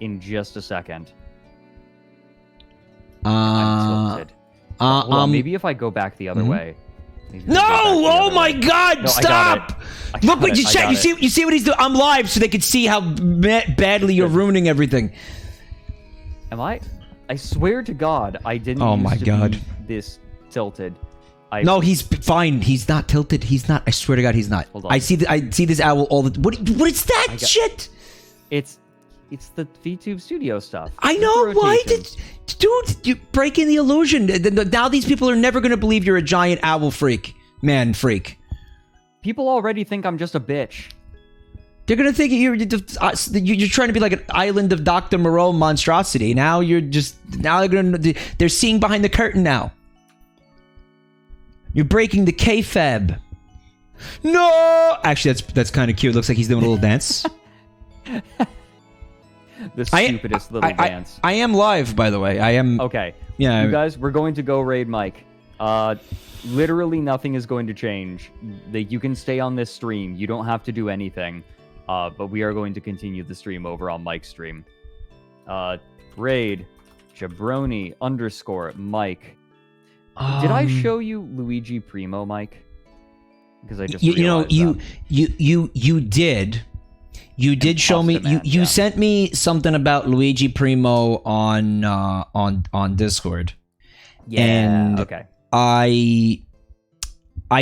in just a second. I'm tilted. Hold on, maybe if I go back the other way. No! Oh my God! No, Stop! Look what you check. You see what he's doing? I'm live, so they can see how badly you're ruining everything. Am I? I swear to God, I didn't. Oh my God! Be this tilted. No, he's fine. He's not tilted. He's not. I swear to God, he's not. Hold on. I see this owl all the. What is that shit? It's the VTube Studio stuff. I know. Why dude, you're breaking the illusion. Now these people are never gonna believe you're a giant owl freak, man, freak. People already think I'm just a bitch. They're gonna think you're trying to be like an Island of Dr. Moreau monstrosity. Now they're seeing behind the curtain now. You're breaking the kayfabe. No, actually, that's kind of cute. Looks like he's doing a little dance. The stupidest little dance. I am live, by the way. I am. Okay. Yeah. You guys, we're going to go raid Mike. Literally nothing is going to change. You can stay on this stream. You don't have to do anything. But we are going to continue the stream over on Mike's stream. Raid jabroni_Mike. Did I show you Luigi Primo, Mike? Because I just you did. You did show me. You sent me something about Luigi Primo on Discord. Yeah. And okay. I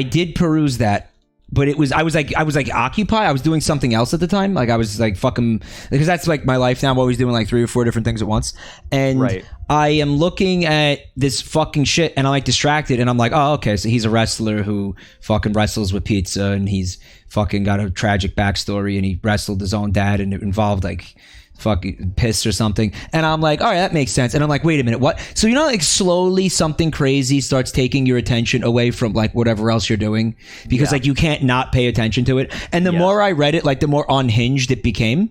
did peruse that, but I was like occupied. I was doing something else at the time. Like I was like fucking, because that's like my life now. I'm always doing like 3 or 4 different things at once. And I am looking at this fucking shit and I'm like distracted and I'm like, oh, okay. So he's a wrestler who fucking wrestles with pizza and he's fucking got a tragic backstory and he wrestled his own dad and it involved like fucking piss or something. And I'm like, all right, that makes sense. And I'm like, wait a minute, what? So you know, like slowly something crazy starts taking your attention away from like whatever else you're doing because like you can't not pay attention to it. And the more I read it, like the more unhinged it became.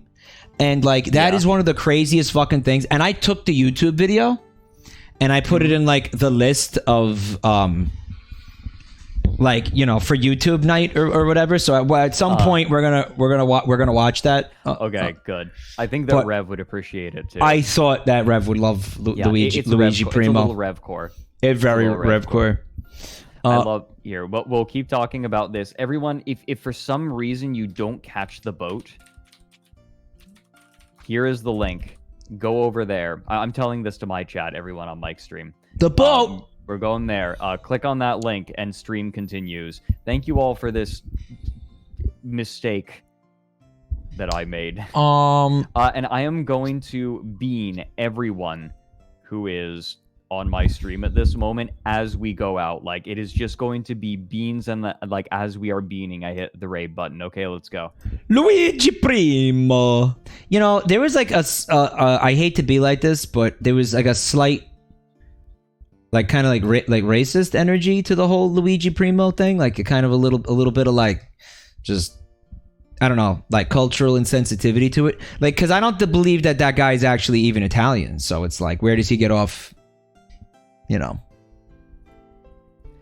And like that is one of the craziest fucking things. And I took the YouTube video and I put it in like the list of like, you know, for YouTube night or whatever. So at some point we're gonna watch that. Okay, good. I think that Rev would appreciate it too. I thought that Rev would love Luigi Primo. It's a little Rev core. It's very Rev core. I love here. But we'll keep talking about this. Everyone, if for some reason you don't catch the boat, here is the link. Go over there. I'm telling this to my chat. Everyone on Mike's stream. The boat. We're going there. Click on that link and stream continues. Thank you all for this mistake that I made. And I am going to bean everyone who is on my stream at this moment as we go out. Like it is just going to be beans and like as we are beaning, I hit the raid button. Okay, let's go. Luigi Primo. You know, there was like I hate to be like this, but there was like a slight like kind of like racist energy to the whole Luigi Primo thing, like a kind of a little bit of like just I don't know, like cultural insensitivity to it, like because I don't believe that guy is actually even Italian, so it's like where does he get off, you know,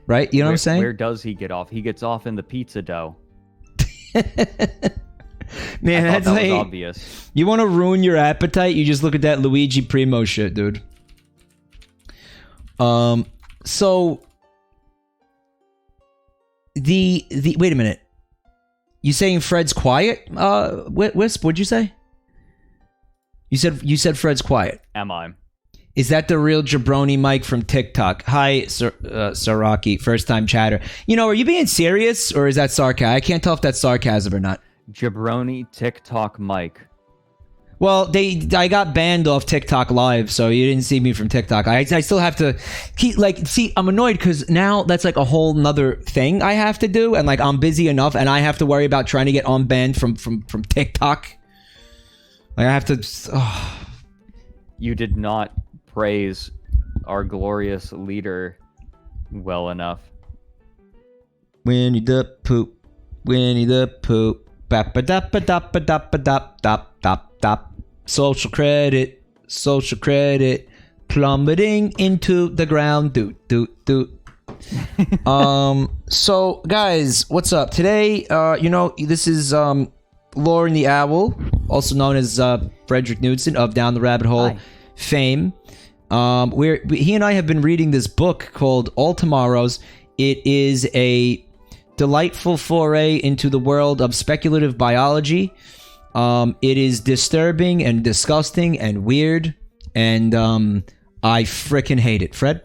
right? You know what I'm saying? Where does he get off? He gets off in the pizza dough. Man, that's that like was obvious. You want to ruin your appetite? You just look at that Luigi Primo shit, dude. So the wait a minute. You saying Fred's quiet? Wisp, what'd you say? You said Fred's quiet. Am I? Is that the real jabroni Mike from TikTok? Hi, Saraki, first time chatter. You know, are you being serious or is that sarcasm? I can't tell if that's sarcasm or not. Jabroni TikTok Mike. Well, I got banned off TikTok Live, so you didn't see me from TikTok. I still have to keep I'm annoyed because now that's like a whole nother thing I have to do, and like I'm busy enough, and I have to worry about trying to get unbanned from TikTok. Like I have to. Oh. You did not praise our glorious leader well enough. Winnie the Pooh, Winnie the Pooh, ba-ba-da-ba-da-ba-da-ba-da-da-da-da. Social credit, plummeting into the ground. Doot. So guys, what's up? Today, you know, this is Lauren the Owl, also known as Frederick Knudsen of Down the Rabbit Hole Hi. fame. He and I have been reading this book called All Tomorrows. It is a delightful foray into the world of speculative biology. It is disturbing and disgusting and weird, and I frickin' hate it. Fred,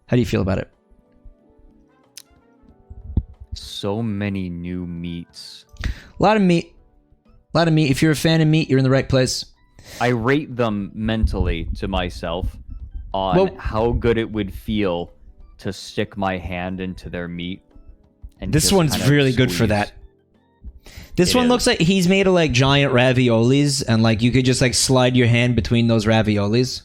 how do you feel about it? So many new meats. A lot of meat. If you're a fan of meat, you're in the right place. I rate them mentally to myself on how good it would feel to stick my hand into their meat. And this one's really good for that. This one looks like he's made of like giant raviolis, and like you could just like slide your hand between those raviolis.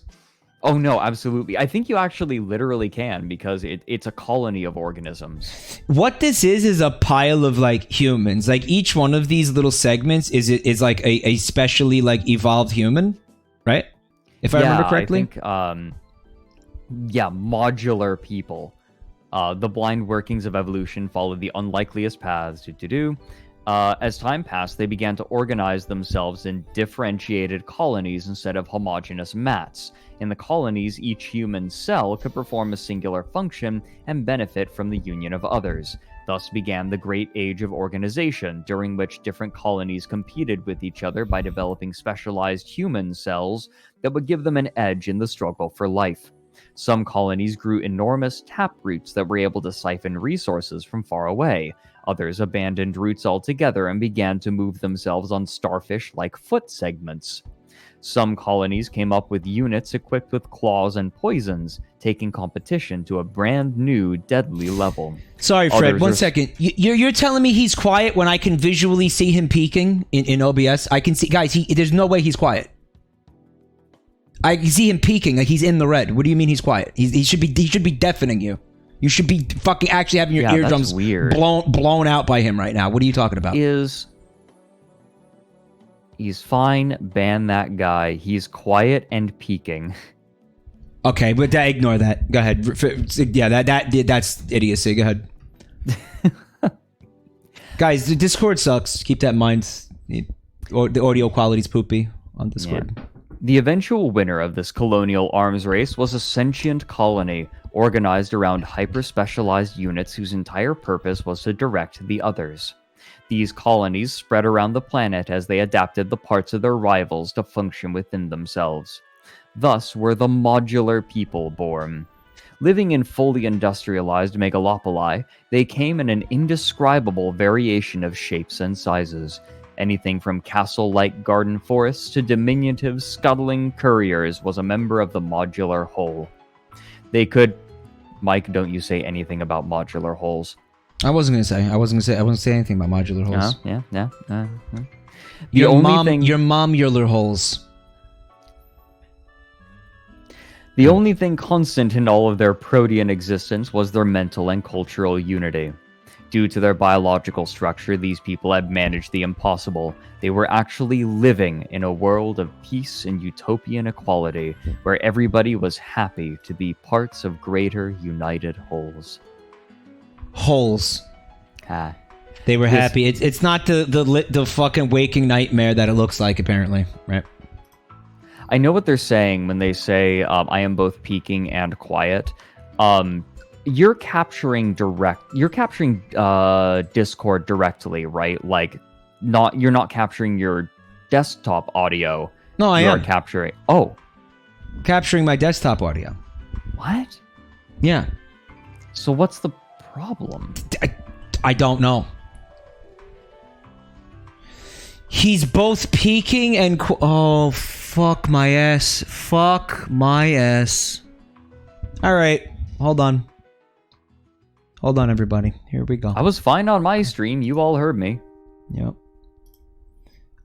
Oh no, absolutely. I think you actually literally can, because it's a colony of organisms. What this is a pile of like humans. Like each one of these little segments is like a specially like evolved human, right? If I remember correctly. I think, modular people. The blind workings of evolution followed the unlikeliest paths. As time passed, they began to organize themselves in differentiated colonies instead of homogeneous mats. In the colonies, each human cell could perform a singular function and benefit from the union of others. Thus began the Great Age of Organization, during which different colonies competed with each other by developing specialized human cells that would give them an edge in the struggle for life. Some colonies grew enormous tap roots that were able to siphon resources from far away. Others abandoned roots altogether and began to move themselves on starfish-like foot segments. Some colonies came up with units equipped with claws and poisons, taking competition to a brand new deadly level. Sorry, Fred, one second. You're telling me he's quiet when I can visually see him peeking in OBS? I can see, guys, there's no way he's quiet. I can see him peeking, like he's in the red. What do you mean he's quiet? He should be deafening you. You should be fucking actually having your eardrums blown out by him right now. What are you talking about? He's fine. Ban that guy. He's quiet and peeking. Okay, but ignore that. Go ahead. Yeah, that's idiocy. Go ahead. Guys, the Discord sucks. Keep that in mind. The audio quality's poopy on Discord. Yeah. The eventual winner of this colonial arms race was a sentient colony, organized around hyper-specialized units whose entire purpose was to direct the others. These colonies spread around the planet as they adapted the parts of their rivals to function within themselves. Thus were the modular people born. Living in fully industrialized megalopoli, they came in an indescribable variation of shapes and sizes. Anything from castle-like garden forests to diminutive, scuttling couriers was a member of the modular whole. They could... Mike, don't you say anything about modular holes. I wasn't gonna say anything about modular holes. Your momular holes. The only thing constant in all of their protean existence was their mental and cultural unity. Due to their biological structure, these people had managed the impossible. They were actually living in a world of peace and utopian equality, where everybody was happy to be parts of greater united wholes. Holes. They were happy. It's not the fucking waking nightmare that it looks like, apparently, right? I know what they're saying when they say, I am both peaking and quiet. You're capturing Discord directly, right? Like, you're not capturing your desktop audio. No, I am capturing my desktop audio. What? Yeah. So what's the problem? I don't know. He's both peaking and oh, fuck my ass. Fuck my ass. All right, hold on. Hold on, everybody. Here we go. I was fine on my stream. You all heard me. Yep.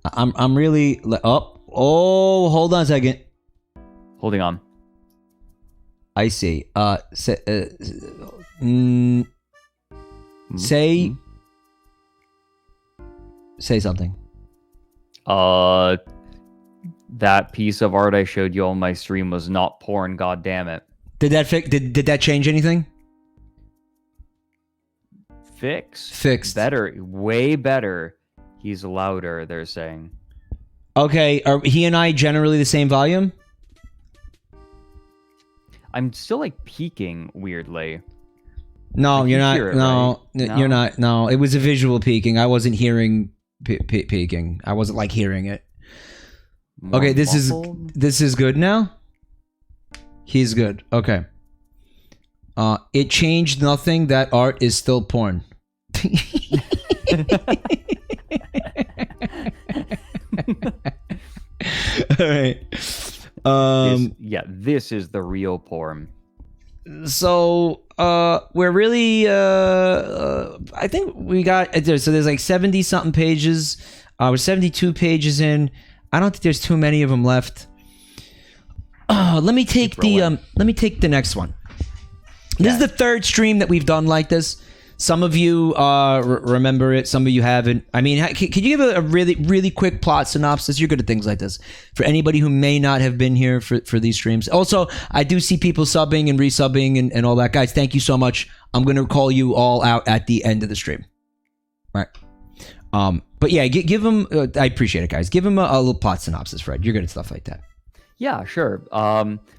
I'm really... Oh, hold on a second. Holding on. I see. Say something. That piece of art I showed you on my stream was not porn, goddammit. Did that change anything? Fixed. Better. Way better. He's louder, they're saying. Okay, are he and I generally the same volume? I'm still like peeking weirdly. No, Like, you're you not. hear it, No, right? you're No? not. No, it was a visual peeking. I wasn't hearing peeking. I wasn't like hearing it. More Okay, this muffled? is good now. He's good. Okay. It changed nothing. That art is still porn. All right. This is the real porn. So we're really I think we got so there's like 70 something pages. We're 72 pages in. I don't think there's too many of them left. Let me take the next one. This is the third stream that we've done like this. Some of you remember it. Some of you haven't. I mean, can you give a really, really quick plot synopsis? You're good at things like this. For anybody who may not have been here for these streams. Also, I do see people subbing and resubbing and all that. Guys, thank you so much. I'm going to call you all out at the end of the stream. All right. But yeah, give them... I appreciate it, guys. Give them a little plot synopsis, Fred. You're good at stuff like that. Yeah, sure.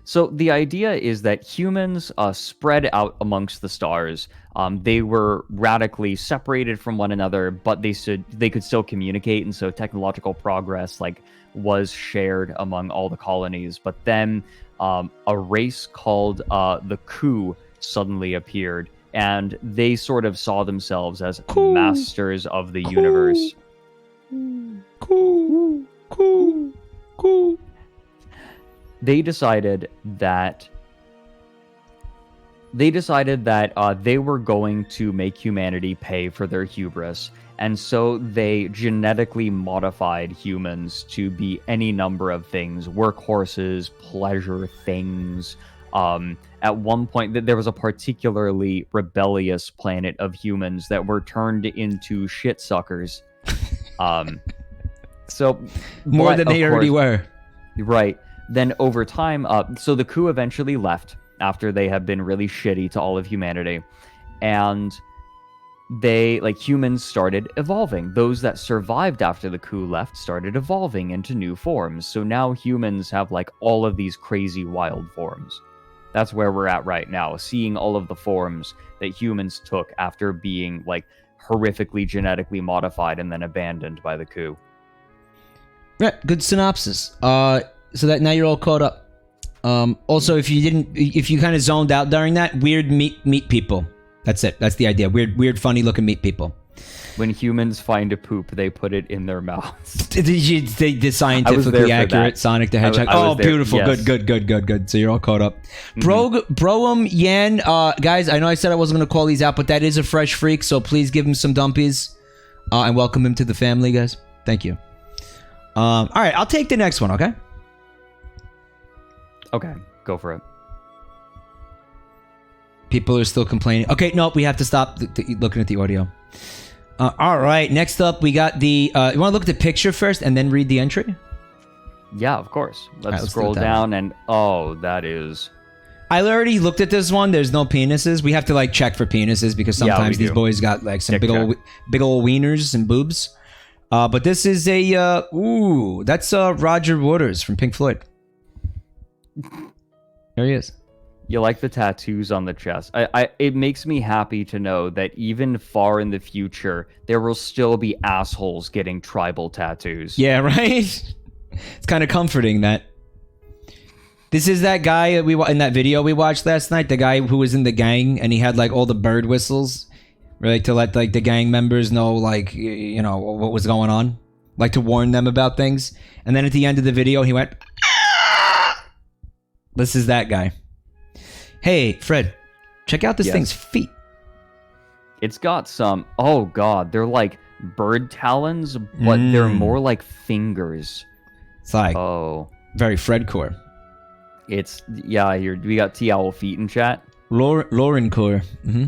So the idea is that humans spread out amongst the stars. They were radically separated from one another, but they could still communicate, and so technological progress was shared among all the colonies. But then a race called the Ku suddenly appeared, and they sort of saw themselves as masters of the universe. They decided that they were going to make humanity pay for their hubris, and so they genetically modified humans to be any number of things: workhorses, pleasure things. At one point, there was a particularly rebellious planet of humans that were turned into shit suckers. So more than they already were. Right. Then over time, so the Ku eventually left after they had been really shitty to all of humanity. And humans started evolving. Those that survived after the Ku left started evolving into new forms. So now humans have all of these crazy wild forms. That's where we're at right now, seeing all of the forms that humans took after being horrifically genetically modified and then abandoned by the Ku. Right, good synopsis. So that now you're all caught up. Also, if you kind of zoned out during that, weird meat people. That's it. That's the idea. Weird, funny looking meat people. When humans find a poop, they put it in their mouths. The scientifically accurate Sonic the Hedgehog. Oh, beautiful. Yes. Good. So you're all caught up. Mm-hmm. Broem Yan, guys, I know I said I wasn't going to call these out, but that is a fresh freak, so please give him some dumpies and welcome him to the family, guys. Thank you. All right, I'll take the next one, okay? Okay, go for it. People are still complaining. Okay, no, we have to stop looking at the audio. All right, next up, we got the... you want to look at the picture first and then read the entry? Yeah, of course. Let's scroll down and... Oh, that is... I already looked at this one. There's no penises. We have to, check for penises because sometimes these boys got, some big old wieners and boobs. But this is a... ooh, that's Roger Waters from Pink Floyd. There he is. You like the tattoos on the chest. It makes me happy to know that even far in the future, there will still be assholes getting tribal tattoos. Yeah, right? It's kind of comforting that. This is that guy in that video we watched last night, the guy who was in the gang, and he had all the bird whistles, right, to let the gang members know what was going on, to warn them about things. And then at the end of the video, he went... This is that guy. Hey, Fred, check out this thing's feet. It's got some... Oh, God. They're like bird talons, but they're more like fingers. It's very Fredcore. It's... Yeah, we got T-Owl feet in chat. Lauren core. Mm-hmm.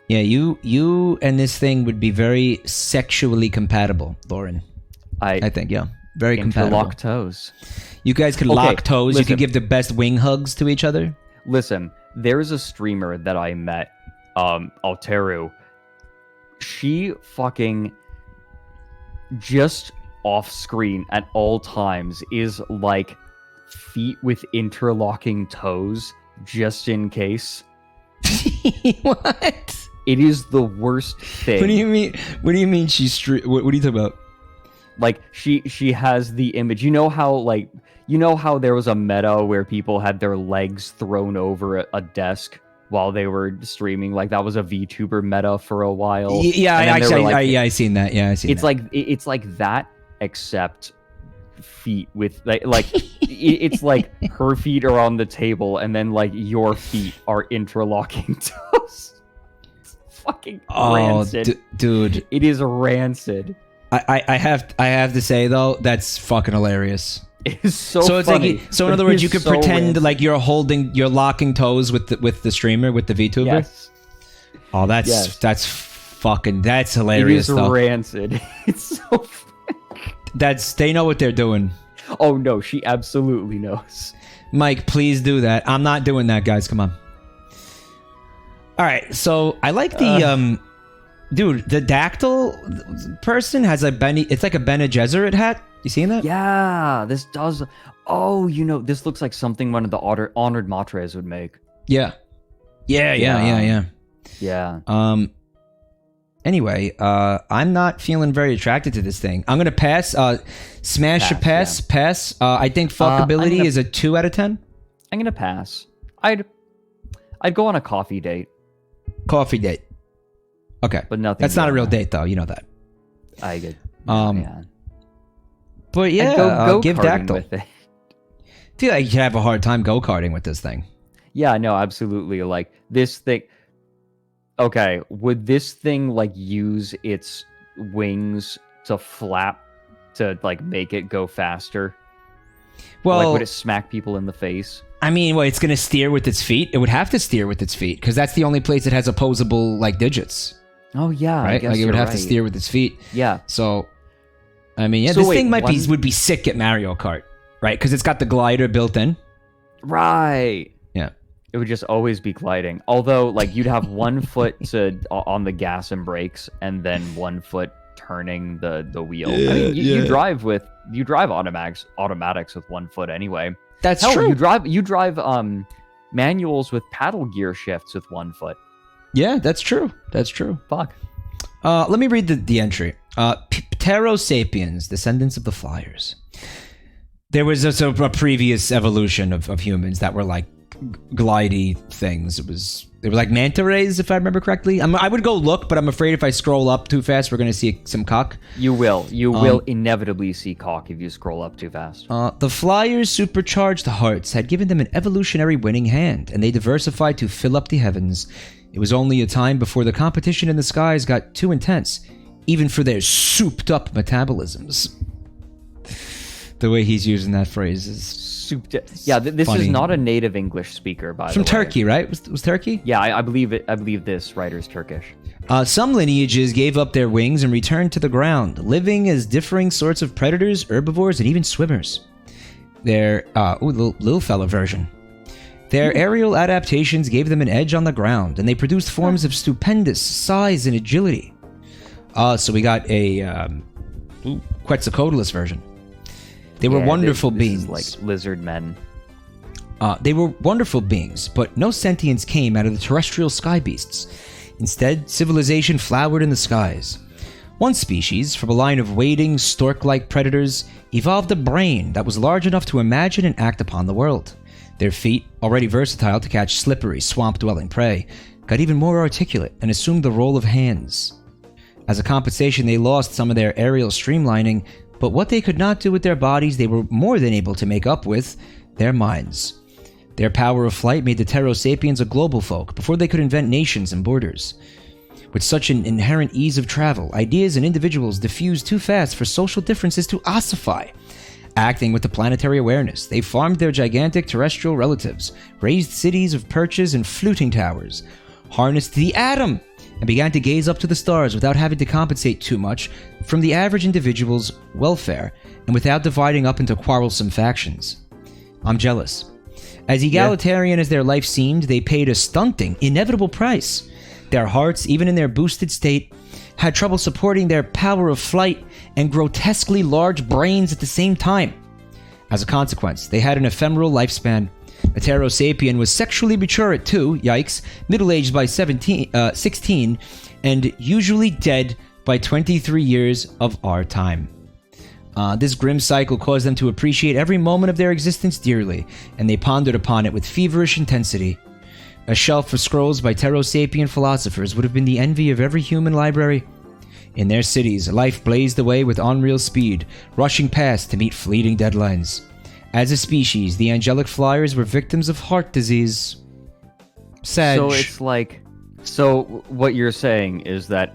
Yeah, you and this thing would be very sexually compatible, Lauren. I think, yeah. Very compatible. Interlock toes. You guys could lock toes. Listen, you could give the best wing hugs to each other. Listen, there's a streamer that I met, Alteru. She fucking just off screen at all times is like feet with interlocking toes, just in case. What? It is the worst thing. What do you mean? What do you mean she's what are you talking about? Like she has the image. You know how there was a meta where people had their legs thrown over a desk while they were streaming? Like that was a VTuber meta for a while. Yeah, I seen that. Yeah, I seen that. It's like that, except feet with like it's like her feet are on the table and then like your feet are interlocking toes. It's fucking rancid. Dude, it is rancid. I have to say though, that's fucking hilarious. It is so it's funny. like, so in other words, you could pretend rancid. Like you're locking toes with the streamer, with the VTuber. Yes. Oh, that's hilarious. It is rancid. It's so. They know what they're doing. Oh no, she absolutely knows. Mike, please do that. I'm not doing that, guys. Come on. All right, so I like the dude. The dactyl person has it's like a Bene Gesserit hat. You seen that? Yeah, this does. Oh, this looks like something one of the honored matres would make. Yeah. Yeah. Anyway, I'm not feeling very attracted to this thing. I'm gonna pass. Pass. I think fuckability is a 2 out of 10. I'm gonna pass. I'd go on a coffee date. Coffee date. Okay, but nothing. That's not a real date, though. You know that. I get. Yeah. But yeah, go give dactyl. With it. I feel like you have a hard time go-karting with this thing. Yeah, no, absolutely. Like this thing. Okay, would this thing like use its wings to flap to like make it go faster? Well, like, would it smack people in the face? I mean, it's going to steer with its feet. It would have to steer with its feet because that's the only place it has opposable like digits. Oh yeah, right. I guess like it would have right. to steer with its feet. Yeah. So, I mean, yeah, so this thing would be sick at Mario Kart, right? Because it's got the glider built in. Right. Yeah. It would just always be gliding. Although, like, you'd have one foot on the gas and brakes, and then one foot turning the wheel. Yeah, I mean, you drive automatics with one foot anyway. That's Hell, true. You drive manuals with paddle gear shifts with one foot. Yeah, that's true. That's true. Fuck. Let me read the entry. Pterosapiens, descendants of the flyers. There was a previous evolution of humans that were like glidey things. They were like manta rays, if I remember correctly. I would go look, but I'm afraid if I scroll up too fast, we're going to see some cock. You will inevitably see cock if you scroll up too fast. The flyers' supercharged hearts had given them an evolutionary winning hand, and they diversified to fill up the heavens. It was only a time before the competition in the skies got too intense, even for their souped-up metabolisms. The way he's using that phrase is... Yeah, this funny. is not a native English speaker, by the way. From Turkey, right? Was Turkey? Yeah, I believe it. I believe this writer's Turkish. Some lineages gave up their wings and returned to the ground, living as differing sorts of predators, herbivores, and even swimmers. Their little fella version. Their aerial adaptations gave them an edge on the ground, and they produced forms of stupendous size and agility. So we got a Quetzalcoatlus version. They were wonderful beings. Like lizard men. They were wonderful beings, but no sentience came out of the terrestrial sky beasts. Instead, civilization flowered in the skies. One species, from a line of wading, stork-like predators, evolved a brain that was large enough to imagine and act upon the world. Their feet, already versatile to catch slippery, swamp-dwelling prey, got even more articulate and assumed the role of hands. As a compensation, they lost some of their aerial streamlining, but what they could not do with their bodies, they were more than able to make up with their minds. Their power of flight made the Pterosapiens a global folk before they could invent nations and borders. With such an inherent ease of travel, ideas and individuals diffused too fast for social differences to ossify. Acting with the planetary awareness, they farmed their gigantic terrestrial relatives, raised cities of perches and fluting towers, harnessed the atom, and began to gaze up to the stars without having to compensate too much from the average individual's welfare and without dividing up into quarrelsome factions. I'm jealous. As egalitarian as their life seemed, they paid a stunting, inevitable price. Their hearts, even in their boosted state, had trouble supporting their power of flight and grotesquely large brains at the same time. As a consequence, they had an ephemeral lifespan. A Ptero sapien was sexually mature at 2, yikes, middle-aged by 16, and usually dead by 23 years of our time. This grim cycle caused them to appreciate every moment of their existence dearly, and they pondered upon it with feverish intensity. A shelf of scrolls by Ptero sapien philosophers would have been the envy of every human library. In their cities, life blazed away with unreal speed, rushing past to meet fleeting deadlines. As a species, the angelic flyers were victims of heart disease. Sad. So it's like... So what you're saying is that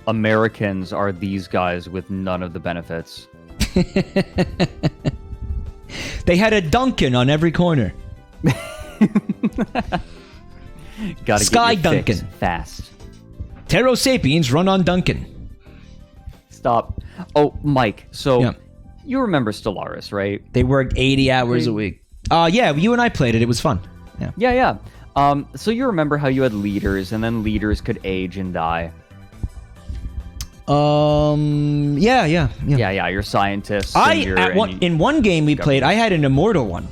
Americans are these guys with none of the benefits. They had a Dunkin' on every corner. Gotta Sky get your Dunkin' fix fast. Ptero sapiens run on Dunkin'. Stop. Oh, Mike, so Yeah. you remember Stellaris, right? They worked 80 hours a week. Yeah, you and I played it. It was fun. Yeah. So you remember how you had leaders, and then leaders could age and die. Yeah. Your scientists. In one game we played, I had an immortal one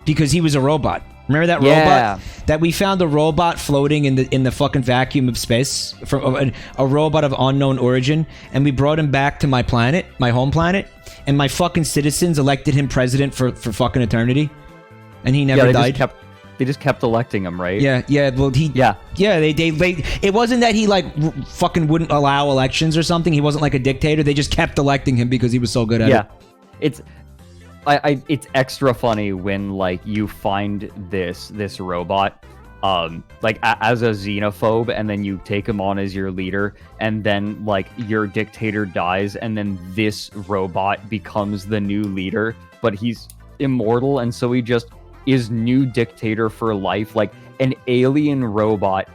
because he was a robot. Remember that Yeah. robot? That we found a robot floating in the fucking vacuum of space, from a robot of unknown origin, and we brought him back to my planet, my home planet, and my fucking citizens elected him president for fucking eternity, and he never died. They just kept electing him, right? Yeah. Well, they it wasn't that he like fucking wouldn't allow elections or something. He wasn't like a dictator. They just kept electing him because he was so good at it. It's extra funny when like you find this robot as a xenophobe, and then you take him on as your leader, and then like your dictator dies, and then this robot becomes the new leader, but he's immortal, and so he just is new dictator for life, like an alien robot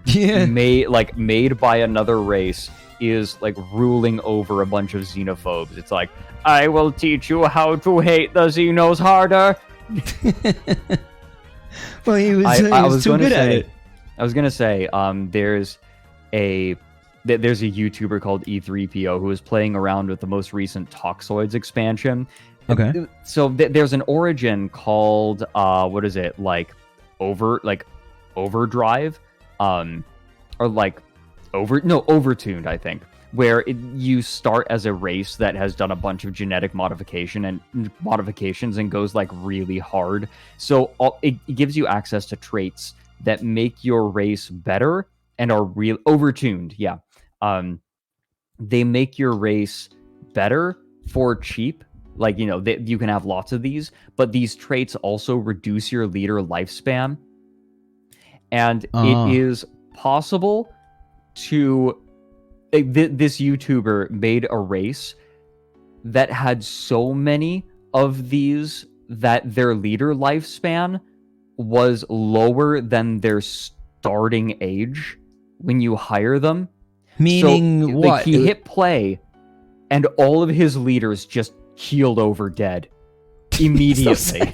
made by another race is like ruling over a bunch of xenophobes. It's like, I will teach you how to hate the Xenos harder. Well, he was too good at it. I was gonna say, there's a YouTuber called E3PO who is playing around with the most recent Toxoids expansion. Okay. So there's an origin called Overdrive, Overtuned, I think, where you start as a race that has done a bunch of genetic modifications and goes like really hard. So it gives you access to traits that make your race better and are real overtuned. Yeah. They make your race better for cheap. Like, you can have lots of these, but these traits also reduce your leader lifespan. And it is possible to... This YouTuber made a race that had so many of these that their leader lifespan was lower than their starting age when you hire them. Meaning what? Like, he hit play, and all of his leaders just keeled over dead immediately.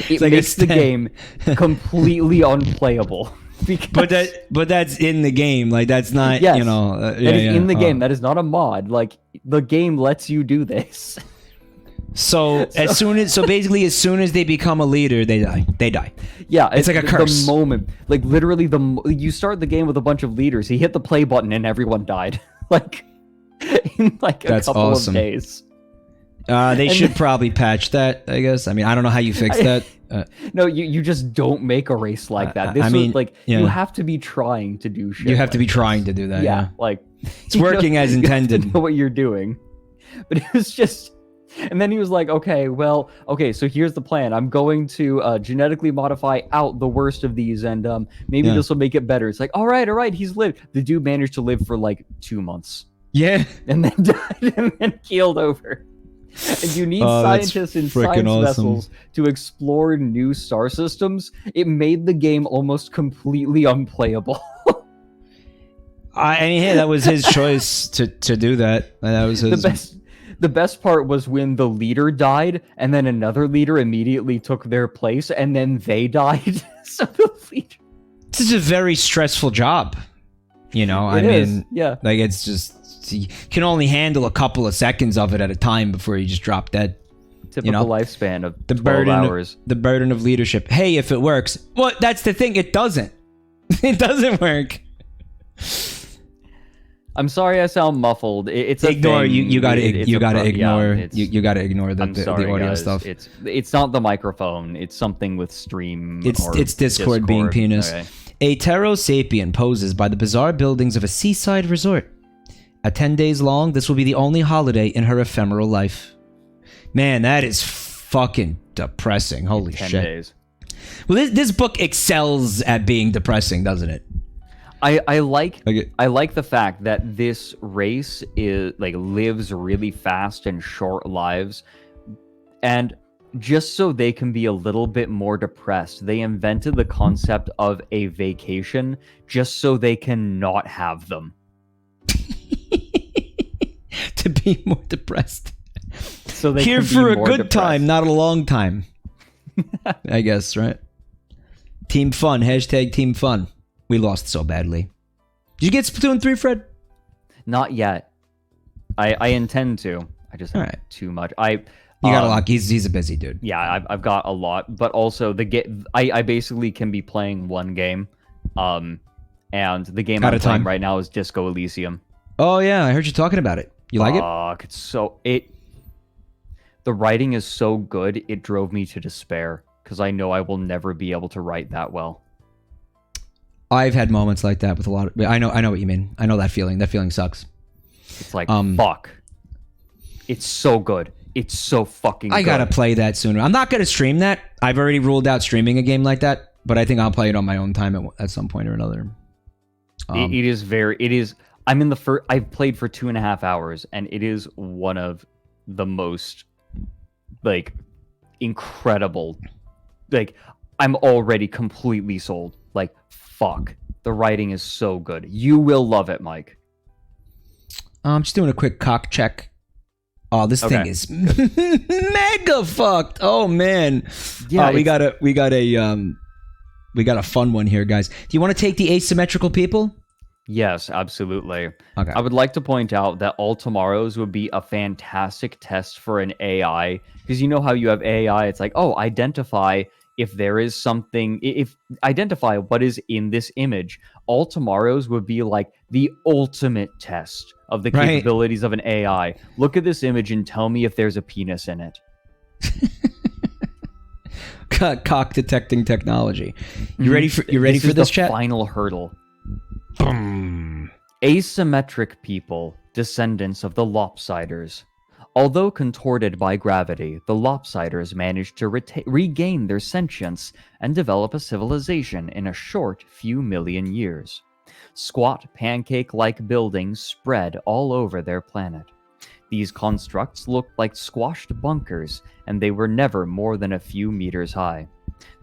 It makes the game completely unplayable. Because... But that's in the game. Like, that's not, yes, that is in the game. That is not a mod. Like, the game lets you do this. So basically, as soon as they become a leader, they die. Yeah, it's like a curse. The moment, like literally, you start the game with a bunch of leaders. He hit the play button and everyone died. Like, in like a couple of days. They should probably patch that, I guess. I mean, I don't know how you fix that. No, you just don't make a race like that. You have to be trying to do shit. You have to be trying to do that. Yeah. Like, it's working as intended. You know what you're doing. But it was just... And then he was like, okay, so here's the plan. I'm going to genetically modify out the worst of these, and maybe this will make it better. It's like, all right, he's lived. The dude managed to live for like 2 months. Yeah. And then died and then keeled over. And you need scientists in science vessels to explore new star systems. It made the game almost completely unplayable. I mean, hey, that was his choice to do that. That was his... The best part was when the leader died, and then another leader immediately took their place, and then they died. So the leader... This is a very stressful job. I mean, yeah. like, it's just you can only handle a couple of seconds of it at a time before you just drop dead. Typical lifespan of the 12 hours. The burden of leadership. Hey, if it works. Well, that's the thing. It doesn't. It doesn't work. I'm sorry I sound muffled. It's a ignore thing. You gotta ignore you gotta ignore the audio guys. stuff. It's not the microphone. It's something with stream. It's Discord being penis. Okay. A Ptero sapien poses by the bizarre buildings of a seaside resort. At 10 days long, this will be the only holiday in her ephemeral life. Man, that is fucking depressing. Holy 10 shit. 10 days. Well, this book excels at being depressing, doesn't it? I like the fact that this race is lives really fast and short lives, and just so they can be a little bit more depressed, they invented the concept of a vacation just so they can not have them. To be more depressed. So they here can for be a more good depressed. time, not a long time. I guess, right? Team fun. Hashtag team fun. We lost so badly. Did you get Splatoon 3, Fred? Not yet. I intend to. I just have too much. You got a lot. He's a busy dude. Yeah, I've got a lot, but also I basically can be playing one game, and the game I'm playing right now is Disco Elysium. Oh yeah, I heard you talking about it. You like it? The writing is so good, it drove me to despair because I know I will never be able to write that well. I've had moments like that with a lot of... I know what you mean. I know that feeling. That feeling sucks. It's like, fuck. It's so good. It's so fucking good. I gotta play that sooner. I'm not gonna stream that. I've already ruled out streaming a game like that, but I think I'll play it on my own time at some point or another. It is... I'm in the first... I've played for 2.5 hours, and it is one of the most, incredible... I'm already completely sold. Fuck. The writing is so good. You will love it, Mike. I'm just doing a quick cock check. Oh, this thing is mega fucked. Oh man. Yeah, we got a fun one here, guys. Do you want to take the asymmetrical people? Yes, absolutely. Okay. I would like to point out that All Tomorrows would be a fantastic test for an AI, because you know how you have AI, it's like, oh, identify if there is something, identify what is in this image. All Tomorrows would be like the ultimate test of the capabilities of an AI. Look at this image and tell me if there's a penis in it. Cock detecting technology. You ready for this chat? Final hurdle. Boom. Asymmetric people, descendants of the Lopsiders. Although contorted by gravity, the Lopsiders managed to regain their sentience and develop a civilization in a short few million years. Squat, pancake-like buildings spread all over their planet. These constructs looked like squashed bunkers, and they were never more than a few meters high.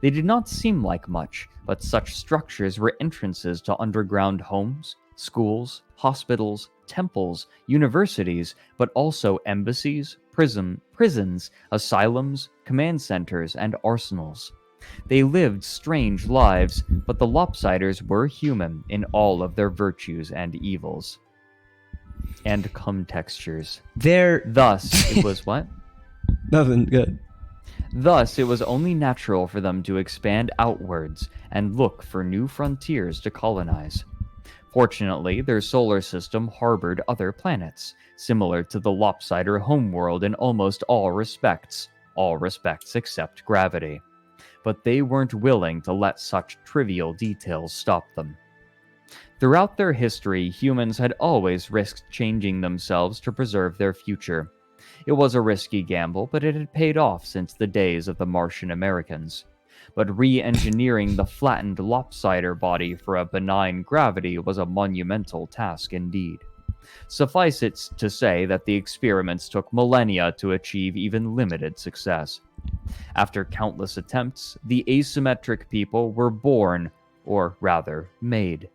They did not seem like much, but such structures were entrances to underground homes, schools, hospitals, temples, universities, but also embassies, prisons, asylums, command centers, and arsenals. They lived strange lives, but the Lopsiders were human in all of their virtues and evils. And cum textures. Thus, it was what? Nothing good. Thus, it was only natural for them to expand outwards and look for new frontiers to colonize. Fortunately, their solar system harbored other planets, similar to the Lopsider homeworld in almost all respects except gravity. But they weren't willing to let such trivial details stop them. Throughout their history, humans had always risked changing themselves to preserve their future. It was a risky gamble, but it had paid off since the days of the Martian Americans. But re-engineering the flattened Lopsider body for a benign gravity was a monumental task indeed. Suffice it to say that the experiments took millennia to achieve even limited success. After countless attempts, the asymmetric people were born, or rather, made.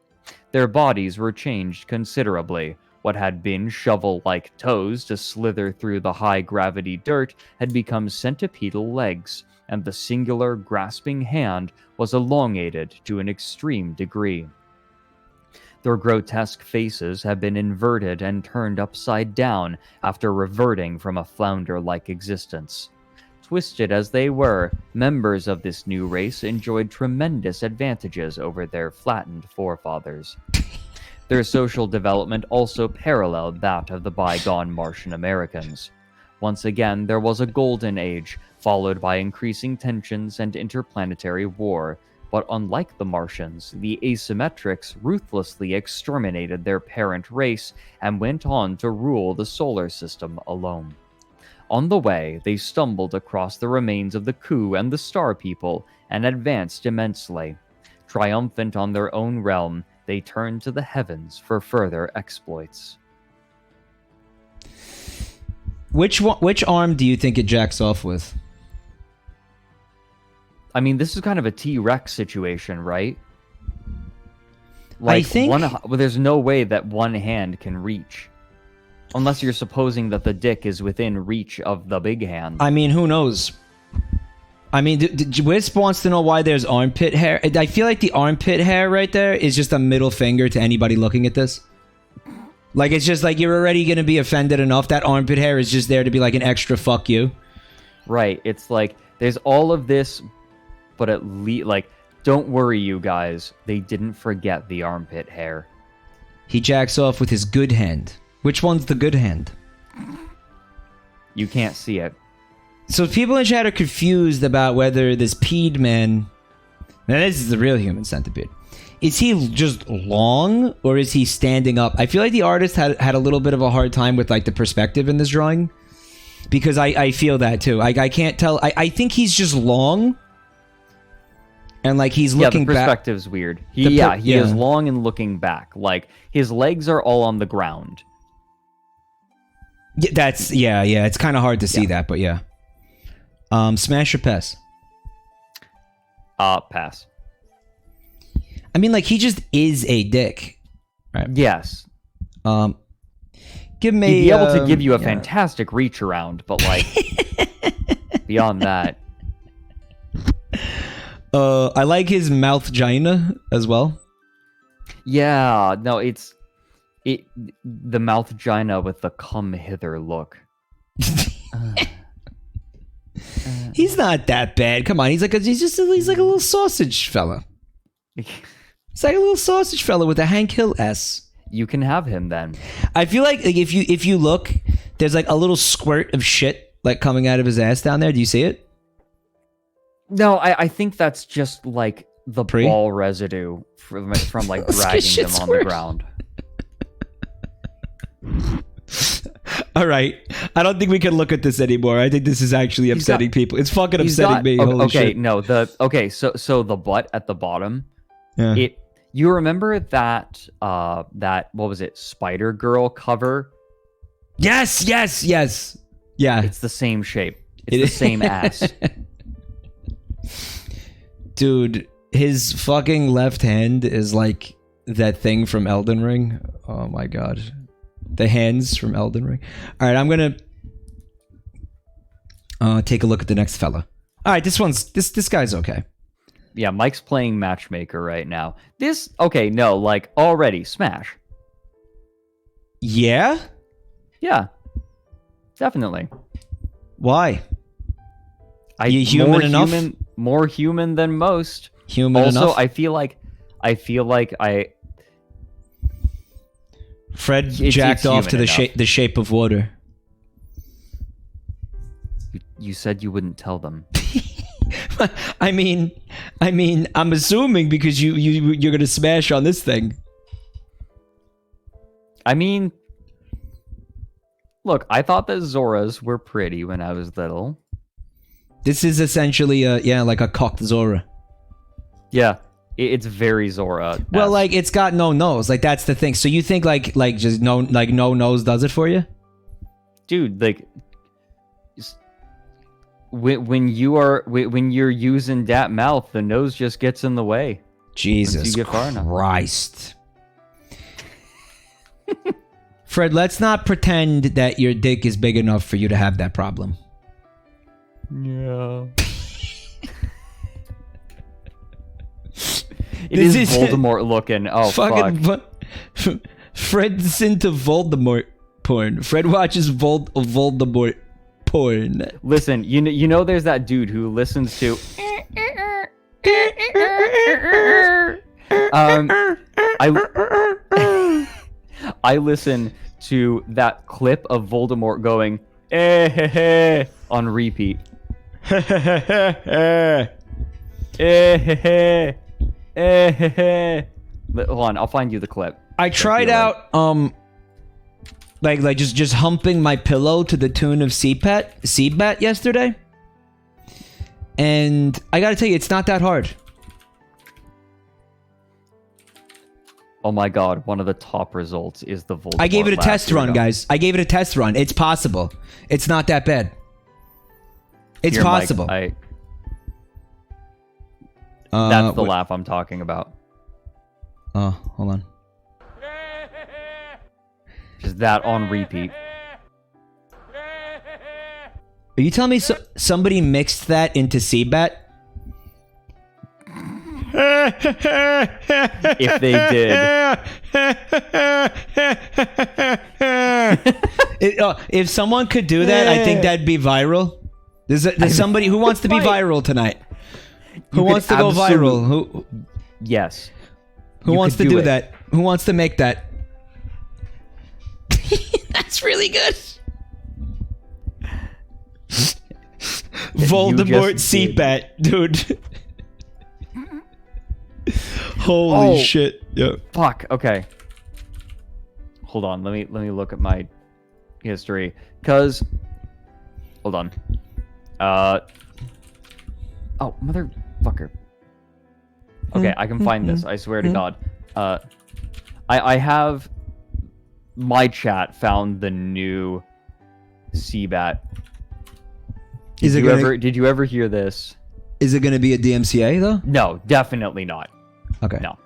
Their bodies were changed considerably. What had been shovel-like toes to slither through the high-gravity dirt had become centipedal legs, and the singular grasping hand was elongated to an extreme degree. Their grotesque faces have been inverted and turned upside down after reverting from a flounder-like existence. Twisted as they were, members of this new race enjoyed tremendous advantages over their flattened forefathers. Their social development also paralleled that of the bygone Martian Americans. Once again, there was a golden age, followed by increasing tensions and interplanetary war. But unlike the Martians, the asymmetrics ruthlessly exterminated their parent race and went on to rule the solar system alone. On the way, they stumbled across the remains of the Ku and the Star People and advanced immensely. Triumphant on their own realm, they turned to the heavens for further exploits. Which arm do you think it jacks off with? I mean, this is kind of a T-Rex situation, right? Like, I think... there's no way that one hand can reach. Unless you're supposing that the dick is within reach of the big hand. I mean, who knows? I mean, Wisp wants to know why there's armpit hair. I feel like the armpit hair right there is just a middle finger to anybody looking at this. Like, it's just like, you're already going to be offended enough. That armpit hair is just there to be like an extra fuck you. Right. It's like, there's all of this, but at least, like, don't worry, you guys. They didn't forget the armpit hair. He jacks off with his good hand. Which one's the good hand? You can't see it. So people in chat are confused about whether this peed man... Now this is the real human centipede. Is he just long, or is he standing up? I feel like the artist had a little bit of a hard time with like the perspective in this drawing. Because I feel that too. I can't tell. I think he's just long. And like he's looking back. Yeah, the perspective's weird. He is long and looking back. Like his legs are all on the ground. Yeah, that's it's kind of hard to see that, but yeah. Smash or pass? Pass. I mean, like, he just is a dick. Right? Yes. Give me... He'd be able to give you a fantastic reach around, but, like, beyond that... I like his mouth gina as well. Yeah, no, it's... the mouth gina with the come hither look. He's not that bad. Come on, he's like a little sausage fella. It's like a little sausage fella with a Hank Hill S. You can have him then. I feel like if you look, there's like a little squirt of shit like coming out of his ass down there. Do you see it? No, I think that's just like the ball residue from like dragging them on the ground. All right, I don't think we can look at this anymore. I think this is actually upsetting people. It's fucking upsetting me. Holy shit. No, so the butt at the bottom. Yeah. You remember that what was it, Spider Girl cover? Yes. Yeah. It's the same shape. It's the same ass. Dude, his fucking left hand is like that thing from Elden Ring. Oh my god. The hands from Elden Ring. All right, I'm gonna take a look at the next fella. All right, this guy's okay. Yeah, Mike's playing matchmaker right now. Already smash. Yeah? Yeah, definitely. Why? Are you human enough? More human than most. Human also, enough. I feel like Fred jacked off to the shape of water. You said you wouldn't tell them. I mean, I'm assuming because you're gonna smash on this thing. I mean, look, I thought that Zoras were pretty when I was little. This is essentially like a cocked Zora. Yeah. It's very Zora. Well, like it's got no nose. Like that's the thing. So you think like just no nose does it for you, dude? Like when you're using that mouth, the nose just gets in the way. Jesus Christ. Fred, let's not pretend that your dick is big enough for you to have that problem. Yeah. It is Voldemort looking. Oh, fuck. Fred's into Voldemort porn. Fred watches Voldemort porn. Listen, you know there's that dude who listens to I listen to that clip of Voldemort going on repeat. Hold on, I'll find you the clip. I tried out like just humping my pillow to the tune of Seedbat yesterday. And I gotta tell you, it's not that hard. Oh my god, one of the top results is the Voldemort. I gave it a test run, guys. I gave it a test run. It's possible. It's not that bad. It's Here, possible. Mike, that's the laugh I'm talking about. Oh, hold on. Just that on repeat. Are you telling me somebody mixed that into Seedbat? If they did. If someone could do that, I think that'd be viral. There's somebody who wants to be viral tonight. Who wants to go viral? Who? Yes. Who wants to do that? Who wants to make that? That's really good. Voldemort Seedbat, dude. Holy shit. Yeah. Fuck. Okay. Hold on. Let me look at my history. Cause hold on. Oh, motherfucker. Okay, I can find this. I swear to God. I have my chat found the new Seedbat. Did you ever hear this? Is it going to be a DMCA though? No, definitely not. Okay. No.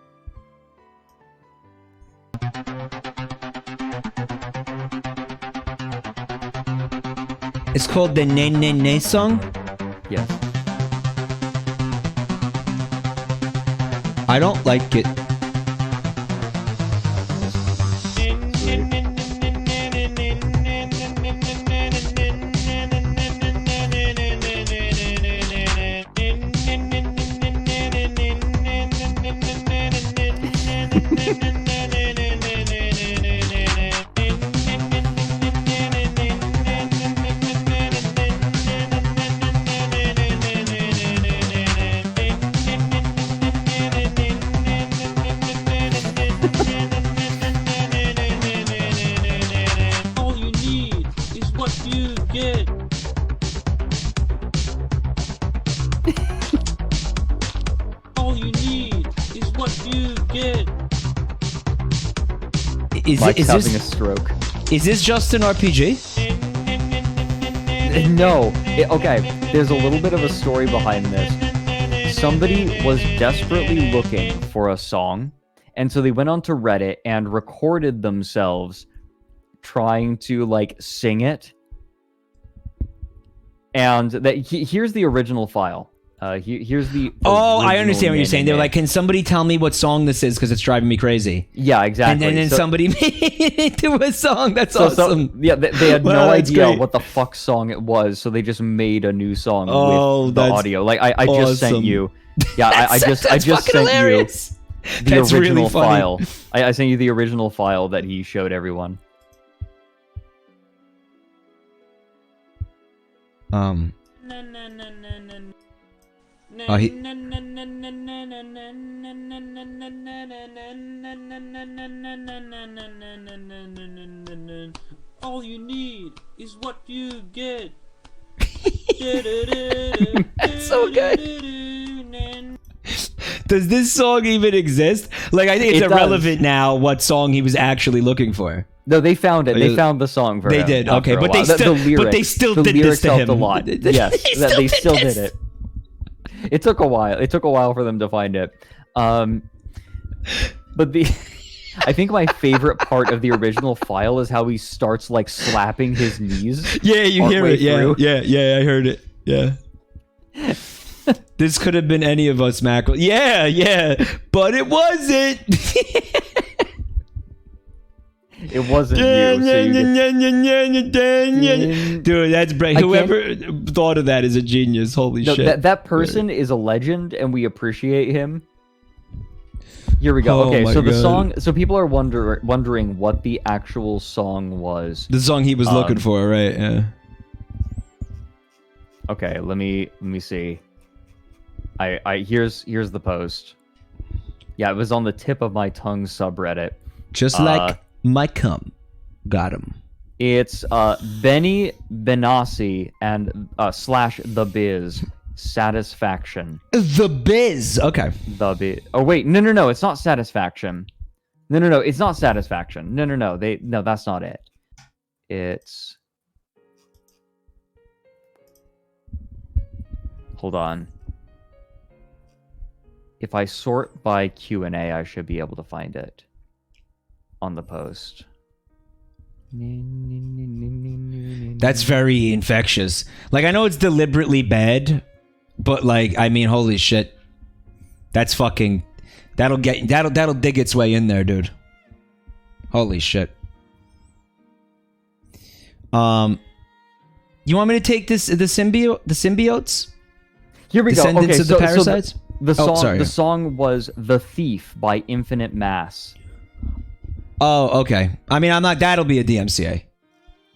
It's called the Ne Ne Ne song? Yes. I don't like it. Mike's having a stroke. Is this just an RPG? No. Okay, there's a little bit of a story behind this. Somebody was desperately looking for a song, and so they went onto Reddit and recorded themselves trying to, like, sing it. And here's the original file. Here's the. I understand what you're saying. They were like, "Can somebody tell me what song this is? Because it's driving me crazy." Yeah, exactly. And then somebody made it into a song. That's awesome. Yeah, they had no idea what the fuck song it was, so they just made a new song with the audio. Like I just sent you. Yeah, I just sent hilarious. You the original really file. I sent you the original file that he showed everyone. Oh, all you need is what you get. That's so good. Does this song even exist? Like, I think it's irrelevant now what song he was actually looking for. No, they found it. They found the song for him. They did. Okay, but they still did this to him. A lot. Yes, they still did it. It took a while. It took a while for them to find it. But I think my favorite part of the original file is how he starts, like, slapping his knees. Yeah, you hear it. Yeah, I heard it. Yeah. This could have been any of us, Mac. Yeah, but it wasn't. It wasn't you. So you Dude, that's great. Whoever thought of that is a genius. Holy shit. That person is a legend, and we appreciate him. Here we go. Oh Okay, my so the God. song. So people are wondering what the actual song was. The song he was looking for, right? Yeah. Okay, let me see. Here's the post. Yeah, it was on the tip of my tongue subreddit. Just like my cum. Got him. It's Benny Benassi and / The Biz Satisfaction. The Biz. Okay. The Biz. Oh wait, no, it's not Satisfaction. No, it's not Satisfaction. No, no, that's not it. It's. Hold on. If I sort by Q&A, I should be able to find it on the post. That's very infectious. Like, I know it's deliberately bad, but like, I mean, holy shit. That's fucking... That'll dig its way in there, dude. Holy shit. You want me to take the symbiotes? Here we go. Descendants Okay, of the parasites? the song was "The Thief" by Infinite Mass. Oh, okay. I mean, I'm not. That'll be a DMCA.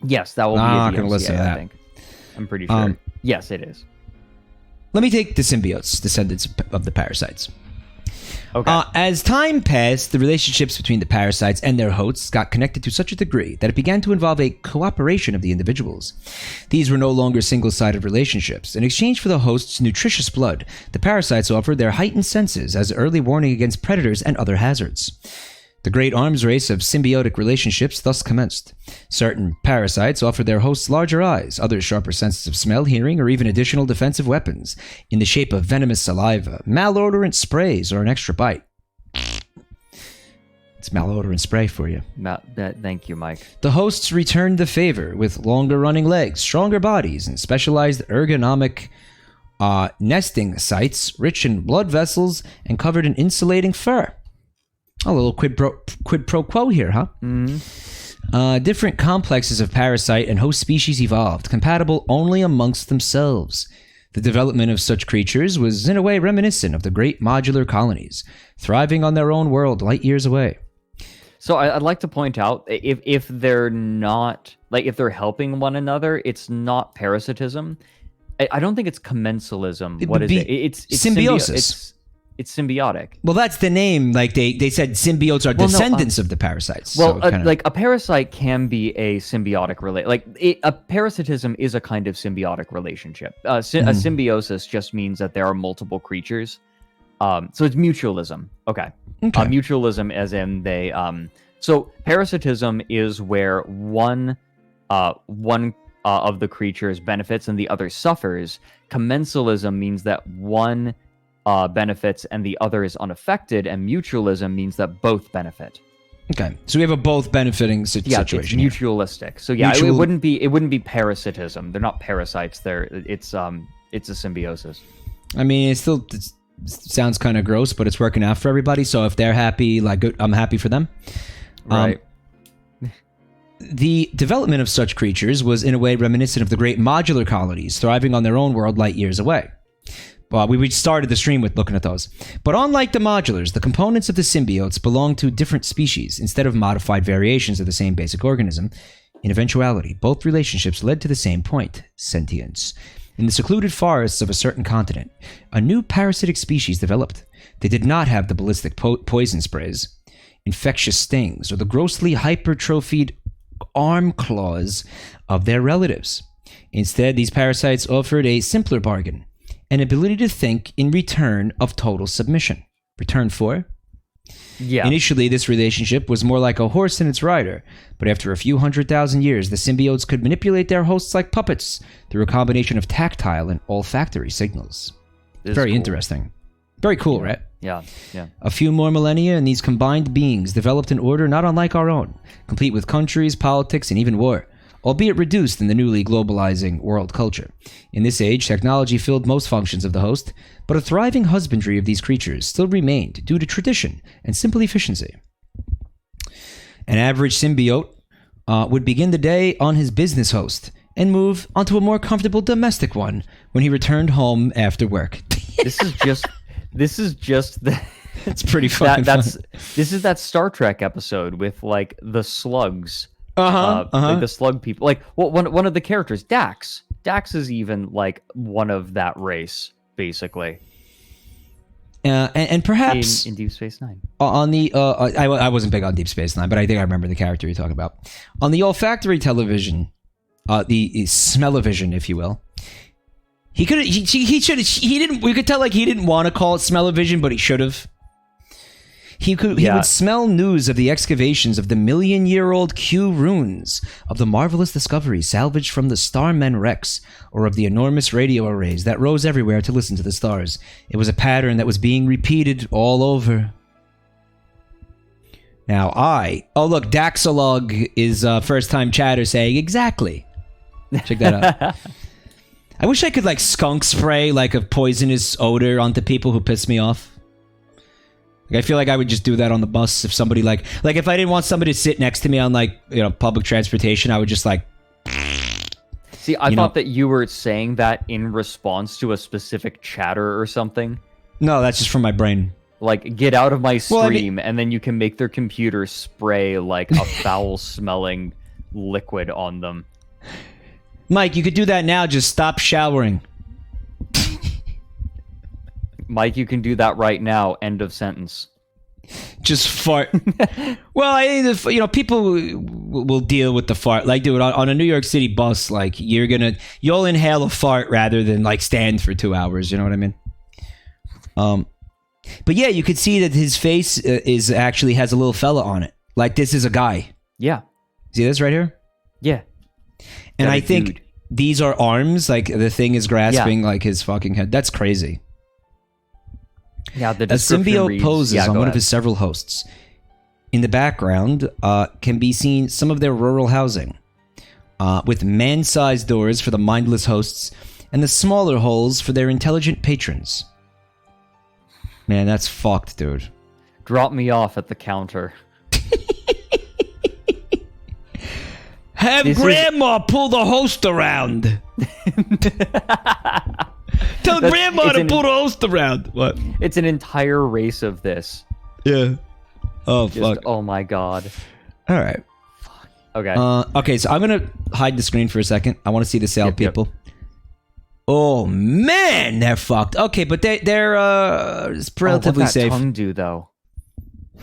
Yes, that will be I'm a not DMCA, gonna listen to I that. think. I'm pretty sure. Yes, it is. Let me take the symbiotes, descendants of the parasites. Okay. As time passed, the relationships between the parasites and their hosts got connected to such a degree that it began to involve a cooperation of the individuals. These were no longer single-sided relationships. In exchange for the host's nutritious blood, the parasites offered their heightened senses as early warning against predators and other hazards. The great arms race of symbiotic relationships thus commenced. Certain parasites offered their hosts larger eyes, others sharper senses of smell, hearing, or even additional defensive weapons in the shape of venomous saliva, malodorant sprays, or an extra bite. It's malodorant spray for you. Thank you, Mike. The hosts returned the favor with longer running legs, stronger bodies, and specialized ergonomic nesting sites rich in blood vessels and covered in insulating fur. A little quid pro quo here, huh? Mm-hmm. Different complexes of parasite and host species evolved, compatible only amongst themselves. The development of such creatures was in a way reminiscent of the great modular colonies, thriving on their own world light years away. So I'd like to point out, if they're not, like, if they're helping one another, it's not parasitism. I don't think it's commensalism. What is it? It's symbiosis. It's symbiotic. Well, that's the name. Like they said, symbiotes are descendants of the parasites. Well, so like a parasite can be a symbiotic a parasitism is a kind of symbiotic relationship. A symbiosis just means that there are multiple creatures. So it's mutualism. Okay. Mutualism, as in they. So parasitism is where one of the creatures benefits and the other suffers. Commensalism means that one benefits and the other is unaffected, and mutualism means that both benefit. Okay, so we have a both benefiting situation. It's mutualistic. So yeah, it wouldn't be parasitism. They're not parasites. It's a symbiosis. I mean, it sounds kind of gross, but it's working out for everybody. So if they're happy, like, good, I'm happy for them. Right. The development of such creatures was in a way reminiscent of the great modular colonies, thriving on their own world light years away. Well, we started the stream with looking at those. But unlike the modulars, the components of the symbiotes belong to different species instead of modified variations of the same basic organism. In eventuality, both relationships led to the same point: sentience. In the secluded forests of a certain continent, a new parasitic species developed. They did not have the ballistic poison sprays, infectious stings, or the grossly hypertrophied arm claws of their relatives. Instead, these parasites offered a simpler bargain: an ability to think in return of total submission. Return for? Yeah. Initially, this relationship was more like a horse and its rider, but after a few 100,000 years, the symbiotes could manipulate their hosts like puppets through a combination of tactile and olfactory signals. Very cool. Interesting. Very cool, right? Yeah. A few more millennia, and these combined beings developed an order not unlike our own, complete with countries, politics, and even war, albeit reduced in the newly globalizing world culture. In this age, technology filled most functions of the host, but a thriving husbandry of these creatures still remained due to tradition and simple efficiency. An average symbiote would begin the day on his business host and move onto a more comfortable domestic one when he returned home after work. This is just the. It's pretty fucking This is that Star Trek episode with like the slugs. Like the slug people. Like one of the characters, Dax. Dax is even like one of that race, basically. And perhaps in Deep Space Nine. On the I wasn't big on Deep Space Nine, but I think I remember the character you're talking about. On the olfactory television, the smell-o-vision, if you will. He didn't. We could tell like he didn't want to call it smell-o-vision, but he should have. He would smell news of the excavations of the million-year-old Q runes, of the marvelous discoveries salvaged from the Starmen wrecks, or of the enormous radio arrays that rose everywhere to listen to the stars. It was a pattern that was being repeated all over. Now oh look, Daxalog is first-time chatter saying exactly. Check that out. I wish I could like skunk spray like a poisonous odor onto people who piss me off. Like, I feel like I would just do that on the bus if somebody like if I didn't want somebody to sit next to me on like, you know, public transportation, I would just like. See, I thought that you were saying that in response to a specific chatter or something. No, that's just from my brain. Like, get out of my stream, and then you can make their computer spray like a foul-smelling liquid on them. Mike, you could do that now. Just stop showering. Mike, you can do that right now. End of sentence. Just fart. Well, I think you know, people will deal with the fart. Like, dude, on a New York City bus, like you'll inhale a fart rather than like stand for 2 hours. You know what I mean? But yeah, you could see that his face is actually has a little fella on it. Like, this is a guy. Yeah. See this right here? Yeah. And I think these are arms. Like, the thing is grasping like his fucking head. That's crazy. Yeah, the a description symbiote reads, poses on one of his several hosts. In the background can be seen some of their rural housing, with man-sized doors for the mindless hosts and the smaller holes for their intelligent patrons. Man, that's fucked, dude. Drop me off at the counter. Have Grandma pull the host around. Tell Grandma to pull the host around. What? It's an entire race of this. Yeah. Oh, fuck. Oh, my God. All right. Fuck. Okay. Okay, so I'm going to hide the screen for a second. I want to see the sail people. Oh, man, they're fucked. Okay, but they're relatively safe. What's that tongue do, though?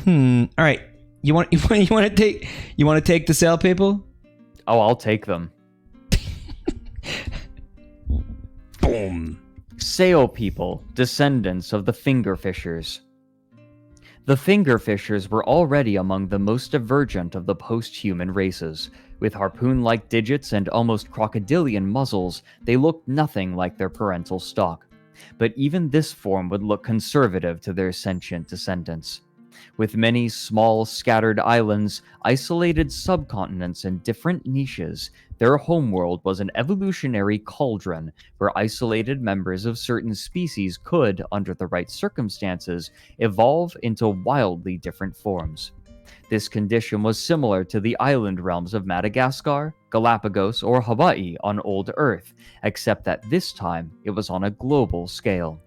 All right. You want to take the sail people? Oh, I'll take them. Boom. Sail people, descendants of the fingerfishers. The fingerfishers were already among the most divergent of the post-human races. With harpoon-like digits and almost crocodilian muzzles, they looked nothing like their parental stock. But even this form would look conservative to their sentient descendants. With many small, scattered islands, isolated subcontinents, and different niches, their homeworld was an evolutionary cauldron where isolated members of certain species could, under the right circumstances, evolve into wildly different forms. This condition was similar to the island realms of Madagascar, Galapagos, or Hawaii on old Earth, except that this time it was on a global scale.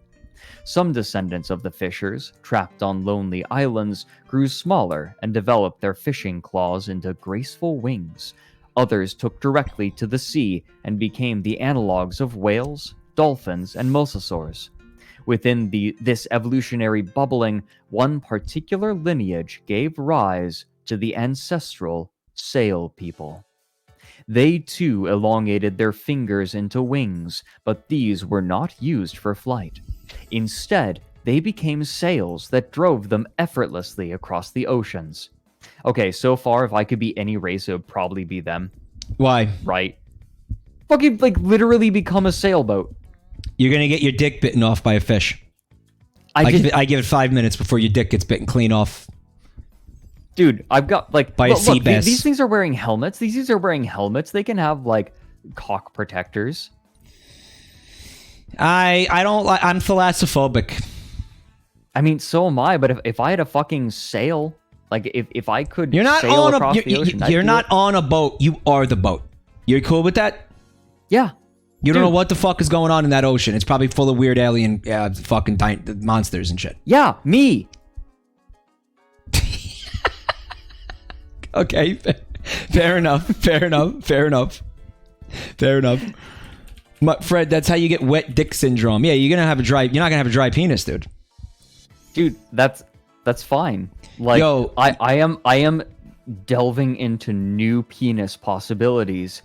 Some descendants of the fishers, trapped on lonely islands, grew smaller and developed their fishing claws into graceful wings. Others took directly to the sea and became the analogues of whales, dolphins, and mosasaurs. Within this evolutionary bubbling, one particular lineage gave rise to the ancestral sail people. They too elongated their fingers into wings, but these were not used for flight. Instead, they became sails that drove them effortlessly across the oceans. Okay, so far, if I could be any race, it would probably be them. Why? Right. Fucking, like, literally become a sailboat. You're gonna get your dick bitten off by a fish. I give it 5 minutes before your dick gets bitten clean off. Dude, I've got, like... By a sea bass. These things are wearing helmets. These things are wearing helmets. They can have, like, cock protectors. I don't like... I'm thalassophobic. I mean, so am I, but if I had a fucking sail... Like if I could You're not sail on across a the ocean, I'd you're do not it. on a boat. You are the boat. You're cool with that? Yeah. You don't Dude. know what the fuck is going on in that ocean. It's probably full of weird alien fucking monsters and shit. Yeah, me. Okay, fair enough. Fair enough. Fair enough. Fair enough. Fred, that's how you get wet dick syndrome. Yeah, you're not gonna have a dry penis, dude. Dude, that's fine. Like, Yo, I am delving into new penis possibilities.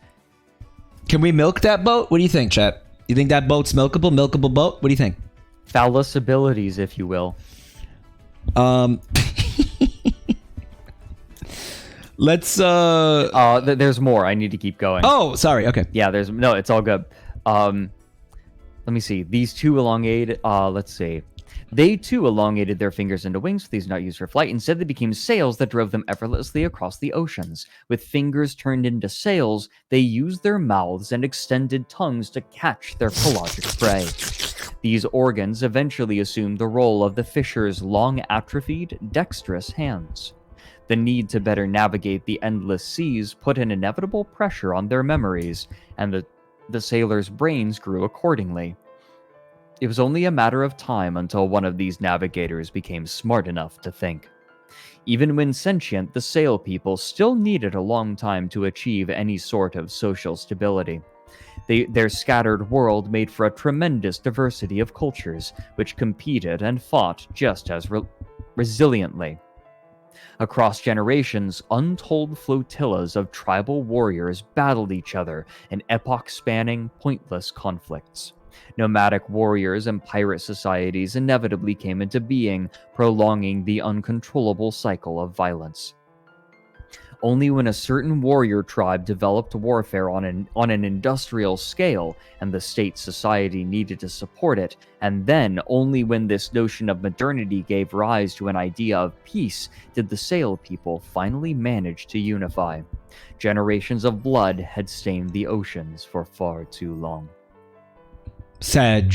can we milk that boat? What do you think, chat? You think that boat's milkable? Milkable boat? What do you think? Phallus abilities, if you will. Let's There's more. I need to keep going. Oh, sorry. Okay. Yeah, it's all good. Let me see. These two elongated, let's see. They too elongated their fingers into wings, these not used for flight. Instead, they became sails that drove them effortlessly across the oceans. With fingers turned into sails, they used their mouths and extended tongues to catch their pelagic prey. These organs eventually assumed the role of the fishers' long atrophied, dexterous hands. The need to better navigate the endless seas put an inevitable pressure on their memories, and the sailors' brains grew accordingly. It was only a matter of time until one of these navigators became smart enough to think. Even when sentient, the sail people still needed a long time to achieve any sort of social stability. Their scattered world made for a tremendous diversity of cultures, which competed and fought just as resiliently. Across generations, untold flotillas of tribal warriors battled each other in epoch-spanning, pointless conflicts. Nomadic warriors and pirate societies inevitably came into being, prolonging the uncontrollable cycle of violence. Only when a certain warrior tribe developed warfare on an industrial scale and the state society needed to support it, and then only when this notion of modernity gave rise to an idea of peace did the sail people finally manage to unify. Generations of blood had stained the oceans for far too long. Sag.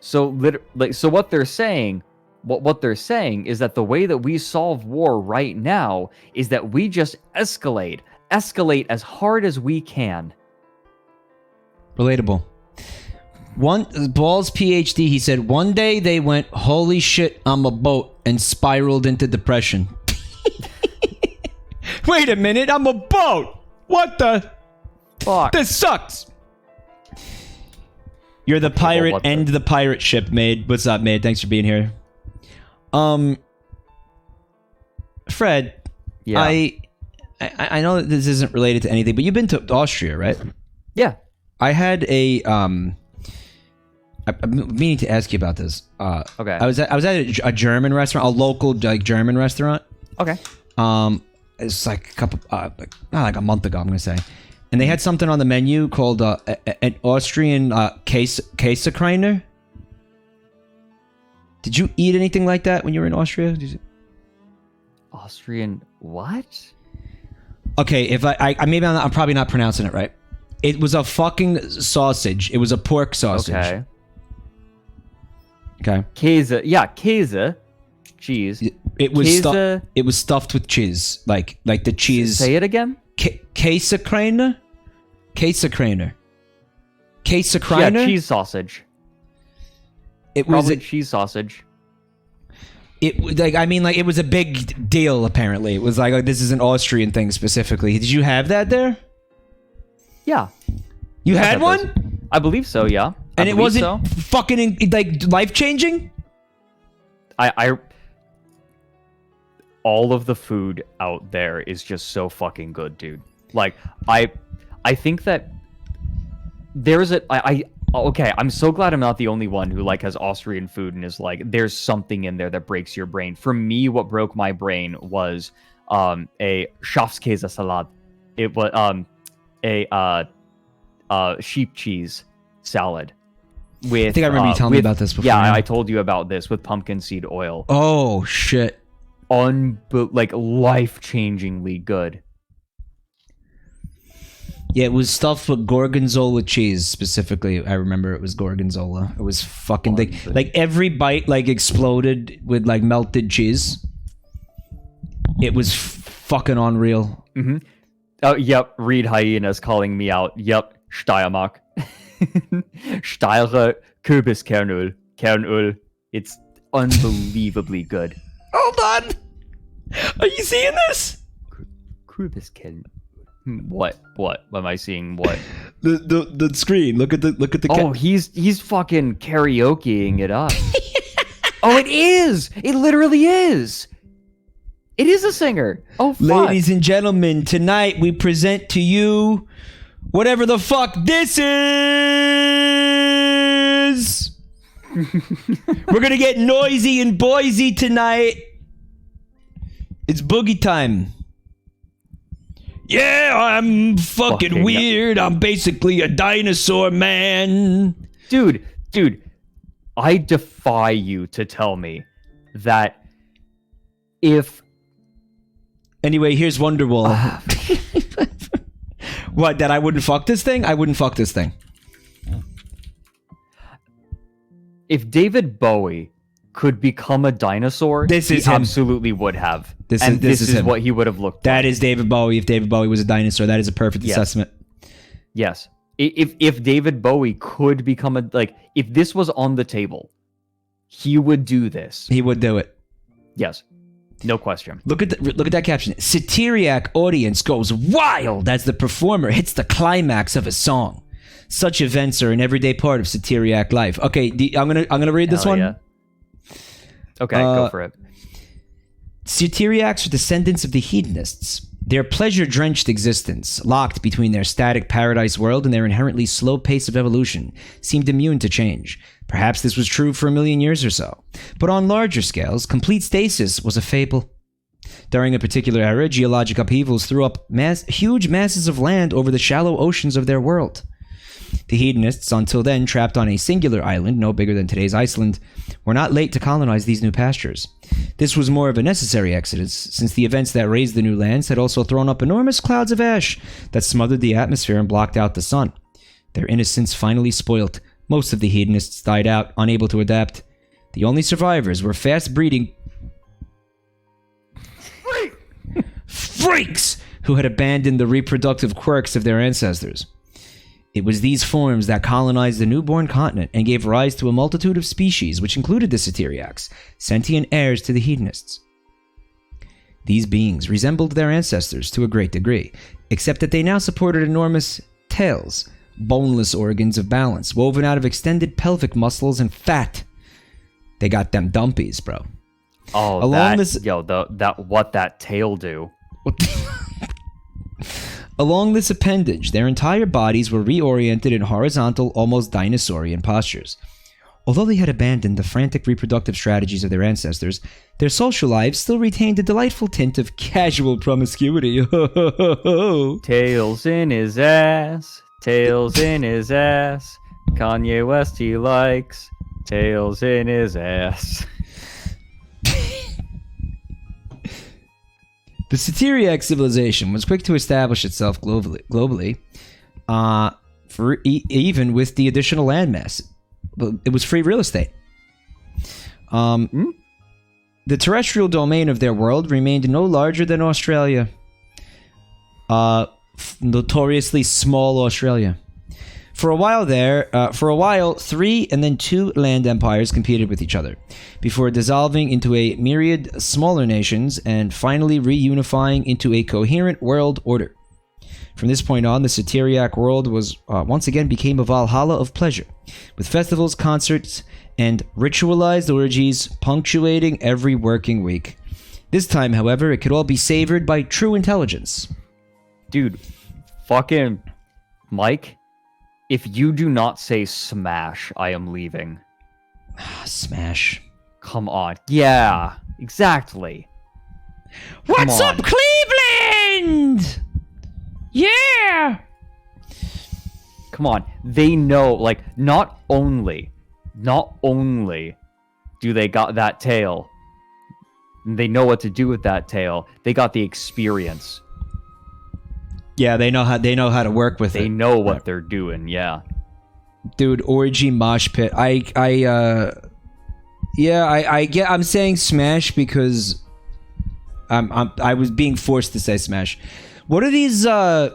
So what they're saying is that the way that we solve war right now is that we just escalate as hard as we can. Relatable. Ball's PhD, he said, one day they went, holy shit, I'm a boat, and spiraled into depression. Wait a minute, I'm a boat! What the? Fuck. This sucks! You're the pirate and the pirate ship, Maid. What's up, Maid? Thanks for being here. Fred, yeah. I know that this isn't related to anything, but you've been to Austria, right? Yeah. I had I'm meaning to ask you about this. Okay. I was at a German restaurant, a local German restaurant. Okay. It's like not a month ago, I'm gonna say. And they had something on the menu called an Austrian Käsekreiner. Did you eat anything like that when you were in Austria? Austrian what? Okay, if I'm probably not pronouncing it right. It was a fucking sausage. It was a pork sausage. Okay. Käse. Yeah, Käse. Cheese. It was stuffed with cheese. Like the cheese. Say it again? Käsekreiner? Käsekreiner. Yeah, cheese sausage. It was probably cheese sausage. It was a big deal. Apparently, it was like this is an Austrian thing specifically. Did you have that there? Yeah. You had one? I believe so. Yeah. And it wasn't fucking life changing. All of the food out there is just so fucking good, dude. Like I think that there's okay, I'm so glad I'm not the only one who like has Austrian food and is like there's something in there that breaks your brain. For me, what broke my brain was a Schafskäse-Salat. It was a sheep cheese salad with I think I remember you telling me about this before. Yeah, I told you about this with pumpkin seed oil. Oh shit. Like life-changingly good. Yeah, it was stuffed with gorgonzola cheese specifically. I remember it was gorgonzola. It was fucking like every bite like exploded with like melted cheese. It was fucking unreal. Mm-hmm. Oh, yep. Reed Hyena's calling me out. Yep. Steiermark. Steirer Kürbiskernöl. Kernöl. It's unbelievably good. Hold on. Are you seeing this? Kürbiskernöl. What? Am I seeing what? The screen. Look at the. Oh, he's fucking karaokeing it up. Oh, it is. It literally is. It is a singer. Oh, fuck. Ladies and gentlemen, tonight we present to you whatever the fuck this is. We're gonna get noisy and boysy tonight. It's boogie time. Yeah, I'm fucking weird. I'm basically a dinosaur, man. Dude, I defy you to tell me that if... Anyway, here's Wonderwall. What, that I wouldn't fuck this thing? I wouldn't fuck this thing. If David Bowie could become a dinosaur, he absolutely would have. This is him. what he would have looked That like. is David Bowie. If David Bowie was a dinosaur, that is a perfect assessment. Yes. If David Bowie could become if this was on the table, he would do this. He would do it. Yes. No question. Look at that caption. Satiriac audience goes wild as the performer hits the climax of a song. Such events are an everyday part of Satiriac life. Okay, I'm gonna read this one. Yeah. Okay, go for it. Satiriacs are descendants of the hedonists. Their pleasure-drenched existence, locked between their static paradise world and their inherently slow pace of evolution, seemed immune to change. Perhaps this was true for 1,000,000 years or so. But on larger scales, complete stasis was a fable. During a particular era, geologic upheavals threw up huge masses of land over the shallow oceans of their world. The hedonists, until then trapped on a singular island, no bigger than today's Iceland, were not late to colonize these new pastures. This was more of a necessary exodus, since the events that raised the new lands had also thrown up enormous clouds of ash that smothered the atmosphere and blocked out the sun. Their innocence finally spoilt. Most of the hedonists died out, unable to adapt. The only survivors were fast-breeding freaks who had abandoned the reproductive quirks of their ancestors. It was these forms that colonized the newborn continent and gave rise to a multitude of species, which included the Satiriacs, sentient heirs to the hedonists. These beings resembled their ancestors to a great degree, except that they now supported enormous tails, boneless organs of balance, woven out of extended pelvic muscles and fat. They got them dumpies, bro. Oh, what that tail do? Along this appendage, their entire bodies were reoriented in horizontal, almost dinosaurian postures. Although they had abandoned the frantic reproductive strategies of their ancestors, their social lives still retained a delightful tint of casual promiscuity. Tails in his ass, tails in his ass. Kanye West he likes tails in his ass. The Satiriac civilization was quick to establish itself globally, even with the additional landmass. It was free real estate. The terrestrial domain of their world remained no larger than Australia. Notoriously small Australia. For a while, 3 and then 2 land empires competed with each other, before dissolving into a myriad smaller nations and finally reunifying into a coherent world order. From this point on, the Satiriac world was once again became a Valhalla of pleasure, with festivals, concerts, and ritualized orgies punctuating every working week. This time, however, it could all be savored by true intelligence. Dude, fucking Mike, if you do not say smash, I am leaving. Smash. Come on. Yeah, exactly. What's up, Cleveland? Yeah! Come on. They know, not only do they got that tail, they know what to do with that tail, they got the experience. Yeah, they know how to work with it. They know what they're doing, yeah. Dude, orgy mosh pit. I'm saying smash because I was being forced to say smash. What are these? The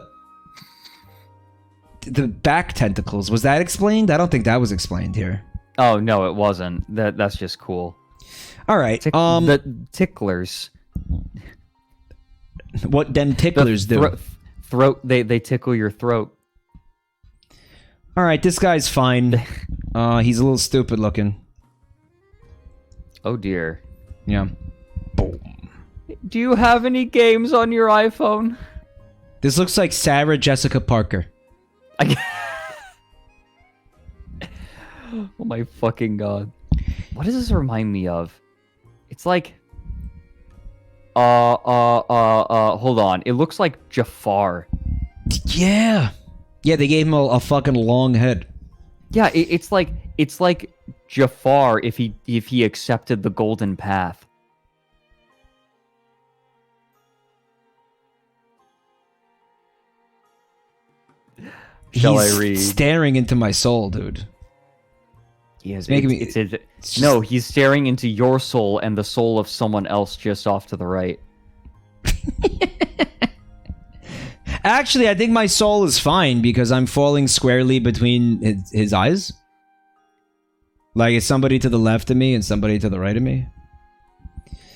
back tentacles. Was that explained? I don't think that was explained here. Oh no, it wasn't. That's just cool. All right. The ticklers. What them ticklers do? Throat. They tickle your throat. All right, this guy's fine. He's a little stupid looking. Oh dear. Yeah. Boom. Do you have any games on your iPhone? This looks like Sarah Jessica Parker. Oh my fucking god. What does this remind me of? It's like hold on. It looks like Jafar. Yeah. Yeah, they gave him a fucking long head. Yeah, it's like Jafar if he accepted the golden path. Shall I read? Staring into my soul, dude. He is making me. No, he's staring into your soul and the soul of someone else just off to the right. Actually, I think my soul is fine because I'm falling squarely between his eyes. Like, it's somebody to the left of me and somebody to the right of me.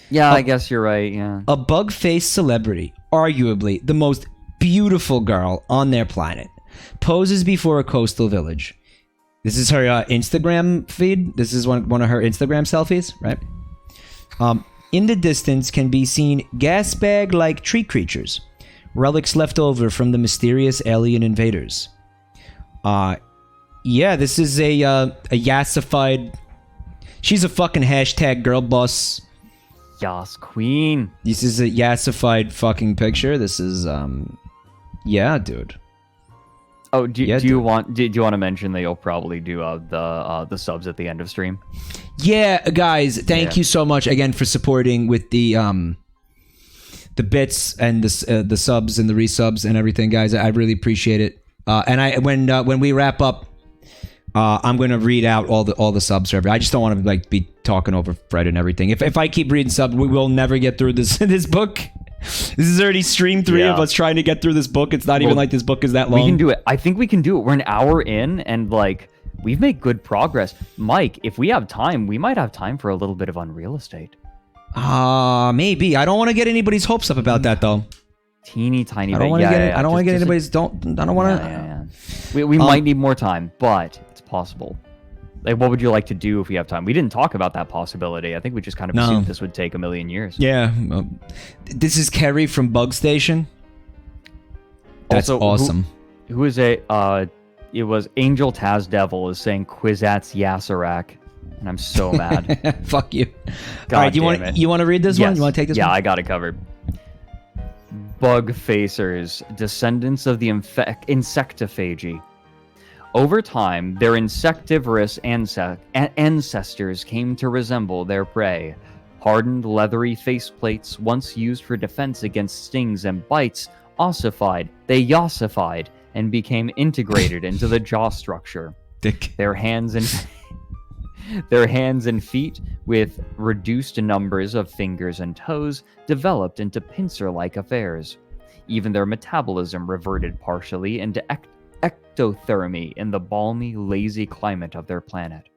Yeah, I guess you're right, yeah. A bug-faced celebrity, arguably the most beautiful girl on their planet, poses before a coastal village. This is her Instagram feed. This is one of her Instagram selfies, right? In the distance can be seen gas bag-like tree creatures, relics left over from the mysterious alien invaders. Yeah, this is a yassified... She's a fucking hashtag girl boss. Yas queen. This is a yassified fucking picture. This is, yeah, dude. Oh, do you want to mention that you'll probably do the subs at the end of stream? Yeah, guys, thank you so much again for supporting with the bits and the subs and the resubs and everything, guys. I really appreciate it. And when we wrap up, I'm gonna read out all the subs for everybody. I just don't want to be talking over Fred and everything. If I keep reading subs, we will never get through this book. This is already stream 3 of us trying to get through this book. It's not even like this book is that long. We can do it. I think we can do it. We're an hour in, and we've made good progress. Mike, if we have time, we might have time for a little bit of Unreal Estate. Maybe. I don't want to get anybody's hopes up about that though. Teeny tiny. I don't want to get. I don't want to get anybody's. I don't want to. Yeah. We might need more time, but it's possible. Like, what would you like to do if we have time? We didn't talk about that possibility. I think we just kind of assumed this would take a million years. Yeah. This is Kerry from Bug Station. That's also, awesome. Who is it was Angel Taz Devil is saying Quizats Yasserak, and I'm so mad. Fuck you. God, all right, you want to read this one? You want to take this one? Yeah, I got it covered. Bug Facers, descendants of the insectophagy. Over time, their insectivorous ancestors came to resemble their prey. Hardened, leathery faceplates, once used for defense against stings and bites, ossified, they yassified, and became integrated into the jaw structure. Dick. Their hands and feet, with reduced numbers of fingers and toes, developed into pincer-like affairs. Even their metabolism reverted partially into ectothermy in the balmy, lazy climate of their planet.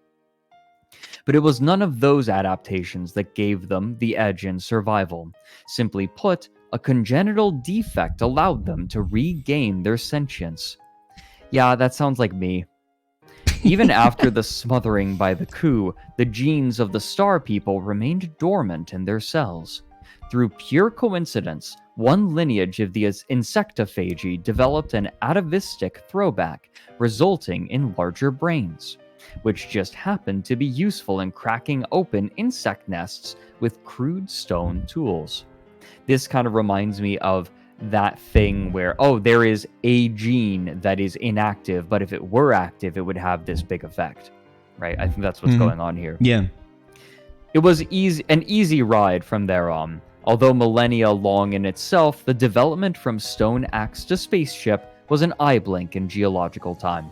But it was none of those adaptations that gave them the edge in survival. Simply put, a congenital defect allowed them to regain their sentience. Yeah, that sounds like me. Even after the smothering by the coup, the genes of the Star People remained dormant in their cells. Through pure coincidence, one lineage of the insectophagy developed an atavistic throwback, resulting in larger brains, which just happened to be useful in cracking open insect nests with crude stone tools. This kind of reminds me of that thing where, there is a gene that is inactive, but if it were active, it would have this big effect, right? I think that's what's going on here. Yeah. It was an easy ride from there on. Although millennia long in itself, the development from stone axe to spaceship was an eye blink in geological time.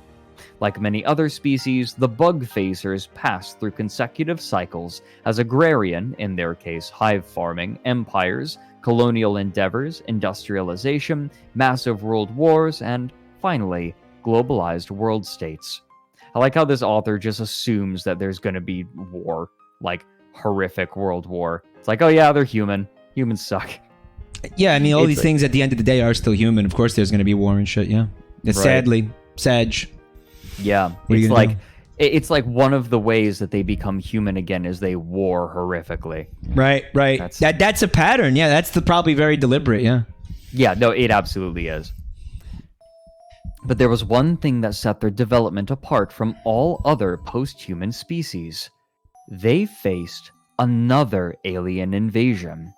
Like many other species, the bug facers pass through consecutive cycles as agrarian, in their case hive farming, empires, colonial endeavors, industrialization, massive world wars, and, finally, globalized world states. I like how this author just assumes that there's going to be war, like horrific world war. It's like, oh yeah, they're human. Humans suck. Yeah, I mean, all It's these like- things at the end of the day are still human. Of course, there's going to be war and shit. Yeah, Right. Sadly, Sag. Yeah, What are you it's gonna like it's like one of the ways that they become human again is they war horrifically. Right. That's a pattern. Yeah, that's probably very deliberate. Yeah. Yeah, no, it absolutely is. But there was one thing that set their development apart from all other post-human species. They faced another alien invasion.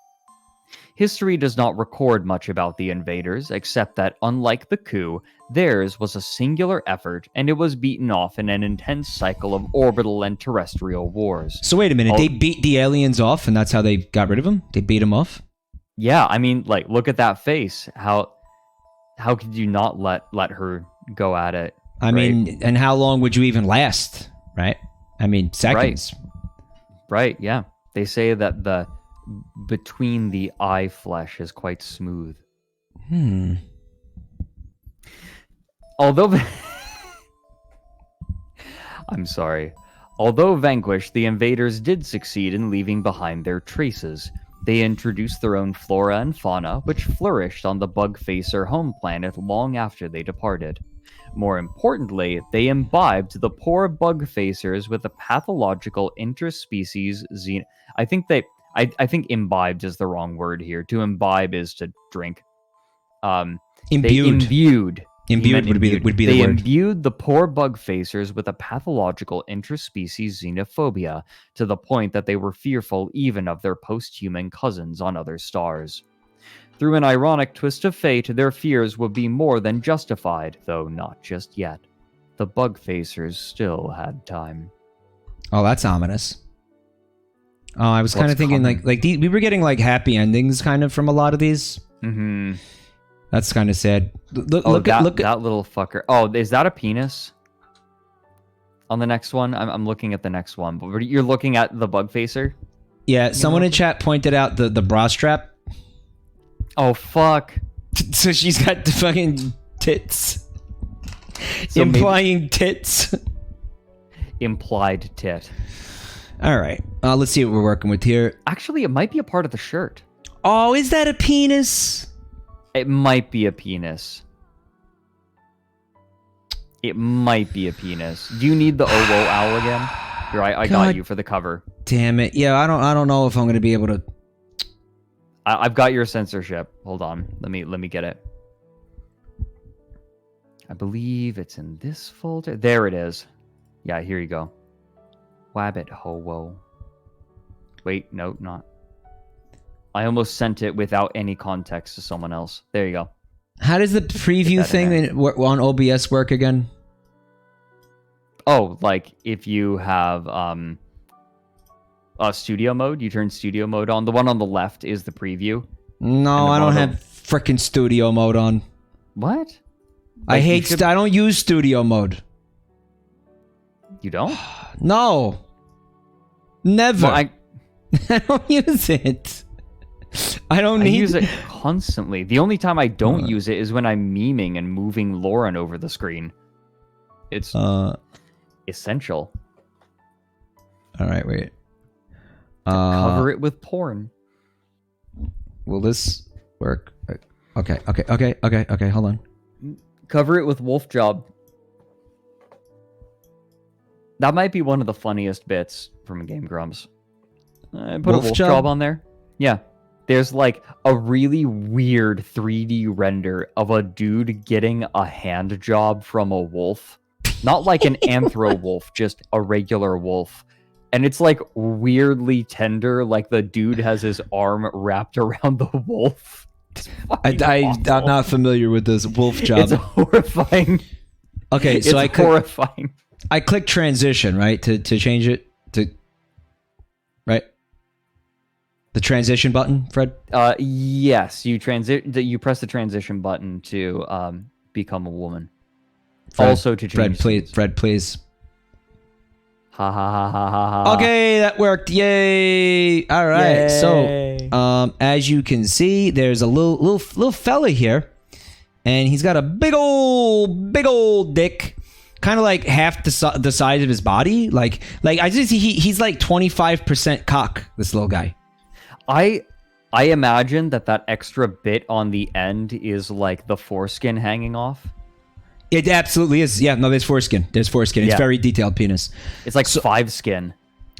History does not record much about the invaders, except that, unlike the coup, theirs was a singular effort, and it was beaten off in an intense cycle of orbital and terrestrial wars. So wait a minute, they beat the aliens off, and that's how they got rid of them? They beat them off? Yeah, I mean, like, look at that face. How could you not let her go at it? I mean, and how long would you even last, right? I mean, seconds. Right, yeah. They say that the between the eye flesh is quite smooth. Although I'm sorry. Although vanquished, the invaders did succeed in leaving behind their traces. They introduced their own flora and fauna, which flourished on the bug facer home planet long after they departed. More importantly, they imbibed the poor bug facers with a pathological interspecies I think imbibed is the wrong word here. To imbibe is to drink. Imbued. Imbued would be the word. They imbued the poor bug facers with a pathological interspecies xenophobia to the point that they were fearful even of their post-human cousins on other stars. Through an ironic twist of fate, their fears would be more than justified, though not just yet. The bug facers still had time. Oh, that's ominous. Oh, I was kind of thinking we were getting like happy endings kind of from a lot of these. Mm-hmm. That's kind of sad. Look at that little fucker. Oh, is that a penis? On the next one, I'm looking at the next one, but you're looking at the bug facer. Yeah, someone in chat pointed out the bra strap. Oh fuck! So she's got the fucking tits, So implying tits. Implied tit. All right, let's see what we're working with here. Actually, it might be a part of the shirt. Oh, is that a penis? It might be a penis. It might be a penis. Do you need the Owo owl again? Here, I got you for the cover. Damn it! Yeah, I don't know if I'm gonna be able to. I've got your censorship. Hold on. Let me get it. I believe it's in this folder. There it is. Yeah, here you go. Wabbit ho-wo. Wait, no, not. I almost sent it without any context to someone else. There you go. How does the preview thing on OBS work again? Oh, like if you have studio mode, you turn studio mode on. The one on the left is the preview. No, I don't have frickin' studio mode on. What? I hate. I don't use studio mode. You don't? No. Never. Well, I don't use it. I don't need. I use it constantly. The only time I don't use it is when I'm memeing and moving Lauren over the screen. It's essential. All right, wait. Cover it with porn. Will this work? Okay. Hold on. Cover it with Wolf Job. That might be one of the funniest bits from Game Grumps. Put a Wolf Job on there. Yeah. There's like a really weird 3D render of a dude getting a hand job from a wolf. Not like an anthro wolf, just a regular wolf. And it's like weirdly tender, like the dude has his arm wrapped around the wolf. I'm not familiar with this Wolf Job. It's horrifying. Okay, so it's horrifying. I click transition, right, to change it to, right? The transition button, Fred? Yes, you press the transition button to become a woman. also to change Fred, please. Ha ha ha ha ha ha. Okay, that worked. Yay! All right. Yay. So, as you can see, there's a little fella here, and he's got a big old dick, kind of like half the size of his body. Like I just he's like 25% cock. This little guy. I imagine that extra bit on the end is like the foreskin hanging off. It absolutely is. Yeah, no, there's foreskin. It's very detailed penis. It's like 5 skin.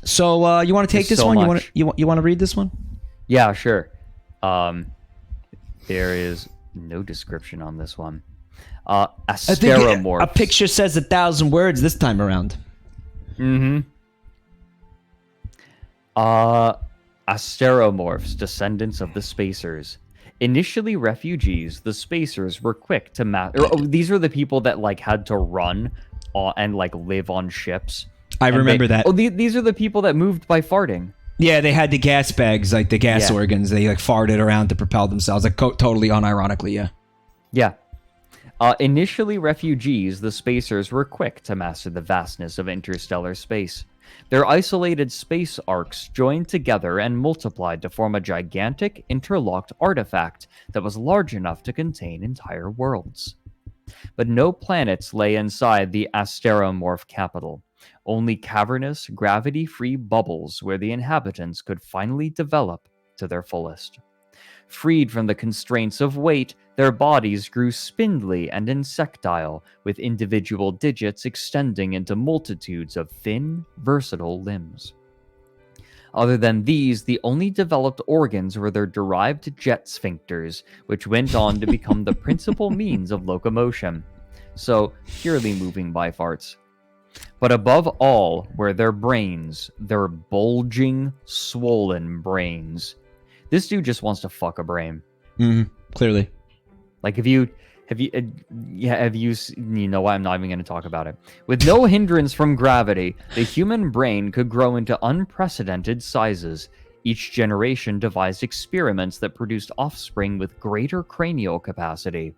So you want to take this one? Much. You want to read this one? Yeah, sure. There is no description on this one. Asteromorphs. A picture says 1,000 words this time around. Mm-hmm. Asteromorphs, descendants of the Spacers. Initially refugees, the Spacers were quick to these are the people that like had to run and like live on ships. I remember that. Oh, these are the people that moved by farting. Yeah, they had the gas bags, like the gas organs. They like farted around to propel themselves, like totally unironically. Yeah. Yeah. Initially refugees, the Spacers were quick to master the vastness of interstellar space. Their isolated space arcs joined together and multiplied to form a gigantic, interlocked artifact that was large enough to contain entire worlds. But no planets lay inside the Asteromorph capital, only cavernous, gravity-free bubbles where the inhabitants could finally develop to their fullest. Freed from the constraints of weight, their bodies grew spindly and insectile, with individual digits extending into multitudes of thin, versatile limbs. Other than these, the only developed organs were their derived jet sphincters, which went on to become the principal means of locomotion. So, purely moving by farts. But above all were their brains, their bulging, swollen brains. This dude just wants to fuck a brain. Clearly. Like, you know what, I'm not even going to talk about it. With no hindrance from gravity, the human brain could grow into unprecedented sizes. Each generation devised experiments that produced offspring with greater cranial capacity,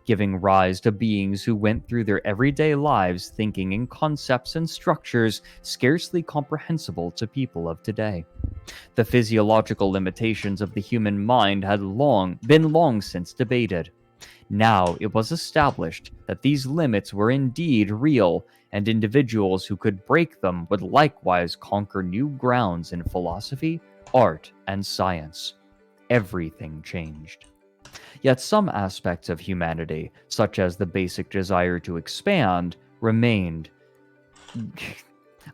giving rise to beings who went through their everyday lives thinking in concepts and structures scarcely comprehensible to people of today. The physiological limitations of the human mind had been long since debated. Now it was established that these limits were indeed real, and individuals who could break them would likewise conquer new grounds in philosophy, art, and science. Everything changed. Yet some aspects of humanity, such as the basic desire to expand, remained.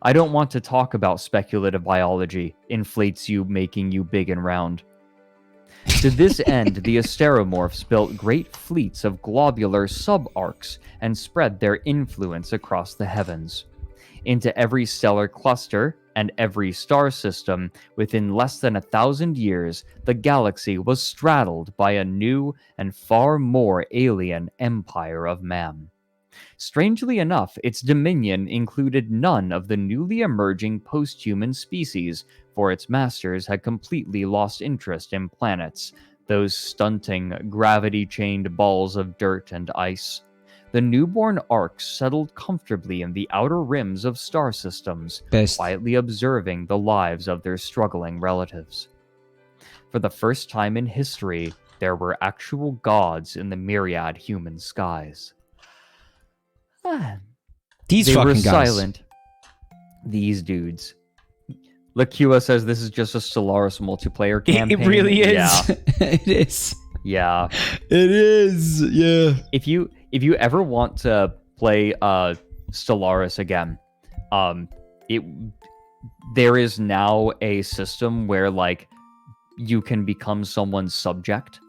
I don't want to talk about speculative biology, inflates you, making you big and round. To this end, the Asteromorphs built great fleets of globular subarcs and spread their influence across the heavens. Into every stellar cluster and every star system, within less than 1,000 years, the galaxy was straddled by a new and far more alien empire of man. Strangely enough, its dominion included none of the newly emerging post-human species, for its masters had completely lost interest in planets, those stunting, gravity-chained balls of dirt and ice. The newborn arcs settled comfortably in the outer rims of star systems, quietly observing the lives of their struggling relatives. For the first time in history, there were actual gods in the myriad human skies. These they fucking were guys. Silent. These dudes. Lakua says this is just a Stellaris multiplayer campaign. It really is. Yeah. It is. Yeah. It is. Yeah. If you ever want to play Stellaris again, there is now a system where like you can become someone's subject,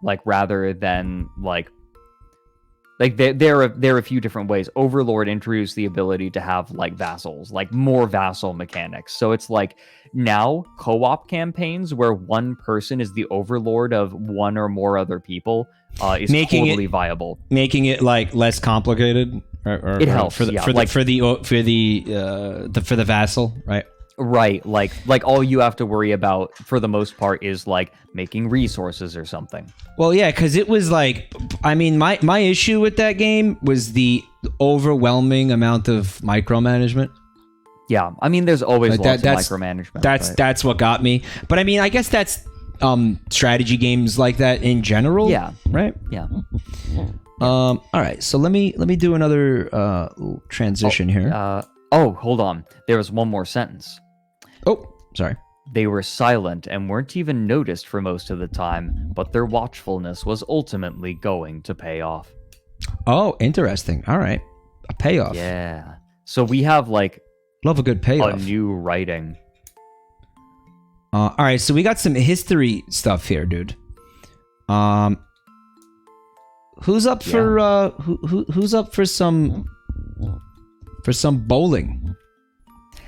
like rather than like there are a few different ways. Overlord introduced the ability to have like vassals, like more vassal mechanics. So it's like now co-op campaigns where one person is the overlord of one or more other people is totally viable. Making it like less complicated. It helps for the vassal, right? Right, like all you have to worry about for the most part is like making resources or something. Well, yeah, because it was like, I mean, my issue with that game was the overwhelming amount of micromanagement. Yeah, I mean, there's always Like lots that's, of micromanagement. That's what got me. But I mean, I guess that's strategy games like that in general. Yeah. Right. Yeah. All right. So let me do another transition here. Hold on. There was one more sentence. Oh, sorry. They were silent and weren't even noticed for most of the time, but their watchfulness was ultimately going to pay off. Oh, interesting. All right. A payoff. Yeah. So we have like Love a good payoff. a new writing. All right. So we got some history stuff here, dude. Who's up for who's up for some bowling?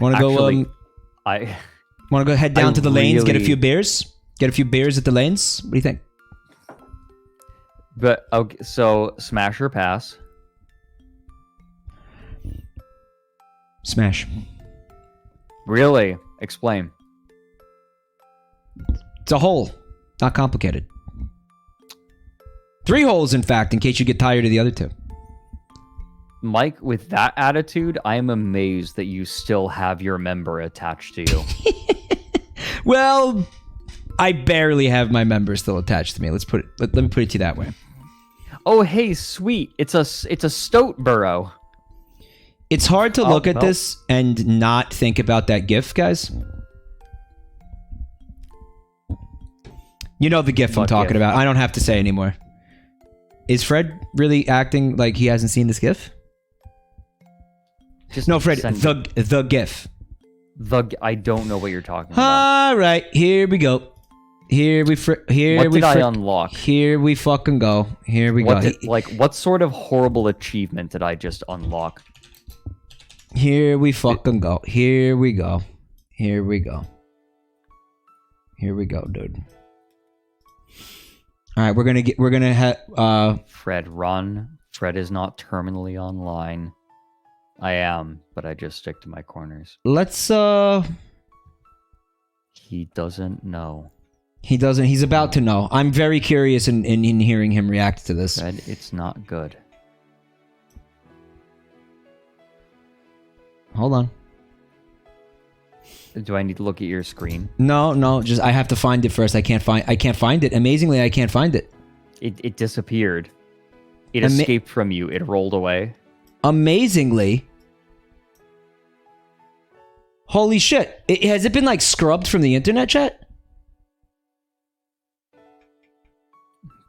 Want to go? I want to go head down to the lanes, get a really- few beers, get a few beers at the lanes. What do you think? But okay, so smash or pass? Smash. Really? Explain. It's a hole, not complicated. 3 holes, in fact, in case you get tired of the other 2. Mike, with that attitude, I am amazed that you still have your member attached to you. Well, I barely have my member still attached to me. Let me put it to you that way. Oh, hey, sweet. It's a stoat burrow. It's hard to look at well. this and not think about that GIF, guys. You know the GIF I'm What talking GIF? about. I don't have to say anymore. Is Fred really acting like he hasn't seen this GIF? Just No, Fred, send the GIF. I don't know what you're talking about. All right, here we go. What did I unlock? Here we fucking go. Here we go. What sort of horrible achievement did I just unlock? Here we fucking go. Here we go. Here we go. Here we go, dude. All right, we're gonna have Fred, run. Fred is not terminally online. I am, but I just stick to my corners. let's He doesn't know. he doesn't. He's about to know. I'm very curious in hearing him react to this. Fred, it's not good. Hold on. Do I need to look at your screen? No, just I have to find it first. I can't find it. Amazingly, I can't find it. It disappeared. It Ama- escaped from you. It rolled away. Amazingly. Holy shit. Has it been like scrubbed from the internet, chat?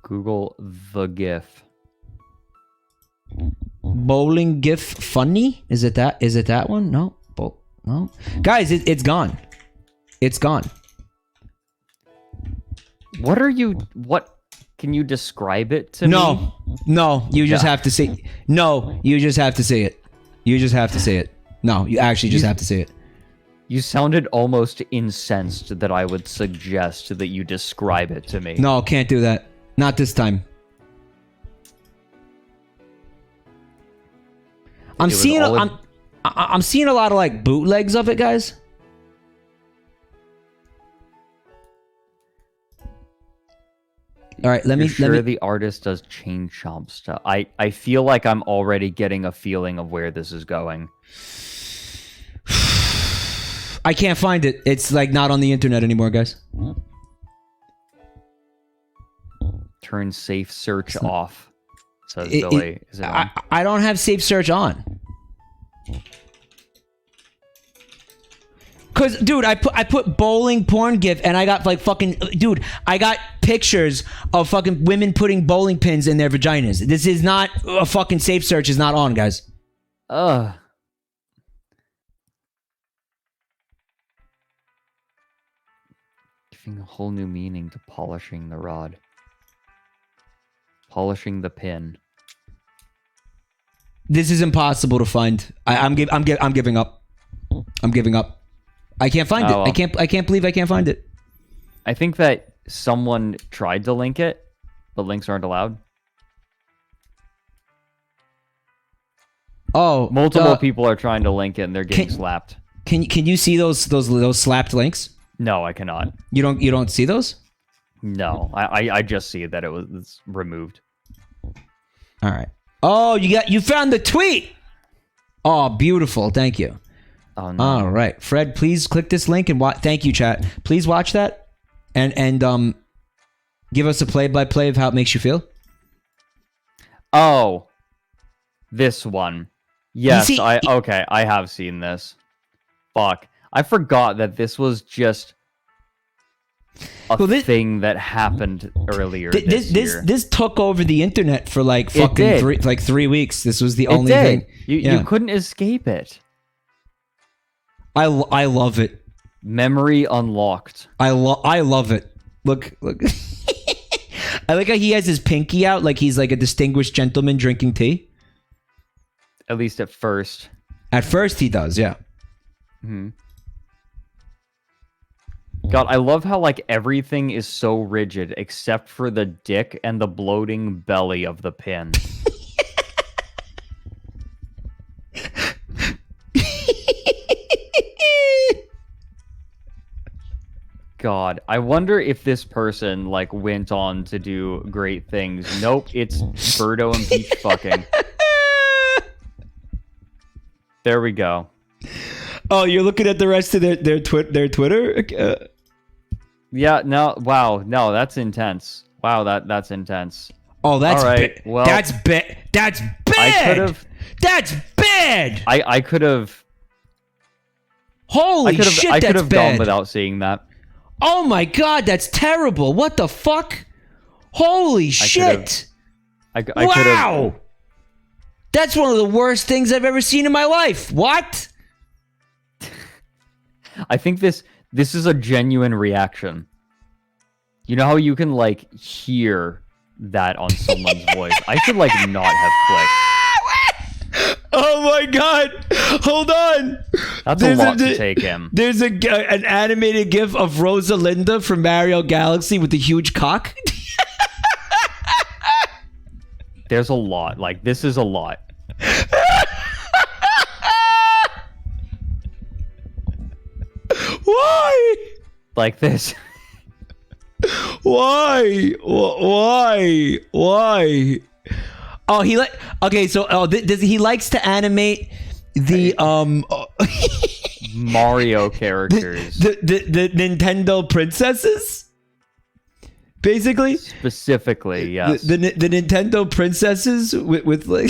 Google the GIF. Bowling GIF funny? Is it that one? No. No. Guys, it's gone. It's gone. What can you describe it to me? No, you just have to see. No, you just have to see it. You just have to see it. No, you actually just have to see it. You sounded almost incensed that I would suggest that you describe it to me. No, can't do that. Not this time. I'm seeing a lot of like bootlegs of it, guys. All right, let me. The artist does chain chomp stuff. I feel like I'm already getting a feeling of where this is going. I can't find it. It's like not on the internet anymore, guys. Turn safe search off. Says Billy. Is it on? I don't have safe search on. Cause, dude, I put bowling porn GIF and I got like fucking, dude, I got pictures of fucking women putting bowling pins in their vaginas. This is not a fucking safe search is not on, guys. Ugh. Giving a whole new meaning to polishing the rod. Polishing the pin. This is impossible to find. I'm giving up. I'm giving up. I can't find it. Well. I can't believe I can't find it. I think that someone tried to link it, but links aren't allowed. Oh, Multiple people are trying to link it and they're getting slapped. Can you see those slapped links? No, I cannot. You don't see those? No, I just see that it's removed. All right. Oh, you found the tweet. Oh, beautiful. Thank you. Oh no. All right, Fred, please click this link and watch. Thank you, chat. Please watch that and give us a play-by-play of how it makes you feel. Oh, this one. Yes, see- I have seen this. Fuck. I forgot that this was just a thing that happened earlier this year. This took over the internet for like It fucking did. 3 weeks. This was the It only did. thing. You couldn't escape it. I love it. Memory unlocked. I love it. Look. I like how he has his pinky out like he's like a distinguished gentleman drinking tea. At least at first. At first he does, yeah. Hmm. God, I love how like everything is so rigid except for the dick and the bloating belly of the pin. God, I wonder if this person like went on to do great things. Nope, it's Birdo and Peach fucking. There we go. Oh, you're looking at the rest of their Twitter? Yeah, no, wow, no, that's intense. Wow, that's intense. Oh, that's all right. bad. Well, that's bad. That's bad. I could have. That's bad. I could have. Holy shit, I could that's have bad. gone without seeing that. Oh my god, that's terrible. What the fuck? Holy shit. I could have. Wow. That's one of the worst things I've ever seen in my life. What? I think this is a genuine reaction. You know how you can like hear that on someone's voice? I should like not have clicked. Oh my god! Hold on. That's a lot to take in. There's an animated GIF of Rosalinda from Mario Galaxy with the huge cock. There's a lot. Like this is a lot. Why? Like this. Why? Oh, okay. So, he likes to animate the Mario characters. the Nintendo princesses. Basically, specifically, yes. The Nintendo princesses with like.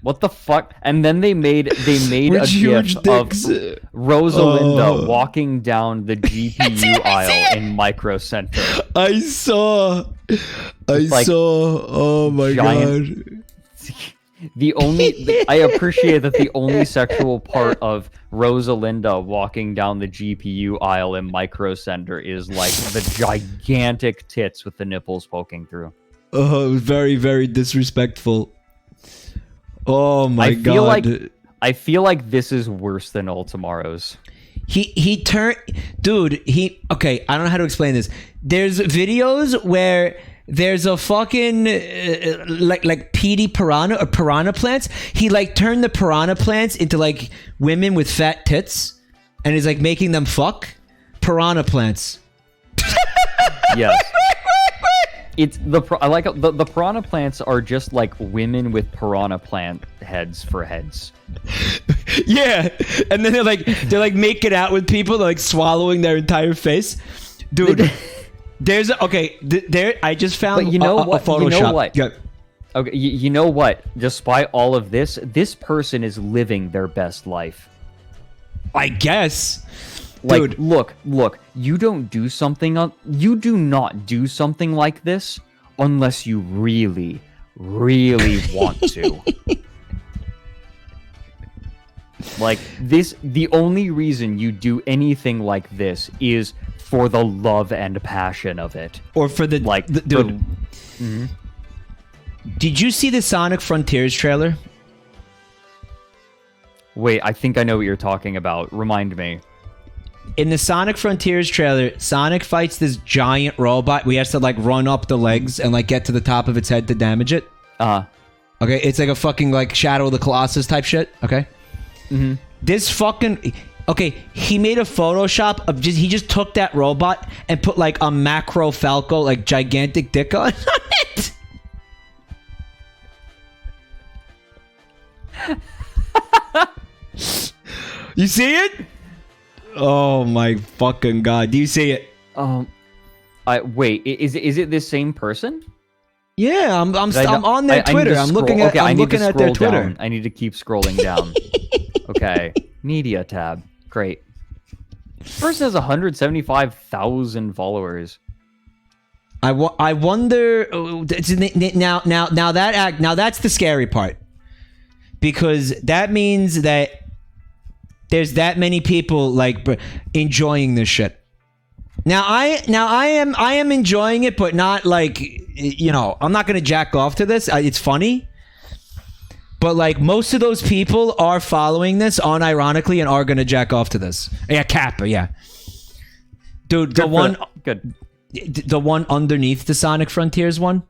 What the fuck? And then they made a GIF of Rosalinda walking down the GPU aisle in Micro Center. I saw. Oh my god. I appreciate that the only sexual part of Rosalinda walking down the GPU aisle in Micro Center is like the gigantic tits with the nipples poking through. Oh, it was very, very disrespectful. Oh my god. I feel like this is worse than All Tomorrow's. He turned, dude, okay, I don't know how to explain this. There's videos where there's a fucking like PD piranha or piranha plants. He like turned the piranha plants into like women with fat tits and is like making them fuck piranha plants. Yes. It's I like the piranha plants are just like women with piranha plant heads for heads. Yeah, and then they're like making out with people, they're like swallowing their entire face, dude. There's there. I just found but a Photoshop. You know what? Yeah. Okay, you know what? Despite all of this, this person is living their best life. I guess. Like, dude, look, you do not do something like this unless you really, really want to. Like, the only reason you do anything like this is for the love and passion of it. Or for the, like, dude. Mm-hmm. Did you see the Sonic Frontiers trailer? Wait, I think I know what you're talking about. Remind me. In the Sonic Frontiers trailer, Sonic fights this giant robot. We have to like run up the legs and like get to the top of its head to damage it. Okay, it's like a fucking like Shadow of the Colossus type shit. Okay. This fucking... Okay, he made a Photoshop of he just took that robot and put like a macro Falco, like gigantic dick on it. You see it? Oh my fucking god! Do you see it? Wait. Is it this same person? Yeah, I'm on their Twitter. I'm looking at their Twitter. Down. I need to keep scrolling down. Okay, media tab. Great. This person has 175,000 followers. I wonder now that's the scary part, because that means that there's that many people like enjoying this shit. Now I am enjoying it, but not like, you know, I'm not gonna jack off to this. It's funny. But like most of those people are following this unironically and are gonna jack off to this. Yeah, Kappa, yeah. Dude, the one underneath the Sonic Frontiers one.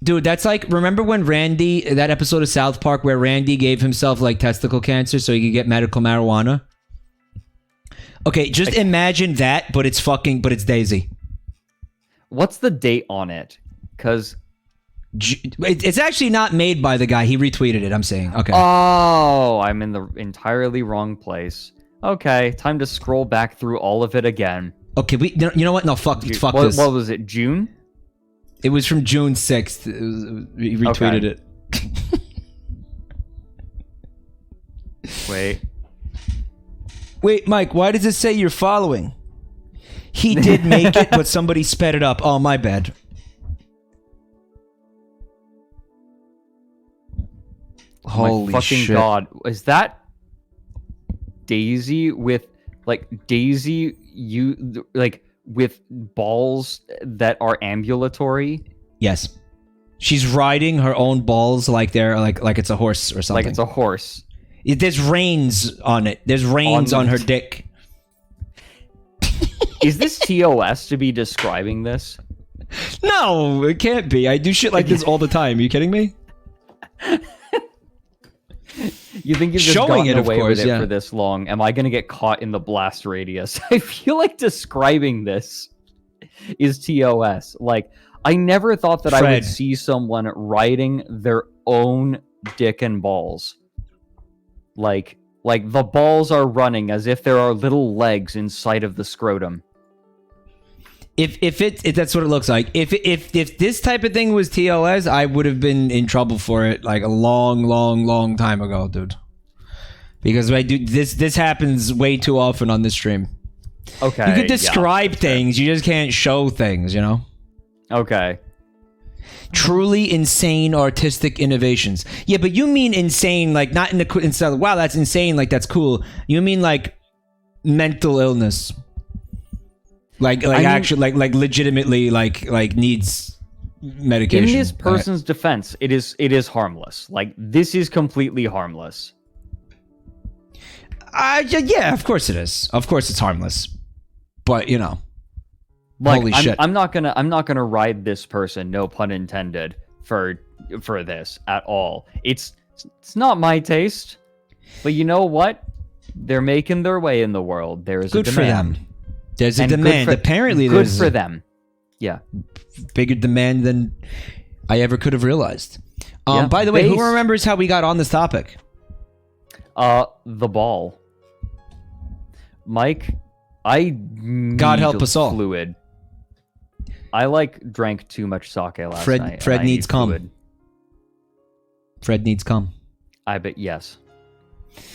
Dude, that's like, remember when Randy, that episode of South Park where Randy gave himself like testicle cancer so he could get medical marijuana? Okay, just imagine that, but it's Daisy. What's the date on it? Because it's actually not made by the guy. He retweeted it, I'm saying. Okay. Oh, I'm in the entirely wrong place. Okay, time to scroll back through all of it again. Okay, you know what? No, fuck this. What was it, June? It was from June 6th. He retweeted it. Wait, Mike, why does it say you're following? He did make it, but somebody sped it up. Oh, my bad. Holy fucking shit. God. Is that Daisy with with balls that are ambulatory? Yes. She's riding her own balls like they're like it's a horse or something. Like it's a horse. There's reins on it. There's reins on her dick. Is this TOS to be describing this? No, it can't be. I do shit like this all the time. Are you kidding me? You think you've just gotten away with it for this long? Am I going to get caught in the blast radius? I feel like describing this is TOS. Like, I never thought that I would see someone riding their own dick and balls. Like the balls are running as if there are little legs inside of the scrotum. If that's what it looks like. If this type of thing was TOS, I would have been in trouble for it like a long time ago, dude. Because this happens way too often on this stream. Okay. You could describe things, you just can't show things, you know? Okay. Truly insane artistic innovations. Yeah, but you mean insane, like not instead of wow, that's insane, like that's cool. You mean like mental illness. Actually legitimately needs medication. In this person's defense, it is harmless. Like, this is completely harmless. Yeah, of course it is. Of course it's harmless. But, you know. Like, holy shit. I'm not gonna ride this person, no pun intended, for this at all. It's not my taste. But you know what? They're making their way in the world. There is a demand. Good for them. There's a demand. Apparently, good for them. Yeah, bigger demand than I ever could have realized. By the way, who remembers how we got on this topic? The ball. Mike, God help us all. Fluid. I drank too much sake last night. Fred needs cum. Fred needs cum. I bet yes.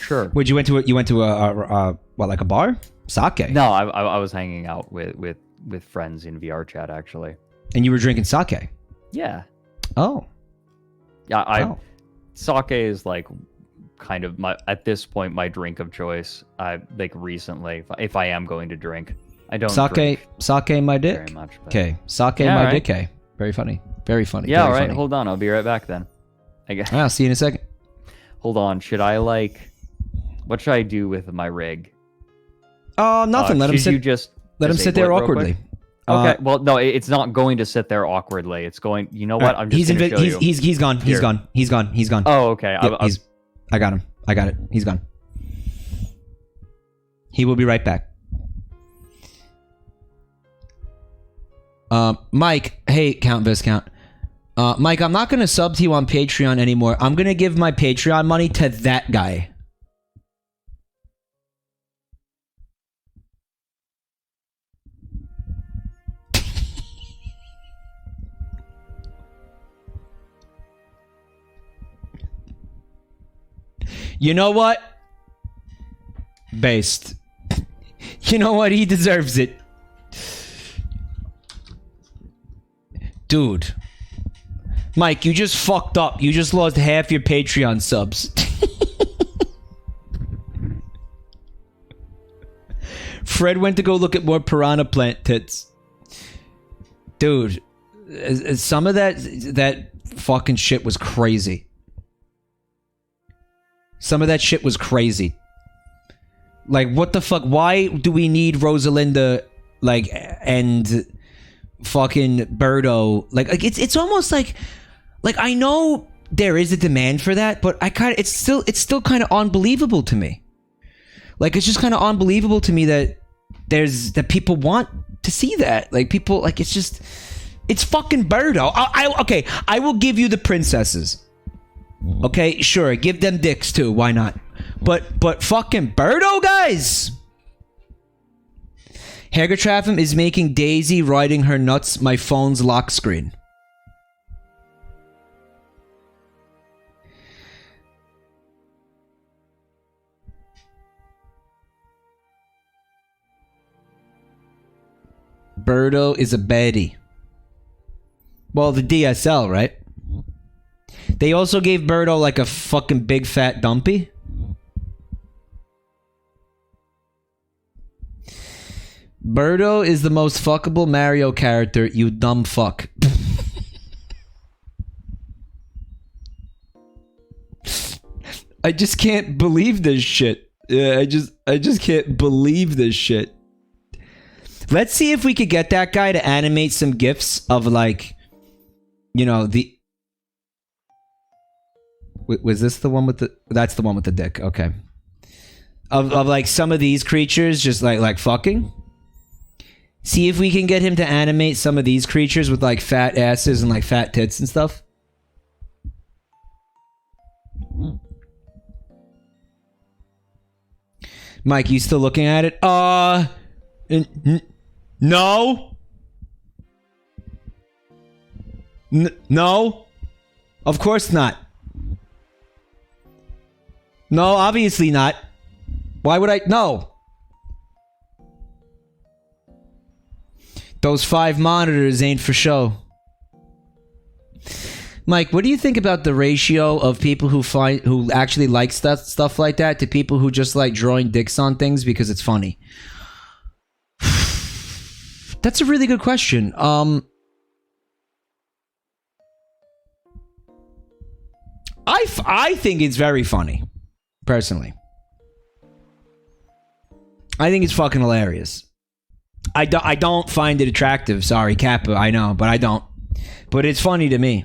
Sure. You went to a like a bar? Sake. No, I was hanging out with friends in VR chat actually. And you were drinking sake? Yeah. Oh. Yeah, sake is like kind of at this point my drink of choice. Recently, if I am going to drink, I don't drink sake my dick. Very much. Okay, sake my dick. Very funny. Very funny. Yeah, all right. Funny. Hold on, I'll be right back then. I guess. I'll see you in a second. Hold on. What should I do with my rig? Oh, nothing. Let him sit there awkwardly. Okay. Well, no, it's not going to sit there awkwardly. It's going. You know what? I'm just going to show you. He's gone. He's gone. Oh, okay. I got him. I got it. He's gone. He will be right back. Mike, hey, Count Viscount. Mike, I'm not going to sub to you on Patreon anymore. I'm going to give my Patreon money to that guy. You know what? Based. You know what? He deserves it. Dude. Mike, you just fucked up. You just lost half your Patreon subs. Fred went to go look at more piranha plant tits. Dude, some of that fucking shit was crazy. Some of that shit was crazy. Like, what the fuck? Why do we need Rosalinda, like, and fucking Birdo? Like it's almost like I know there is a demand for that, but it's still kind of unbelievable to me. Like, it's just kind of unbelievable to me that that people want to see that. Like, people, like, it's fucking Birdo. Okay, I will give you the princesses. Okay, sure, give them dicks too. Why not? But fucking Birdo, guys. Hagertraffim is making Daisy riding her nuts my phone's lock screen. Birdo is a baddie. Well, the DSL, right? They also gave Birdo like a fucking big fat dumpy. Birdo is the most fuckable Mario character, you dumb fuck. I just can't believe this shit. Yeah, I just can't believe this shit. Let's see if we could get that guy to animate some GIFs of, like, you know, the... Was this the one with the... That's the one with the dick, okay. Of like, some of these creatures just, like fucking. See if we can get him to animate some of these creatures with, like, fat asses and, like, fat tits and stuff. Mike, you still looking at it? No. No. Of course not. No, obviously not. Why would I? No. Those 5 monitors ain't for show. Mike, what do you think about the ratio of people who actually like stuff like that to people who just like drawing dicks on things because it's funny? That's a really good question. I think it's very funny, personally. I think it's fucking hilarious. I don't find it attractive. Sorry, Kappa, I know, but I don't. But it's funny to me.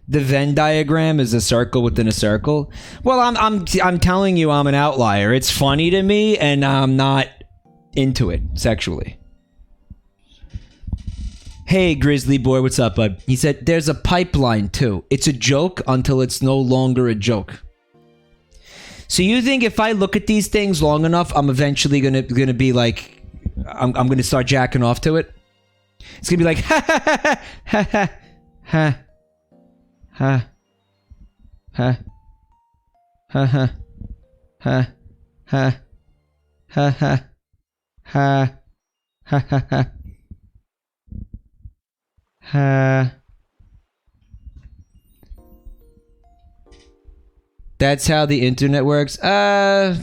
The Venn diagram is a circle within a circle. Well, I'm telling you, I'm an outlier. It's funny to me, and I'm not into it sexually. Hey, Grizzly Boy, what's up, bud? He said, there's a pipeline, too. It's a joke until it's no longer a joke. So you think if I look at these things long enough, I'm eventually gonna be like, I'm gonna start jacking off to it? It's gonna be like, ha ha ha ha ha ha. Ha. Ha. Ha ha. Ha. Ha. Ha ha. Ha. Ha ha ha. Ha. That's how the internet works. I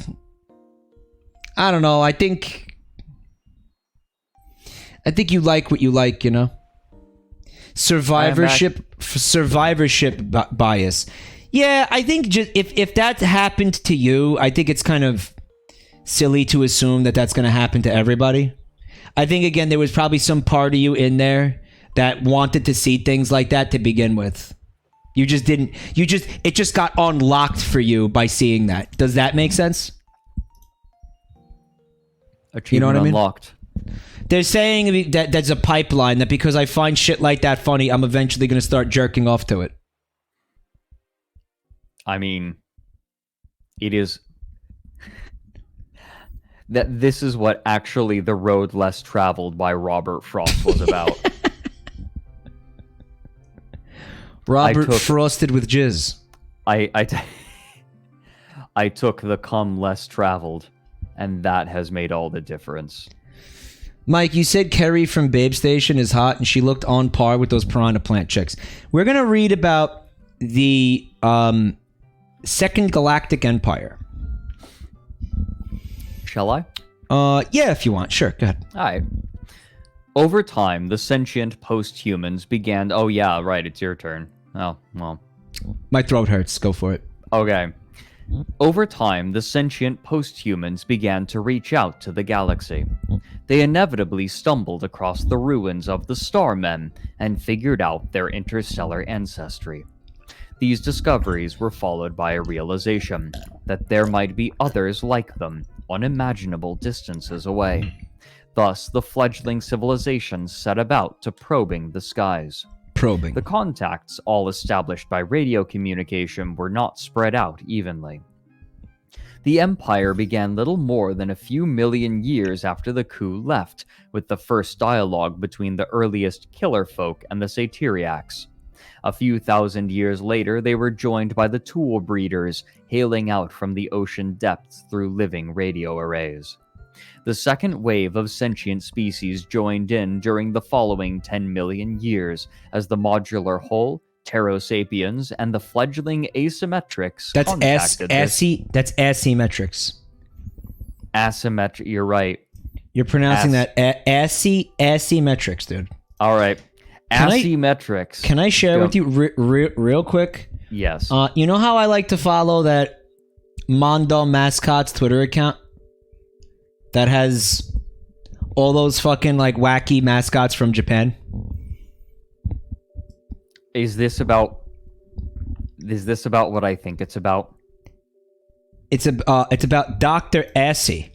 don't know. I think you like what you like, you know? Survivorship bias. Yeah, I think just if that happened to you, I think it's kind of silly to assume that that's going to happen to everybody. I think, again, there was probably some part of you in there that wanted to see things like that to begin with. You just didn't. It just got unlocked for you by seeing that. Does that make sense? Achievement, you know what I mean? Unlocked. They're saying that there's a pipeline that because I find shit like that funny, I'm eventually going to start jerking off to it. I mean, it is... that this is what actually The Road Less Traveled by Robert Frost was about. Robert Frosted with jizz. I took the cum less traveled, and that has made all the difference. Mike, you said Kerry from Babe Station is hot, and she looked on par with those Piranha Plant chicks. We're going to read about the Second Galactic Empire. Shall I? Yeah, if you want. Sure, go ahead. All right. Over time, the sentient post-humans began... Oh, yeah, right, it's your turn. Oh, well. My throat hurts. Go for it. Okay. Over time, the sentient post-humans began to reach out to the galaxy. They inevitably stumbled across the ruins of the Starmen and figured out their interstellar ancestry. These discoveries were followed by a realization that there might be others like them, unimaginable distances away. Thus, the fledgling civilizations set about to probing the skies. Probing. The contacts, all established by radio communication, were not spread out evenly. The Empire began little more than a few million years after the coup left, with the first dialogue between the earliest killer folk and the Satyriacs. A few thousand years later, they were joined by the Tool Breeders, hailing out from the ocean depths through living radio arrays. The second wave of sentient species joined in during the following 10 million years, as the modular hull, Pterosapiens, and the fledgling Asymmetrics contacted That's Asymmetrics. Asymmetric, you're right. You're pronouncing that Asymmetrics, dude. All right. Asymmetrics. Can I share with you real quick? Yes. You know how I like to follow that Mondo Mascots Twitter account that has all those fucking like wacky mascots from Japan? Is this about what I think it's about? It's about Dr. Assy.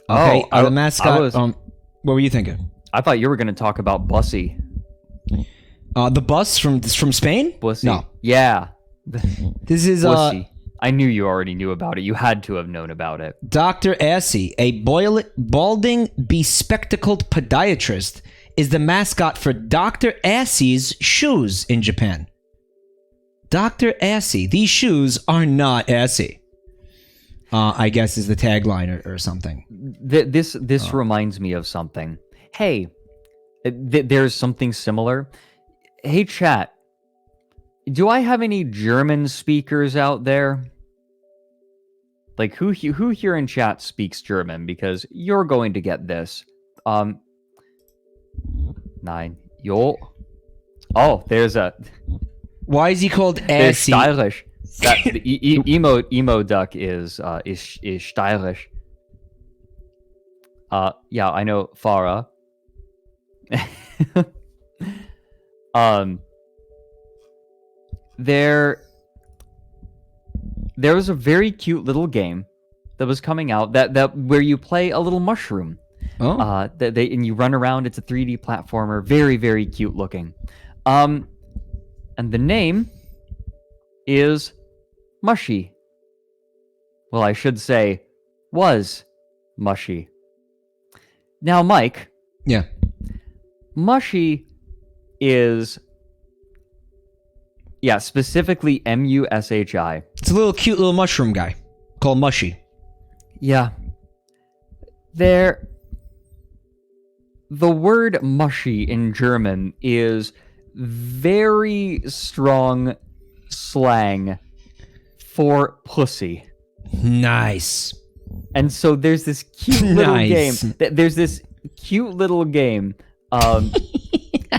Okay, the mascot. What were you thinking? I thought you were going to talk about Bussy. The bus from Spain? Bussy. No. Yeah. This is Bussy. I knew you already knew about it. You had to have known about it. Dr. Assy, a balding, bespectacled podiatrist, is the mascot for Dr. Assy's shoes in Japan. Dr. Assy, these shoes are not Assy. I guess is the tagline or something. This reminds me of something. Hey, there's something similar. Hey, chat. Do I have any German speakers out there? Like, who here in chat speaks German? Because you're going to get this. Nine. Yo. Oh, there's a... Why is he called Assy? Stylish. The emo duck is stylish. Yeah, I know Farah. There was a very cute little game that was coming out that where you play a little mushroom. Oh. And you run around. It's a 3D platformer, very, very cute looking. And the name is Mushy. Well, I should say was Mushy. Now, Mike. Yeah. Mushy is, yeah, specifically M-U-S-H-I. It's a little cute little mushroom guy called Mushy. Yeah. The word mushy in German is very strong slang for pussy. Nice. And so there's this cute little game. There's this cute little game. And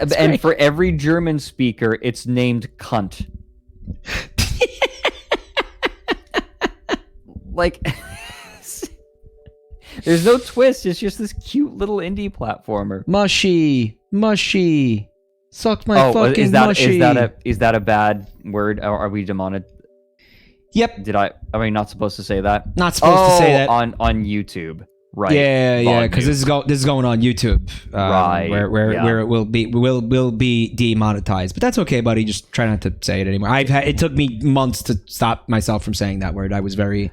great. For every German speaker, it's named cunt. Like, there's no twist. It's just this cute little indie platformer. Mushy. Suck my fucking mushy. Is that a bad word? Are we demonetized? Yep. Are we not supposed to say that? Not supposed to say that on YouTube. Right. Yeah, because this is going on YouTube, right? Where it will be demonetized. But that's okay, buddy. Just try not to say it anymore. It took me months to stop myself from saying that word. I was very.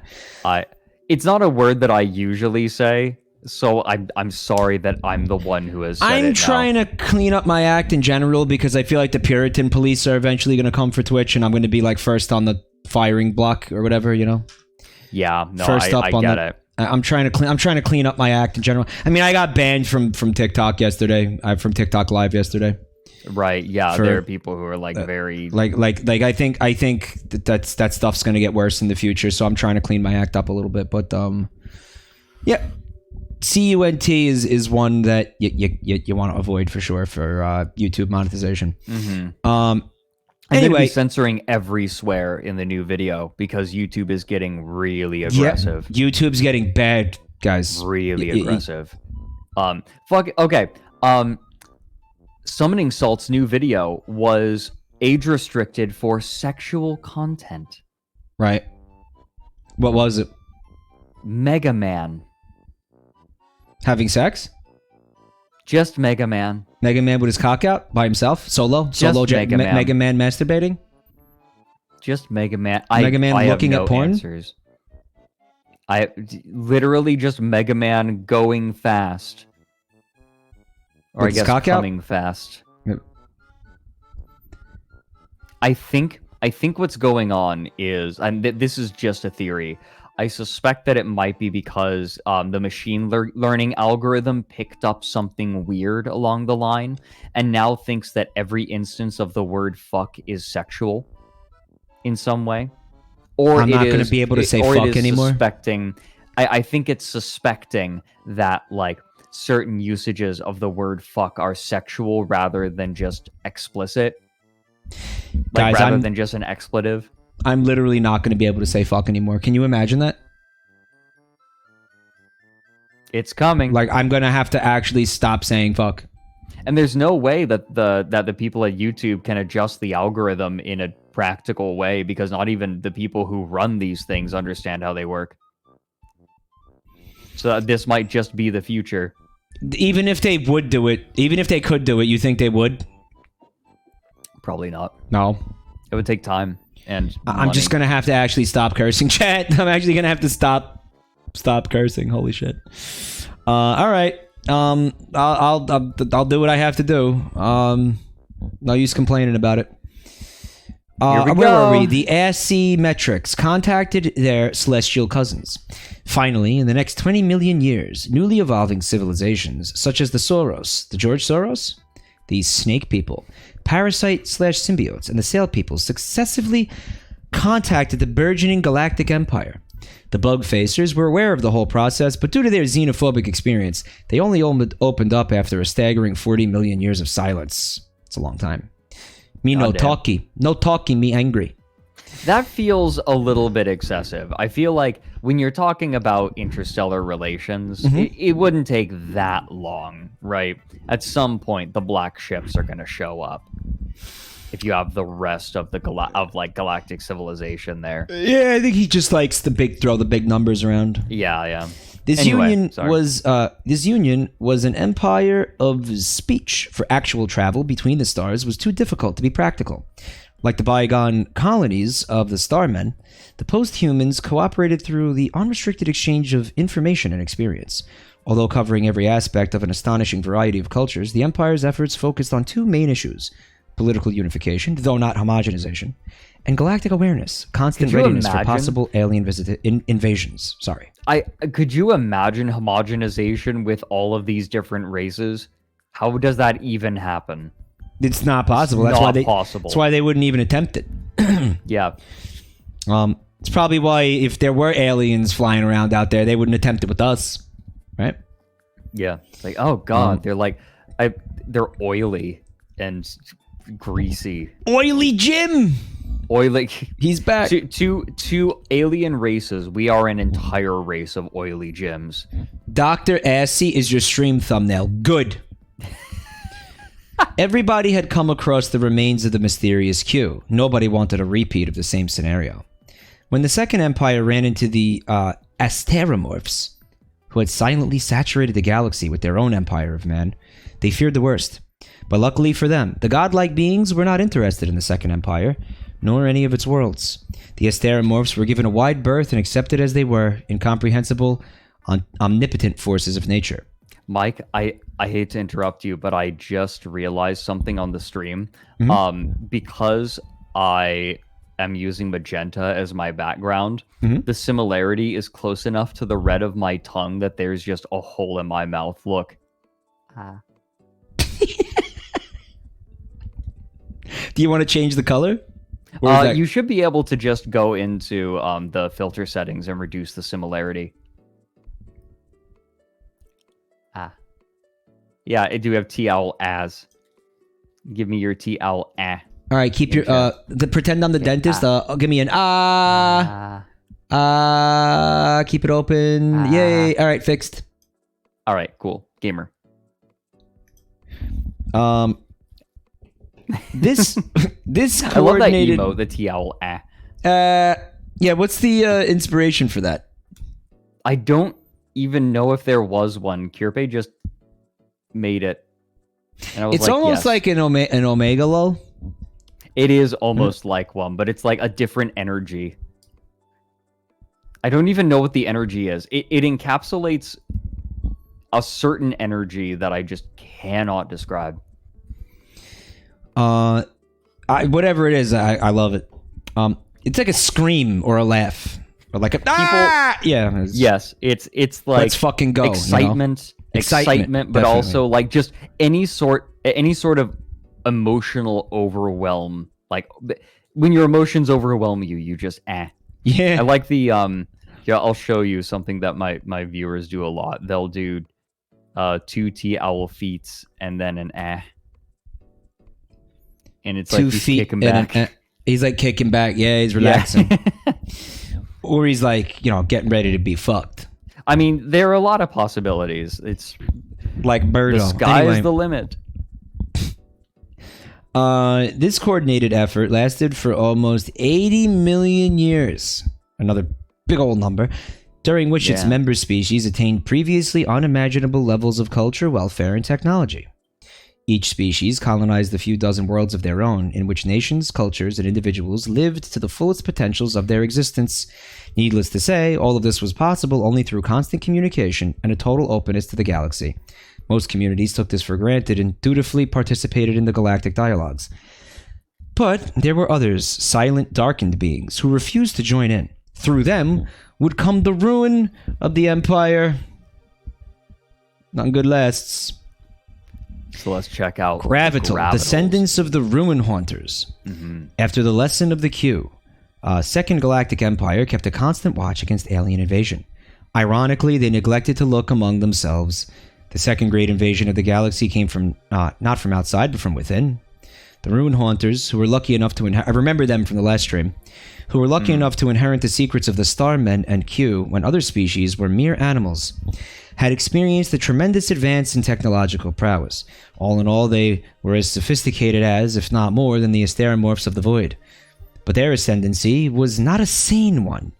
It's not a word that I usually say, so I'm sorry that I'm the one who has. I'm trying to clean up my act in general because I feel like the Puritan police are eventually going to come for Twitch, and I'm going to be like first on the firing block or whatever, you know. Yeah, no, I get it. I'm trying to clean up my act in general. I mean, I got banned from TikTok yesterday. From TikTok Live yesterday. Right. Yeah. There are people who are like very like I think that stuff's gonna get worse in the future. So I'm trying to clean my act up a little bit. But yeah, CUNT is one that you want to avoid for sure for YouTube monetization. Mm-hmm. I'm going to be censoring every swear in the new video because YouTube is getting really aggressive. Yeah, YouTube's getting bad, guys. Really aggressive. Okay. Summoning Salt's new video was age restricted for sexual content. Right. What was it? Mega Man. Having sex? Just Mega Man. Mega Man with his cock out by himself, solo Mega Man. Mega Man masturbating. Just Mega Man. Mega Man looking at porn. Answers. I literally just Mega Man going fast, or with I guess coming fast. Yep. I think what's going on is, and this is just a theory. I suspect that it might be because the machine learning algorithm picked up something weird along the line and now thinks that every instance of the word fuck is sexual in some way. Or I'm not going to be able to say fuck anymore. I think it's suspecting that like certain usages of the word fuck are sexual rather than just explicit. Like, guys, rather than just an expletive. I'm literally not going to be able to say fuck anymore. Can you imagine that? It's coming. Like, I'm going to have to actually stop saying fuck. And there's no way that the people at YouTube can adjust the algorithm in a practical way because not even the people who run these things understand how they work. So this might just be the future. Even if they would do it, even if they could do it, you think they would? Probably not. No. It would take time. And I'm just gonna have to actually stop cursing, chat. I'm actually gonna have to stop cursing. Holy shit! All right. I'll do what I have to do. No use complaining about it. Where are we? The ASC metrics contacted their celestial cousins. Finally, in the next 20 million years, newly evolving civilizations such as the George Soros, the snake people, parasite/symbiotes, and the sail people successively contacted the burgeoning galactic empire. The bug facers were aware of the whole process, but due to their xenophobic experience, they only opened up after a staggering 40 million years of silence. It's a long time. Me no talkie. No talkie, me angry. That feels a little bit excessive. I feel like when you're talking about interstellar relations, it wouldn't take that long, right? At some point, the black ships are going to show up. If you have the rest of the galactic civilization there. Yeah, I think he just likes to throw the big numbers around. Yeah. This union was an empire of speech, for actual travel between the stars was too difficult to be practical. Like the bygone colonies of the Starmen, the post-humans cooperated through the unrestricted exchange of information and experience. Although covering every aspect of an astonishing variety of cultures, the Empire's efforts focused on two main issues: political unification, though not homogenization, and galactic awareness, constant readiness for possible alien invasions. Sorry. Could you imagine homogenization with all of these different races? How does that even happen? It's not possible. That's why they wouldn't even attempt it. Yeah. It's probably why if there were aliens flying around out there, they wouldn't attempt it with us, right? Yeah. It's like, oh god, they're oily and greasy. Oily Jim. Oily. He's back. To alien races, we are an entire race of oily Jims. Dr. Assy is your stream thumbnail. Good. Everybody had come across the remains of the mysterious Q. Nobody wanted a repeat of the same scenario. When the Second Empire ran into the Asteromorphs, who had silently saturated the galaxy with their own empire of man, they feared the worst. But luckily for them, the godlike beings were not interested in the Second Empire, nor any of its worlds. The Asteromorphs were given a wide berth and accepted as they were, incomprehensible, omnipotent forces of nature. Mike, I hate to interrupt you, but I just realized something on the stream. Because I am using magenta as my background, the similarity is close enough to the red of my tongue that there's just a hole in my mouth. Look. Do you want to change the color? You should be able to just go into the filter settings and reduce the similarity. Yeah, I do have TL as. Give me your TL All right, keep your pretend I'm the dentist. Give me an keep it open. Yay. All right, fixed. All right, cool. Gamer. This coordinated... I love that emote, the TL yeah, what's the inspiration for that? I don't even know if there was one. Kyrpe just made it. And I was it's almost like an Omega lol. It is almost like one, but it's like a different energy. I don't even know what the energy is. It encapsulates a certain energy that I just cannot describe. Whatever it is, I love it. It's like a scream or a laugh or like a yeah. Yes, it's like let's fucking go. Excitement, excitement, but definitely. also like just any sort of emotional overwhelm. Like when your emotions overwhelm you, you just Yeah. I like the I'll show you something that my viewers do a lot. They'll do 2 T owl feet and then an and it's 2 like he's feet kicking back. He's like kicking back. Yeah, he's relaxing. Or he's like, getting ready to be fucked. I mean, there are a lot of possibilities. It's like Birdo. The sky is the limit. This coordinated effort lasted for almost 80 million years. Another big old number. During which its member species attained previously unimaginable levels of culture, welfare, and technology. Each species colonized the few dozen worlds of their own, in which nations, cultures, and individuals lived to the fullest potentials of their existence. Needless to say, all of this was possible only through constant communication and a total openness to the galaxy. Most communities took this for granted and dutifully participated in the galactic dialogues. But there were others, silent, darkened beings, who refused to join in. Through them would come the ruin of the Empire. None good lasts. So let's check out Gravitals, descendants of the Ruin Haunters. After the lesson of the Q, Second Galactic Empire kept a constant watch against alien invasion. Ironically, they neglected to look among themselves. The second great invasion of the galaxy came from, not from outside, but from within. The Ruin Haunters, who were lucky enough to I remember them from the last stream, who were lucky enough to inherit the secrets of the Starmen and Q when other species were mere animals, had experienced a tremendous advance in technological prowess. All in all, they were as sophisticated as, if not more, than the Asteromorphs of the Void. But their ascendancy was not a sane one.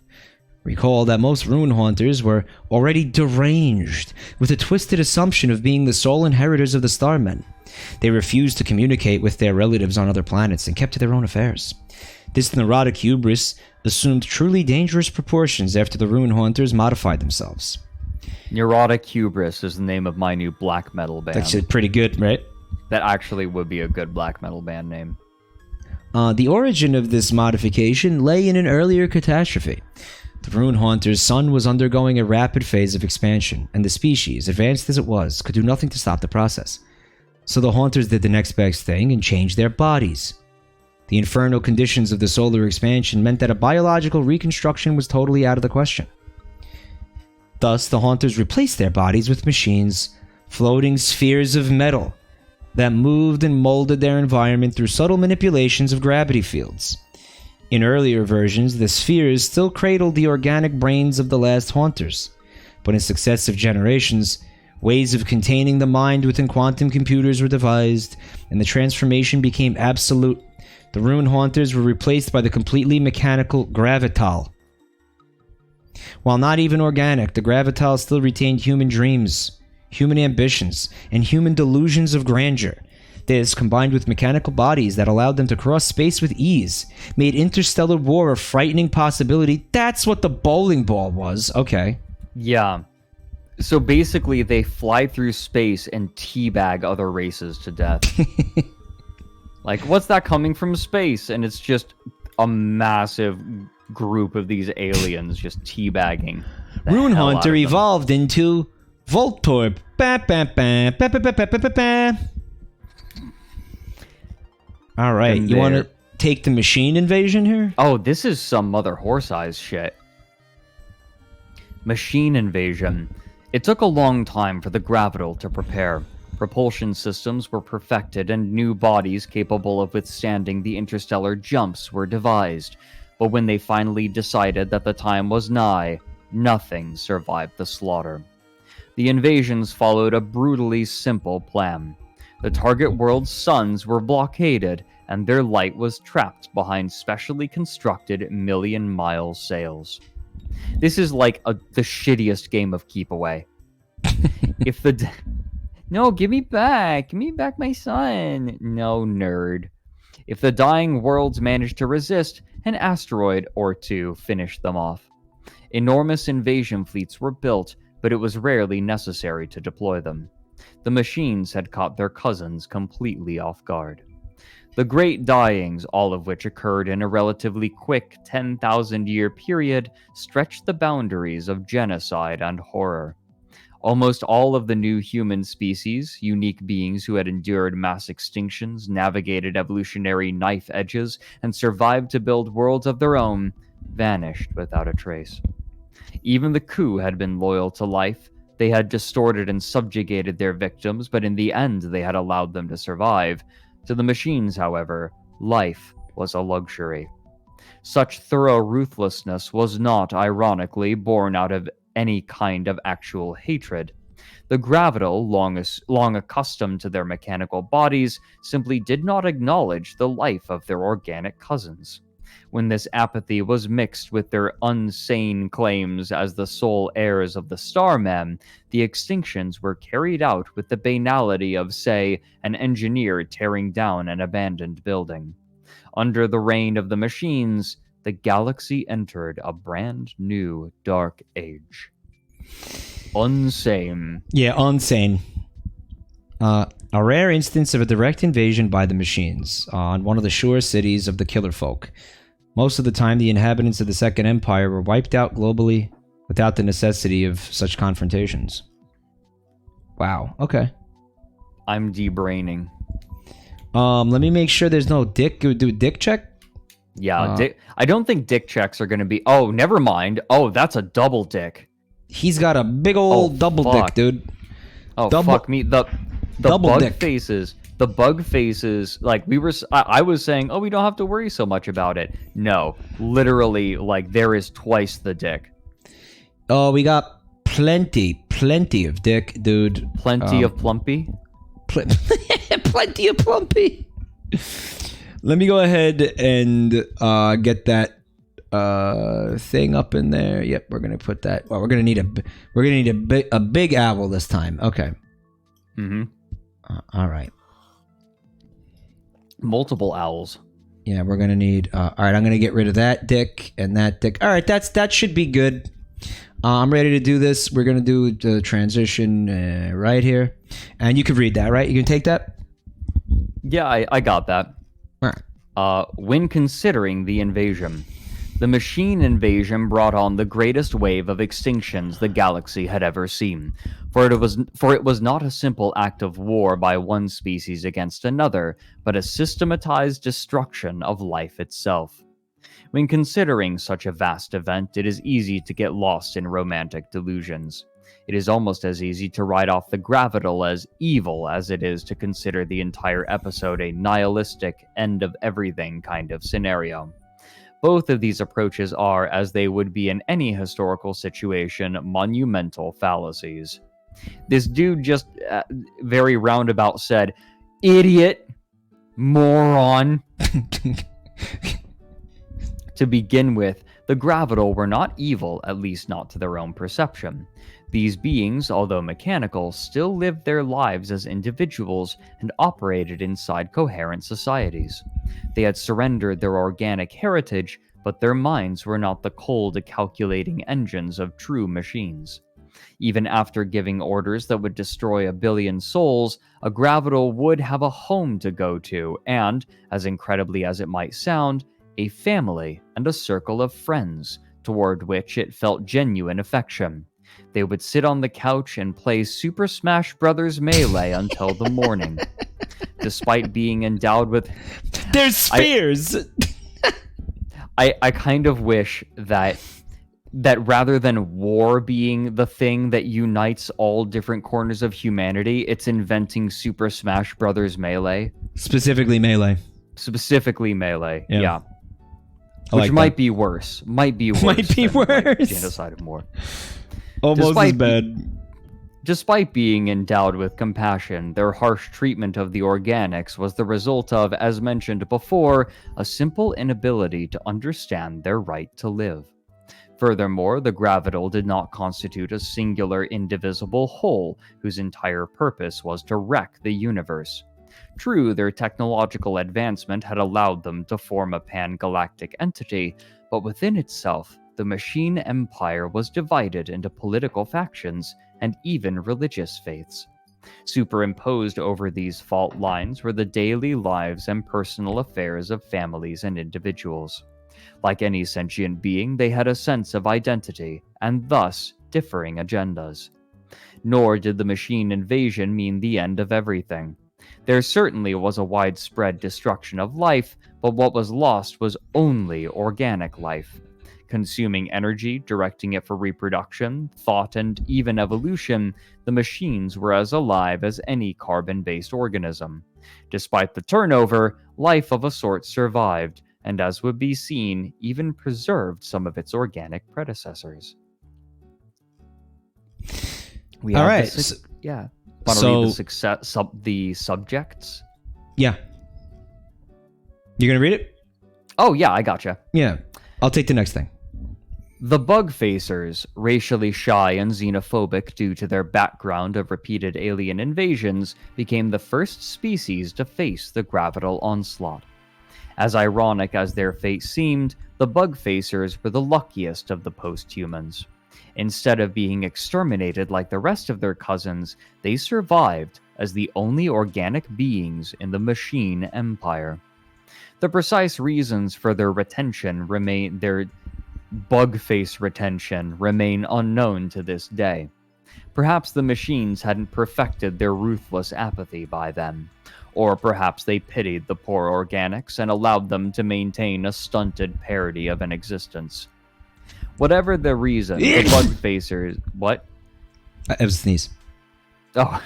Recall that most Ruin Haunters were already deranged, with a twisted assumption of being the sole inheritors of the Starmen. They refused to communicate with their relatives on other planets and kept to their own affairs. This neurotic hubris assumed truly dangerous proportions after the Ruin Haunters modified themselves. Neurotic Hubris is the name of my new black metal band. That's pretty good, right? That actually would be a good black metal band name. The origin of this modification lay in an earlier catastrophe. The Ruin Haunter's sun was undergoing a rapid phase of expansion, and the species, advanced as it was, could do nothing to stop the process. So the Haunters did the next best thing and changed their bodies. The infernal conditions of the solar expansion meant that a biological reconstruction was totally out of the question. Thus, the Haunters replaced their bodies with machines, floating spheres of metal, that moved and molded their environment through subtle manipulations of gravity fields. In earlier versions, the spheres still cradled the organic brains of the last Haunters, but in successive generations Ways of containing the mind within quantum computers were devised, and the transformation became absolute. The ruin haunters were replaced by the completely mechanical gravital. While not even organic, the gravital still retained human dreams, human ambitions, and human delusions of grandeur. This, combined with mechanical bodies that allowed them to cross space with ease, made interstellar war a frightening possibility. That's what the bowling ball was. Okay. Yeah. So basically, they fly through space and teabag other races to death. Like, what's that coming from space? And it's just a massive group of these aliens just teabagging. Rune Haunter evolved into Voltorb. All right, you want to take the machine invasion here? Oh, this is some Mother Horse Eyes shit. Machine invasion. It took a long time for the Gravital to prepare. Propulsion systems were perfected and new bodies capable of withstanding the interstellar jumps were devised. But when they finally decided that the time was nigh, nothing survived the slaughter. The invasions followed a brutally simple plan. The target world's suns were blockaded, and their light was trapped behind specially constructed million-mile sails. This is like the shittiest game of Keep Away. If the... No, give me back my son. No, nerd. If the dying worlds managed to resist, an asteroid or two finished them off. Enormous invasion fleets were built, but it was rarely necessary to deploy them. The machines had caught their cousins completely off guard. The Great Dyings, all of which occurred in a relatively quick 10,000-year period, stretched the boundaries of genocide and horror. Almost all of the new human species, unique beings who had endured mass extinctions, navigated evolutionary knife edges, and survived to build worlds of their own, vanished without a trace. Even the coup had been loyal to life. They had distorted and subjugated their victims, but in the end they had allowed them to survive. To the machines, however, life was a luxury. Such thorough ruthlessness was not, ironically, born out of any kind of actual hatred. The Gravital, long accustomed to their mechanical bodies, simply did not acknowledge the life of their organic cousins. When this apathy was mixed with their unsane claims as the sole heirs of the Starmen, the extinctions were carried out with the banality of, say, an engineer tearing down an abandoned building. Under the reign of the machines, the galaxy entered a brand new dark age. Unsane. Yeah, unsane. A rare instance of a direct invasion by the machines on one of the shore cities of the Killer Folk. Most of the time, the inhabitants of the Second Empire were wiped out globally without the necessity of such confrontations. Wow, okay. I'm debraining. Let me make sure there's no dick. Do a dick check? Yeah, I don't think dick checks are going to be... Oh, never mind. Oh, that's a double dick. He's got a big old double dick, dude. Oh, fuck me. The double bug dick. faces... The bug faces, like, I was saying, oh, we don't have to worry so much about it. No, literally, like, there is twice the dick. Oh, we got plenty of dick, dude. Plenty of plumpy? Plenty of plumpy. Let me go ahead and get that thing up in there. Yep, we're gonna put that. Well, we're gonna need a big owl this time. Okay. Mm-hmm. All right. Multiple owls. Yeah, we're gonna need. All right, I'm gonna get rid of that dick and that dick. All right, that should be good. I'm ready to do this. We're gonna do the transition right here, and you can read that, right? You can take that. Yeah, I got that. All right. When considering the invasion, the machine invasion brought on the greatest wave of extinctions the galaxy had ever seen. For it was not a simple act of war by one species against another, but a systematized destruction of life itself. When considering such a vast event, it is easy to get lost in romantic delusions. It is almost as easy to write off the Gravital as evil as it is to consider the entire episode a nihilistic, end-of-everything kind of scenario. Both of these approaches are, as they would be in any historical situation, monumental fallacies. This dude just very roundabout said, "Idiot, moron." To begin with, the Gravital were not evil, at least not to their own perception. These beings, although mechanical, still lived their lives as individuals and operated inside coherent societies. They had surrendered their organic heritage, but their minds were not the cold, calculating engines of true machines. Even after giving orders that would destroy 1 billion souls, a Gravital would have a home to go to and, as incredibly as it might sound, a family and a circle of friends toward which it felt genuine affection. They would sit on the couch and play Super Smash Bros. Melee until the morning. Despite being endowed with... There's spheres! I kind of wish that rather than war being the thing that unites all different corners of humanity, it's inventing Super Smash Bros. Melee. Specifically Melee. Yeah. Which like might be worse. Might be worse. Might be worse. Like, genocide of more. Almost as bad. Despite being endowed with compassion, their harsh treatment of the organics was the result of, as mentioned before, a simple inability to understand their right to live. Furthermore, the Gravital did not constitute a singular indivisible whole whose entire purpose was to wreck the universe. True, their technological advancement had allowed them to form a pan-galactic entity, but within itself, the machine empire was divided into political factions and even religious faiths. Superimposed over these fault lines were the daily lives and personal affairs of families and individuals. Like any sentient being, they had a sense of identity, and thus differing agendas. Nor did the machine invasion mean the end of everything. There certainly was a widespread destruction of life, but what was lost was only organic life. Consuming energy, directing it for reproduction, thought, and even evolution, the machines were as alive as any carbon-based organism. Despite the turnover, life of a sort survived, and as would be seen, even preserved some of its organic predecessors. All right. Yeah. Want to read the subjects? Yeah. You gonna read it? Oh, yeah, I gotcha. Yeah. I'll take the next thing. The bug facers, racially shy and xenophobic due to their background of repeated alien invasions, became the first species to face the Gravital onslaught. As ironic as their fate seemed, the bug facers were the luckiest of the post-humans. Instead of being exterminated like the rest of their cousins, they survived as the only organic beings in the machine empire. The precise reasons for their bug face retention remain unknown to this day. Perhaps the machines hadn't perfected their ruthless apathy by then, or perhaps they pitied the poor organics and allowed them to maintain a stunted parody of an existence. Whatever the reason, the bug facers... What? It was a sneeze. Oh.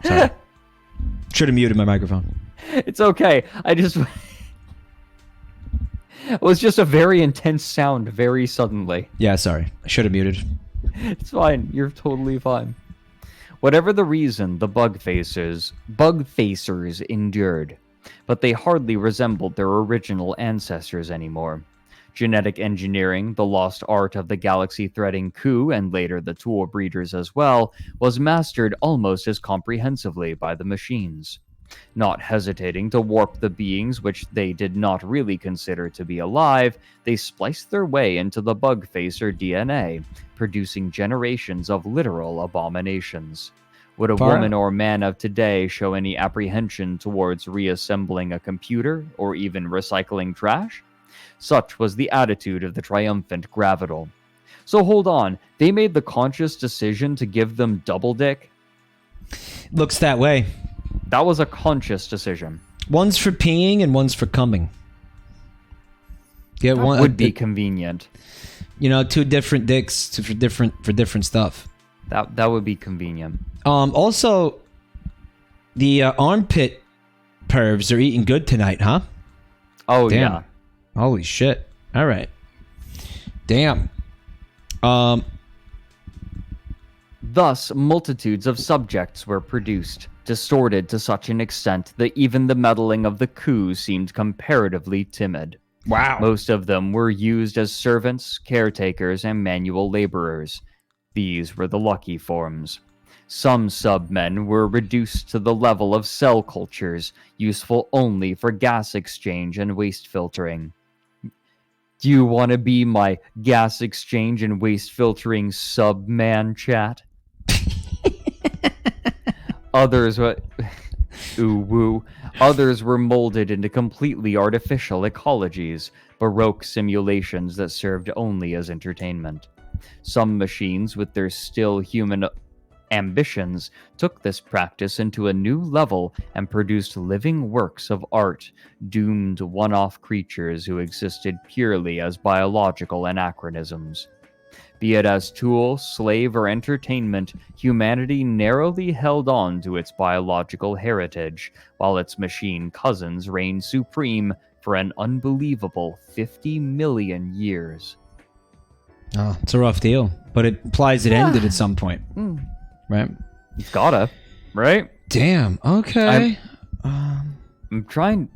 Sorry. Should have muted my microphone. It's okay. It was just a very intense sound very suddenly. Yeah, sorry. I should have muted. It's fine. You're totally fine. Whatever the reason, the bug facers endured, but they hardly resembled their original ancestors anymore. Genetic engineering, the lost art of the galaxy-threading coup, and later the tool breeders as well, was mastered almost as comprehensively by the machines. Not hesitating to warp the beings which they did not really consider to be alive, they spliced their way into the bug facer DNA, producing generations of literal abominations. Would a woman or man of today show any apprehension towards reassembling a computer or even recycling trash? Such was the attitude of the triumphant Gravital. So hold on, they made the conscious decision to give them double dick? Looks that way. That was a conscious decision. One's for peeing and one's for coming. Yeah, one would be convenient. You know, two different dicks for different stuff. That would be convenient. Also, the armpit pervs are eating good tonight, huh? Oh, damn. Yeah. Holy shit. All right. Damn. Thus, multitudes of subjects were produced, distorted to such an extent that even the meddling of the coup seemed comparatively timid. Wow. Most of them were used as servants, caretakers, and manual laborers. These were the lucky forms. Some submen were reduced to the level of cell cultures, useful only for gas exchange and waste filtering. Do you want to be my gas exchange and waste filtering subman, chat? Others were... Ooh, woo. Others were molded into completely artificial ecologies, baroque simulations that served only as entertainment. Some machines, with their still human ambitions, took this practice into a new level and produced living works of art, doomed one-off creatures who existed purely as biological anachronisms. Be it as tool, slave, or entertainment, humanity narrowly held on to its biological heritage, while its machine cousins reigned supreme for an unbelievable 50 million years. Oh, it's a rough deal, but it implies it ended at some point, right? It's gotta, right? Damn. Okay. I'm trying.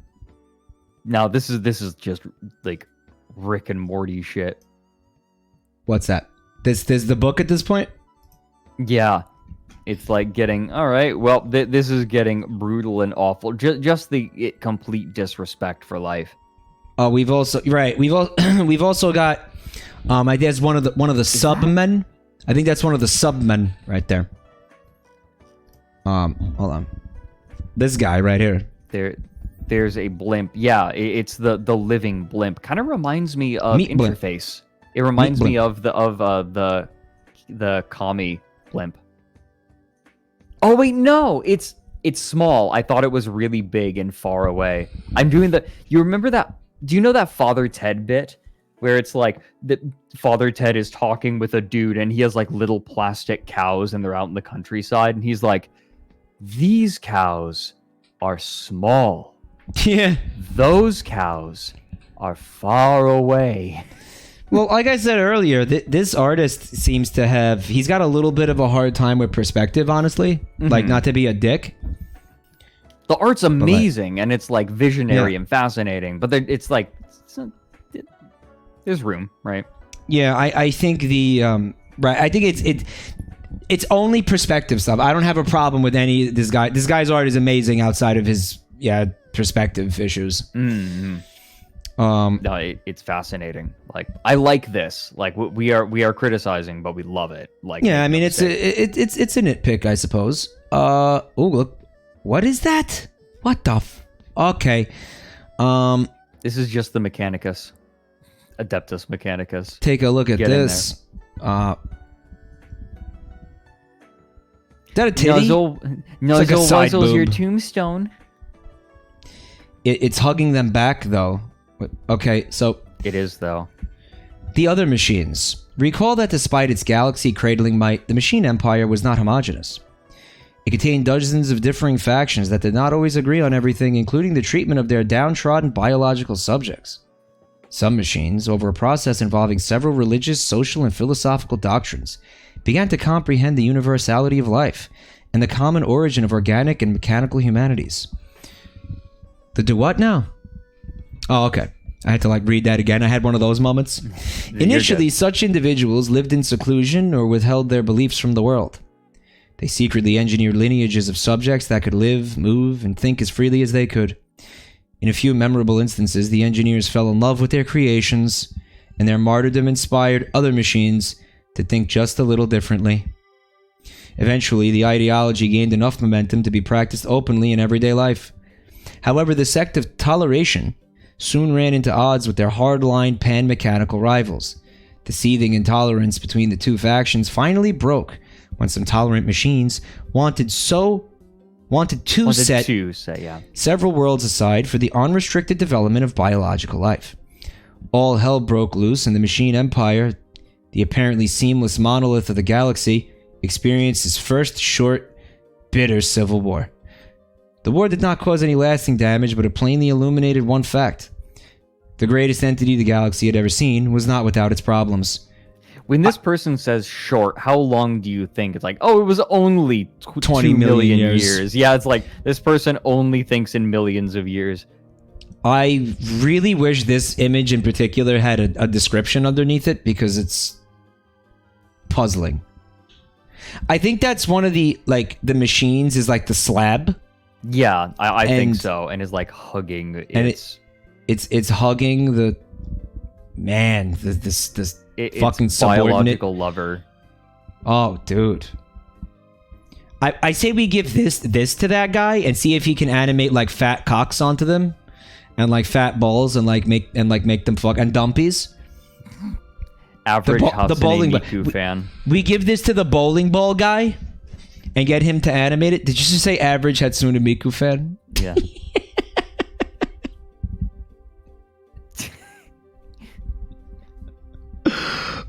Now this is just like Rick and Morty shit. What's that? This the book at this point? Yeah, it's like getting all right. Well, this is getting brutal and awful. Just the complete disrespect for life. Oh, we've also we've also got I guess one of the submen. I think that's one of the submen right there. Hold on. This guy right here. There's a blimp. Yeah, it's the living blimp. Kind of reminds me of Meat blimp. Interface. It reminds me of the commie blimp. Oh wait, no, it's small. I thought it was really big and far away. I'm doing the. You remember that? Do you know that Father Ted bit where it's like the Father Ted is talking with a dude and he has like little plastic cows and they're out in the countryside and he's like, "These cows are small. Yeah. Those cows are far away." Well, like I said earlier, this artist seems to have... He's got a little bit of a hard time with perspective, honestly. Mm-hmm. Like, not to be a dick. The art's amazing, and it's, like, visionary and fascinating. But it's, like... there's room, right? Yeah, I think the... right, I think it's only perspective stuff. I don't have a problem with any... This guy's art is amazing outside of his, perspective issues. Mm-hmm. No, it's fascinating. Like, I like this. Like, we are criticizing, but we love it. Like, yeah, I mean, it's a nitpick, I suppose. Oh, look, what is that? What the? Okay. This is just the Mechanicus, Adeptus Mechanicus. Take a look at this. Is that a titty? Nuzzle like Wuzzle's your tombstone. It's hugging them back, though. Okay, so... It is, though. The other machines. Recall that despite its galaxy-cradling might, the machine empire was not homogeneous. It contained dozens of differing factions that did not always agree on everything, including the treatment of their downtrodden biological subjects. Some machines, over a process involving several religious, social, and philosophical doctrines, began to comprehend the universality of life and the common origin of organic and mechanical humanities. The do what now? Oh, okay. I had to read that again. I had one of those moments. Initially, such individuals lived in seclusion or withheld their beliefs from the world. They secretly engineered lineages of subjects that could live, move, and think as freely as they could. In a few memorable instances, the engineers fell in love with their creations, and their martyrdom inspired other machines to think just a little differently. Eventually, the ideology gained enough momentum to be practiced openly in everyday life. However, the sect of toleration soon ran into odds with their hard-line pan-mechanical rivals. The seething intolerance between the two factions finally broke when some tolerant machines wanted to set several worlds aside for the unrestricted development of biological life. All hell broke loose, and the machine empire, the apparently seamless monolith of the galaxy, experienced its first short, bitter civil war. The war did not cause any lasting damage, but it plainly illuminated one fact. The greatest entity the galaxy had ever seen was not without its problems. When this person says short, how long do you think? It's like, oh, it was only 20 million years. Yeah, it's like this person only thinks in millions of years. I really wish this image in particular had a description underneath it because it's puzzling. I think that's one of the machines is like the slab. Yeah, I think so, and is like hugging. It's hugging the man. This fucking biological lover. Oh, dude. I say we give this to that guy and see if he can animate like fat cocks onto them, and like fat balls, and make them fuck, and dumpies. Average Hatsune Miku fan. We give this to the bowling ball guy and get him to animate it. Did you just say average Hatsune Miku fan? Yeah.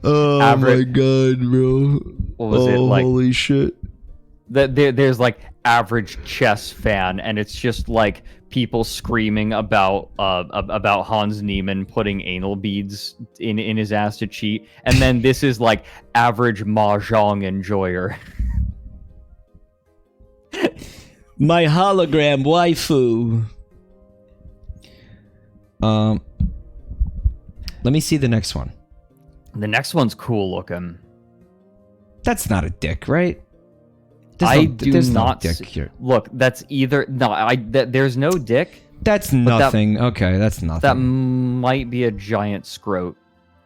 Oh my god, bro. What was it like? Holy shit. There's like average chess fan, and it's just like people screaming about Hans Niemann putting anal beads in his ass to cheat, and then this is like average mahjong enjoyer. My hologram waifu. Let me see the next one. The next one's cool looking. That's not a dick, right? There's no not dick here. Look, that's either there's no dick. That's nothing. Okay, that's nothing. That might be a giant scrote.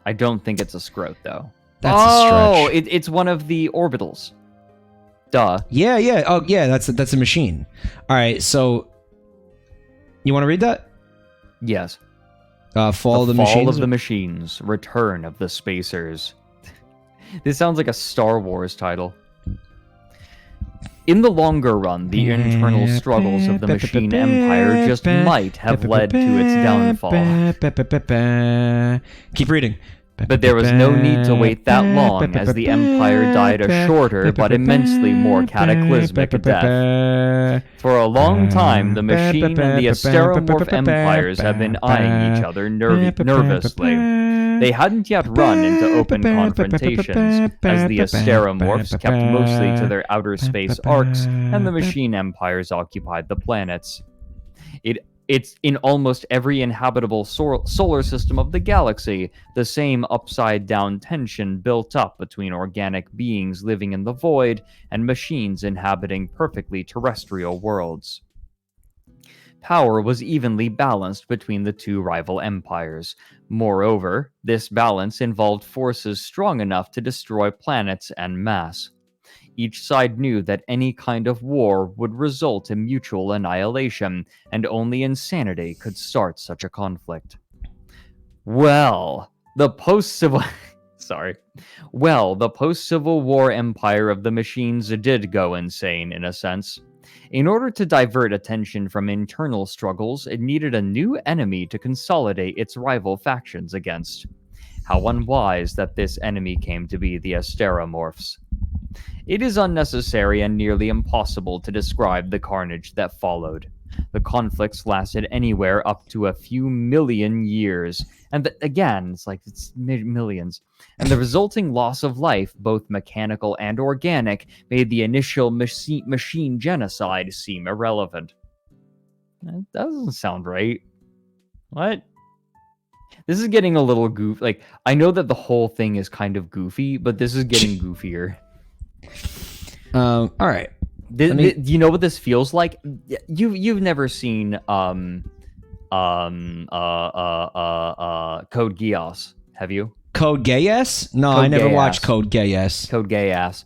I don't think it's a scrote though. That's a stretch. Oh, it's one of the orbitals. Duh. Yeah. Oh, yeah. That's a machine. All right. So, you want to read that? Yes. Fall of the Fall Machines? of the Machines. Return of the Spacers. This sounds like a Star Wars title. In the longer run, the internal struggles of the Machine Empire just might have led to its downfall. Keep reading. But there was no need to wait that long, as the Empire died a shorter but immensely more cataclysmic death. For a long time, the Machine and the Asteromorph Empires have been eyeing each other nervously. They hadn't yet run into open confrontations, as the Asteromorphs kept mostly to their outer space arcs, and the Machine Empires occupied the planets. It's in almost every inhabitable solar system of the galaxy, the same upside-down tension built up between organic beings living in the void and machines inhabiting perfectly terrestrial worlds. Power was evenly balanced between the two rival empires. Moreover, this balance involved forces strong enough to destroy planets en masse. Each side knew that any kind of war would result in mutual annihilation, and only insanity could start such a conflict. The post-Civil War empire of the Machines did go insane, in a sense. In order to divert attention from internal struggles, it needed a new enemy to consolidate its rival factions against. How unwise that this enemy came to be the Asteromorphs. It is unnecessary and nearly impossible to describe the carnage that followed. The conflicts lasted anywhere up to a few million years, and it's millions. And the resulting loss of life, both mechanical and organic, made the initial machine genocide seem irrelevant. That doesn't sound right. What? This is getting a little goofy. Like, I know that the whole thing is kind of goofy, but this is getting goofier. All right. Do you know what this feels like? You've never seen Code Geass, have you? Code Geass? No, I never watched Code Geass. Code Geass.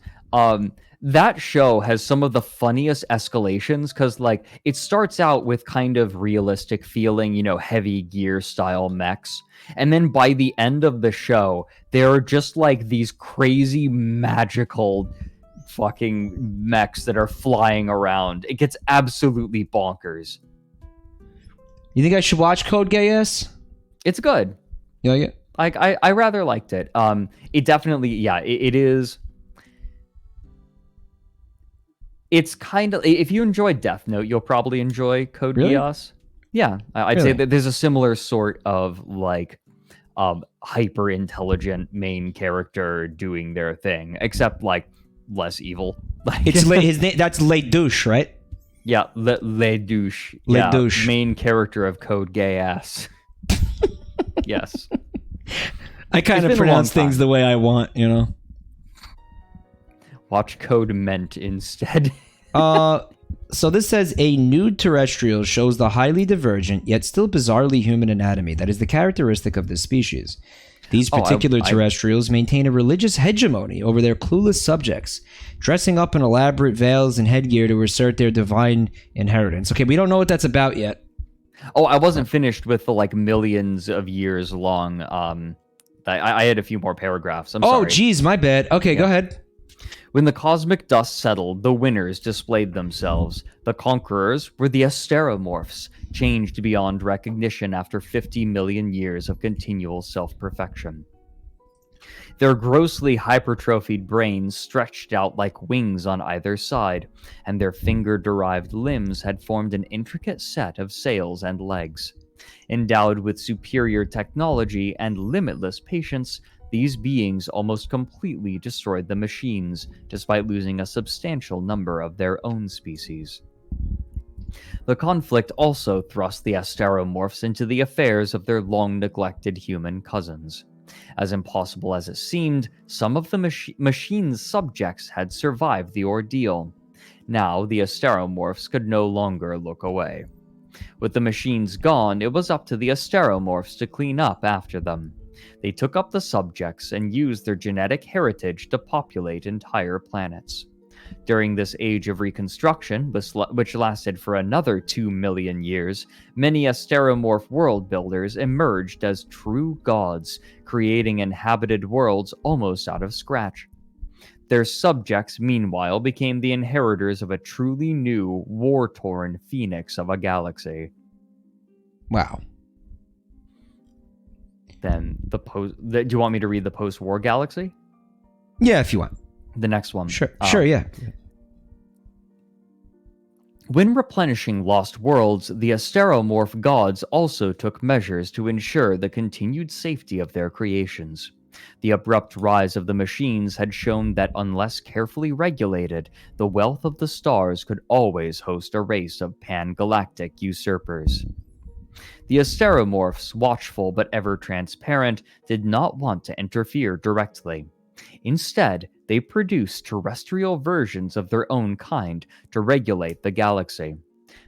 That show has some of the funniest escalations because, like, it starts out with kind of realistic feeling, heavy gear style mechs. And then by the end of the show, there are just like these crazy magical fucking mechs that are flying around. It gets absolutely bonkers. You think I should watch Code Geass? It's good. You like it? I rather liked it. It definitely, it is. It's kind of, if you enjoy Death Note, you'll probably enjoy Code Geass. Yeah, I'd say that there's a similar sort of like hyper intelligent main character doing their thing, except like less evil. It's his name. That's late douche, right? Yeah, Le Douche. Le Yeah, Douche. main character of Code Gay Ass. Yes. I kind of pronounce things the way I want, you know. Watch Code Ment instead. So this says a nude terrestrial shows the highly divergent yet still bizarrely human anatomy that is the characteristic of this species. These particular terrestrials maintain a religious hegemony over their clueless subjects, dressing up in elaborate veils and headgear to assert their divine inheritance. Okay, we don't know what that's about yet. Oh, I wasn't finished with the like millions of years long. I had a few more paragraphs. I'm sorry. Oh, geez, my bad. Okay, go ahead. When the cosmic dust settled, the winners displayed themselves. The conquerors were the asteromorphs, changed beyond recognition after 50 million years of continual self-perfection. Their grossly hypertrophied brains stretched out like wings on either side, and their finger-derived limbs had formed an intricate set of sails and legs. Endowed with superior technology and limitless patience, these beings almost completely destroyed the machines, despite losing a substantial number of their own species. The conflict also thrust the asteromorphs into the affairs of their long-neglected human cousins. As impossible as it seemed, some of the machine's subjects had survived the ordeal. Now, the asteromorphs could no longer look away. With the machines gone, it was up to the asteromorphs to clean up after them. They took up the subjects and used their genetic heritage to populate entire planets. During this age of reconstruction, which lasted for another 2 million years, many asteromorph world builders emerged as true gods, creating inhabited worlds almost out of scratch. Their subjects, meanwhile, became the inheritors of a truly new, war-torn phoenix of a galaxy. Wow. Then do you want me to read the post-war galaxy? Yeah, if you want. The next one. Sure, yeah. When replenishing lost worlds, the asteromorph gods also took measures to ensure the continued safety of their creations. The abrupt rise of the machines had shown that unless carefully regulated, the wealth of the stars could always host a race of pan-galactic usurpers. The asteromorphs, watchful but ever transparent, did not want to interfere directly. Instead, they produced terrestrial versions of their own kind to regulate the galaxy.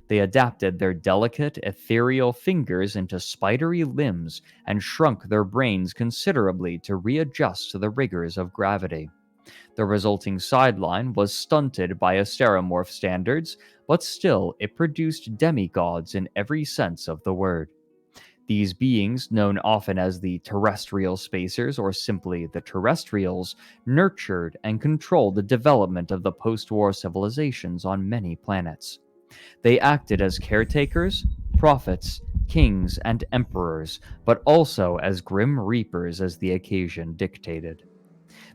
They adapted their delicate, ethereal fingers into spidery limbs and shrunk their brains considerably to readjust to the rigors of gravity. The resulting sideline was stunted by asteromorph standards, but still it produced demigods in every sense of the word. These beings, known often as the terrestrial spacers or simply the terrestrials, nurtured and controlled the development of the post-war civilizations on many planets. They acted as caretakers, prophets, kings, and emperors, but also as grim reapers as the occasion dictated.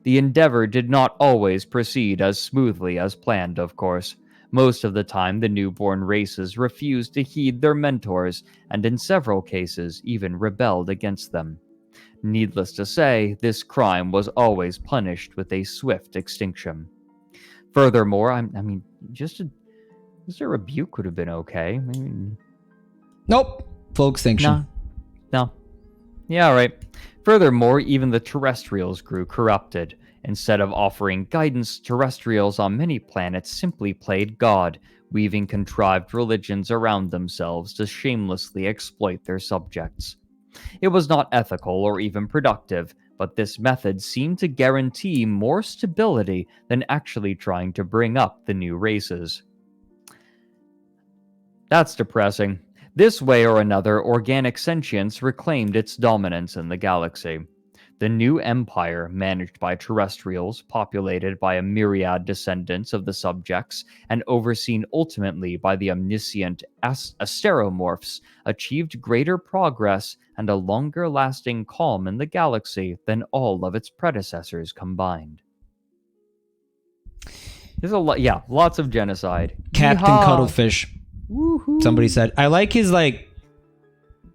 The endeavor did not always proceed as smoothly as planned, of course. Most of the time, the newborn races refused to heed their mentors, and in several cases, even rebelled against them. Needless to say, this crime was always punished with a swift extinction. Furthermore, just a rebuke would have been okay. Nope. Full extinction. No. Yeah, all right. Furthermore, even the terrestrials grew corrupted. Instead of offering guidance, terrestrials on many planets simply played God, weaving contrived religions around themselves to shamelessly exploit their subjects. It was not ethical or even productive, but this method seemed to guarantee more stability than actually trying to bring up the new races. That's depressing. This way or another, organic sentience reclaimed its dominance in the galaxy. The new empire, managed by terrestrials, populated by a myriad descendants of the subjects, and overseen ultimately by the omniscient asteromorphs, achieved greater progress and a longer-lasting calm in the galaxy than all of its predecessors combined. There's lots of genocide. Captain Yeehaw! Cuttlefish. Woohoo! Somebody said, I like his,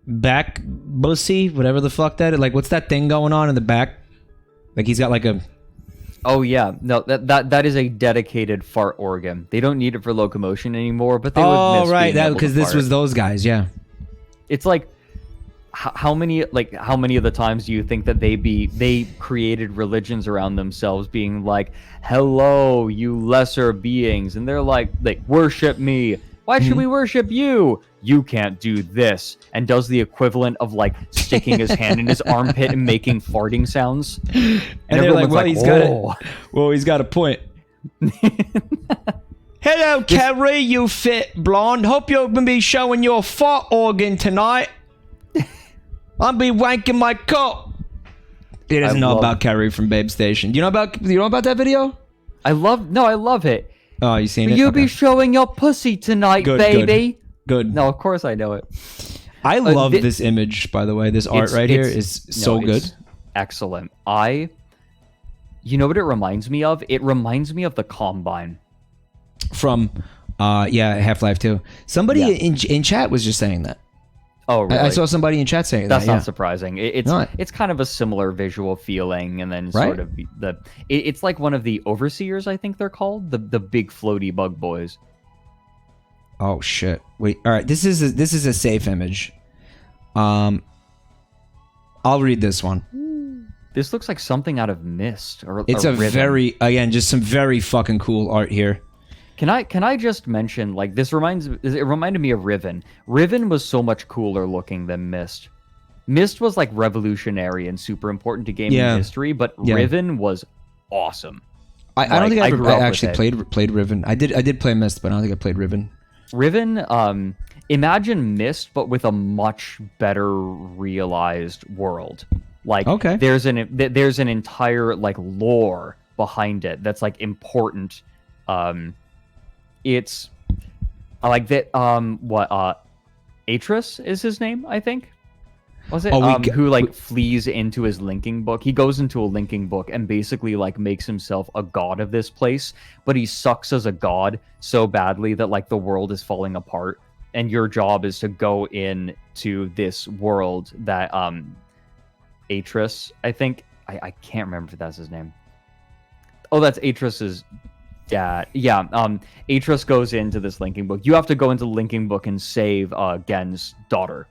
back bussy, whatever the fuck that is. Like, what's that thing going on in the back? Like, he's got like a... Oh yeah, no, that is a dedicated fart organ. They don't need it for locomotion anymore, but they would miss right, being able because to this fart. was those guys, yeah. It's like how many of the times do you think that they created religions around themselves being like, hello, you lesser beings, and they're like worship me. Why should we worship you? You can't do this, and does the equivalent of like sticking his hand in his armpit and making farting sounds. And they're like, everyone's well, he's got a point. Hello, Kerry, you fit blonde. Hope you're gonna be showing your fart organ tonight. I'll be wanking my cock. He doesn't know about Kerry from Babe Station. Do you know about that video? I love it. Oh, you seen it? You'll be showing your pussy tonight, baby. Good. No, of course I know it. I love this image, by the way. This art right here is so good. It's excellent. You know what it reminds me of? It reminds me of the Combine. From, Half-Life 2. Somebody in chat was just saying that. Oh, really? I saw somebody in chat saying that. That's not surprising. It's kind of a similar visual feeling, and then sort of it's like one of the overseers, I think they're called, the big floaty bug boys. Oh shit! Wait, all right. This is a safe image. I'll read this one. This looks like something out of Myst or it's a very just some very fucking cool art here. Can I just mention, like, it reminded me of Riven. Riven was so much cooler looking than Myst. Myst was like revolutionary and super important to gaming history, but Riven was awesome. I don't think I actually played Riven. I did play Myst, but I don't think I played Riven. Riven, imagine Myst, but with a much better realized world. Like, there's an entire like lore behind it that's like important. It's I like that. Atreus is his name, I think. Was it? Who like flees into his linking book? He goes into a linking book and basically like makes himself a god of this place, but he sucks as a god so badly that like the world is falling apart. And your job is to go into this world that Atreus, I think. I can't remember if that's his name. Oh, that's Atreus's dad. Yeah. Atreus goes into this linking book. You have to go into the linking book and save Gen's daughter,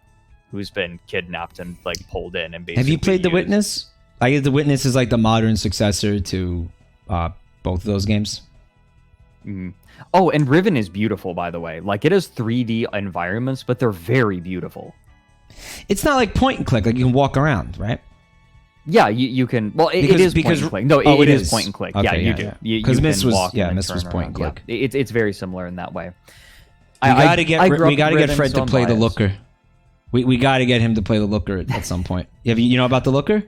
who's been kidnapped and like pulled in and basically. Have you played The Witness? I guess The Witness is like the modern successor to both of those games. Mm-hmm. Oh, and Riven is beautiful, by the way. Like, it has 3D environments, but they're very beautiful. It's not like point and click. Like, you can walk around, right? Yeah, you can. Well, it is point and click. No, it is point and click. Okay, yeah, you do. Because Myst was point and click. Yeah, it's very similar in that way. We gotta get Fred to play the Looker. We got to get him to play the Looker at some point. You know about the Looker?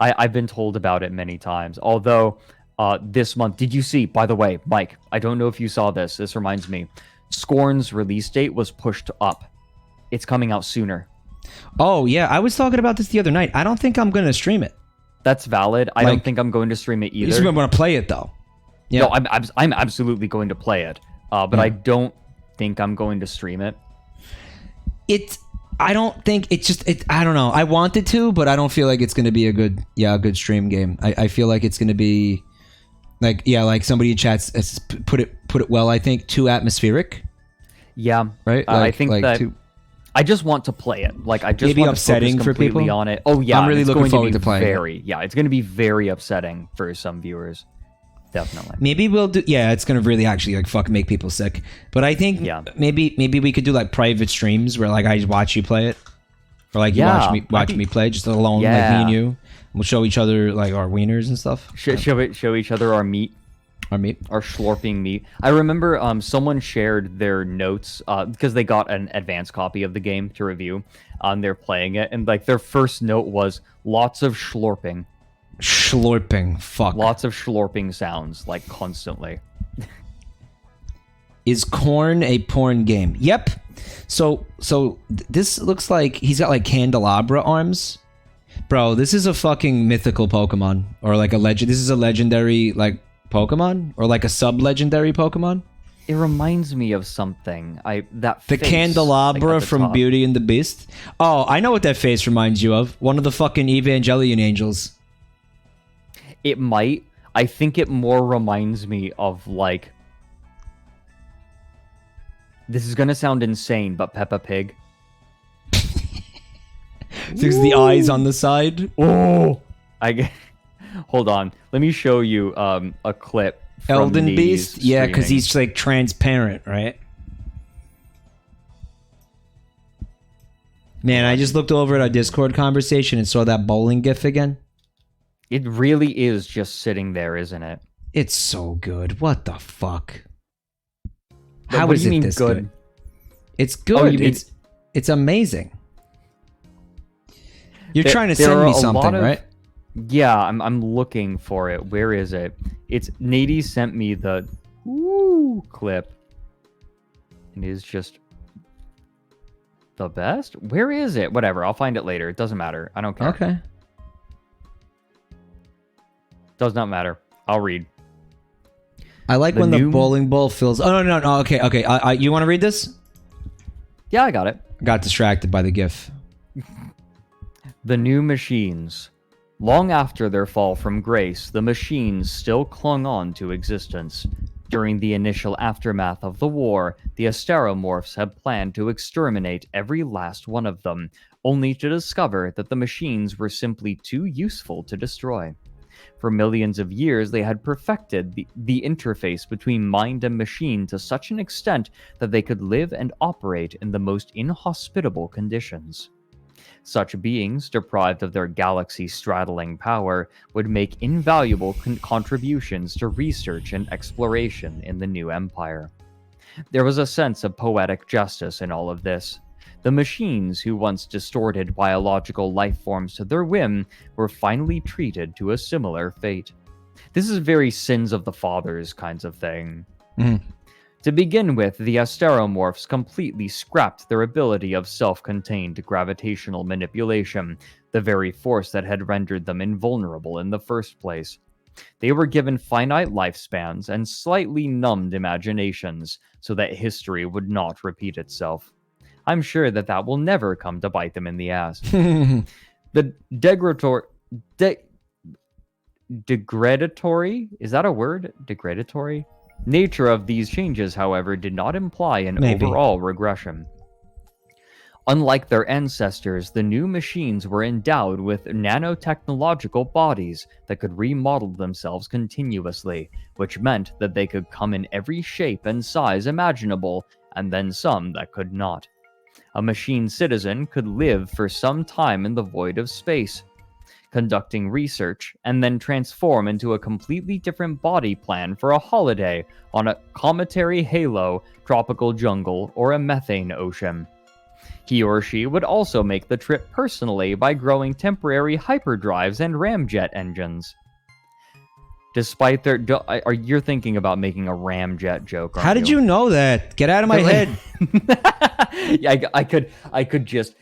I've been told about it many times. Although this month, did you see? By the way, Mike, I don't know if you saw this. This reminds me. Scorn's release date was pushed up. It's coming out sooner. Oh yeah, I was talking about this the other night. I don't think I'm going to stream it. That's valid. I don't think I'm going to stream it either. You're going to play it though. Yeah. No, I'm absolutely going to play it. But I don't think I'm going to stream it. I don't think it's just I don't know. I wanted to, but I don't feel like it's going to be a good stream game. I feel like it's going to be like somebody in chats put it well. I think too atmospheric. Yeah, right. I think that. I just want to play it. Like, I just maybe want upsetting to focus for completely people on it. Oh yeah, I'm really looking forward to playing it. Yeah, it's going to be very upsetting for some viewers. Definitely. Maybe we'll do. Yeah, it's going to really actually like make people sick. But I think maybe we could do like private streams where like I just watch you play it, or like you watch me play just alone, like me and you. We'll show each other like our wieners and stuff. Show each other our meat. Our slurping meat. I remember someone shared their notes because they got an advanced copy of the game to review. They're playing it, and like their first note was lots of slurping. Slurping, fuck. Lots of slurping sounds, like constantly. Is Corn a porn game? Yep. So this looks like he's got like candelabra arms. Bro, this is a fucking mythical Pokemon, or like a legend. This is a legendary like Pokemon, or like a sub-legendary Pokemon. It reminds me of something. That The face, candelabra like, at the from top. Beauty and the Beast. Oh, I know what that face reminds you of. One of the fucking Evangelion angels. It might. I think it more reminds me of, like... This is gonna sound insane, but Peppa Pig. There's the eyes on the side. Oh! Hold on. Let me show you a clip from Elden Needy's Beast? Yeah, because streaming. he's like transparent, right? Man, I just looked over at our Discord conversation and saw that bowling gif again. It really is just sitting there, isn't it? It's so good. What the fuck? But How what is do you it mean this good? good? It's good. Oh, you mean- It's amazing. You're trying to there send are me a something, lot of- right? Yeah, I'm looking for it. Where is it? It's Nady sent me the clip. And it is just the best? Where is it? Whatever, I'll find it later. It doesn't matter. I don't care. Okay. Does not matter. I'll read. I like The when the new- bowling ball fills. Oh no. Okay. You want to read this? Yeah, I got it. Got distracted by the GIF. The new machines. Long after their fall from grace, the machines still clung on to existence. During the initial aftermath of the war, the Asteromorphs had planned to exterminate every last one of them, only to discover that the machines were simply too useful to destroy. For millions of years, they had perfected the interface between mind and machine to such an extent that they could live and operate in the most inhospitable conditions. Such beings, deprived of their galaxy-straddling power, would make invaluable contributions to research and exploration in the new empire. There was a sense of poetic justice in all of this. The machines, who once distorted biological life forms to their whim, were finally treated to a similar fate. This is very Sins of the Fathers kinds of thing. To begin with, the Asteromorphs completely scrapped their ability of self-contained gravitational manipulation, the very force that had rendered them invulnerable in the first place. They were given finite lifespans and slightly numbed imaginations, so that history would not repeat itself. I'm sure that will never come to bite them in the ass. The degradatory, is that a word? Degradatory? Nature of these changes, however, did not imply an overall regression. Unlike their ancestors, the new machines were endowed with nanotechnological bodies that could remodel themselves continuously, which meant that they could come in every shape and size imaginable, and then some that could not. A machine citizen could live for some time in the void of space, conducting research, and then transform into a completely different body plan for a holiday on a cometary halo, tropical jungle, or a methane ocean. He or she would also make the trip personally by growing temporary hyperdrives and ramjet engines. Despite their... You're thinking about making a ramjet joke, aren't How did you know that? Get out of my head. Yeah, I could just,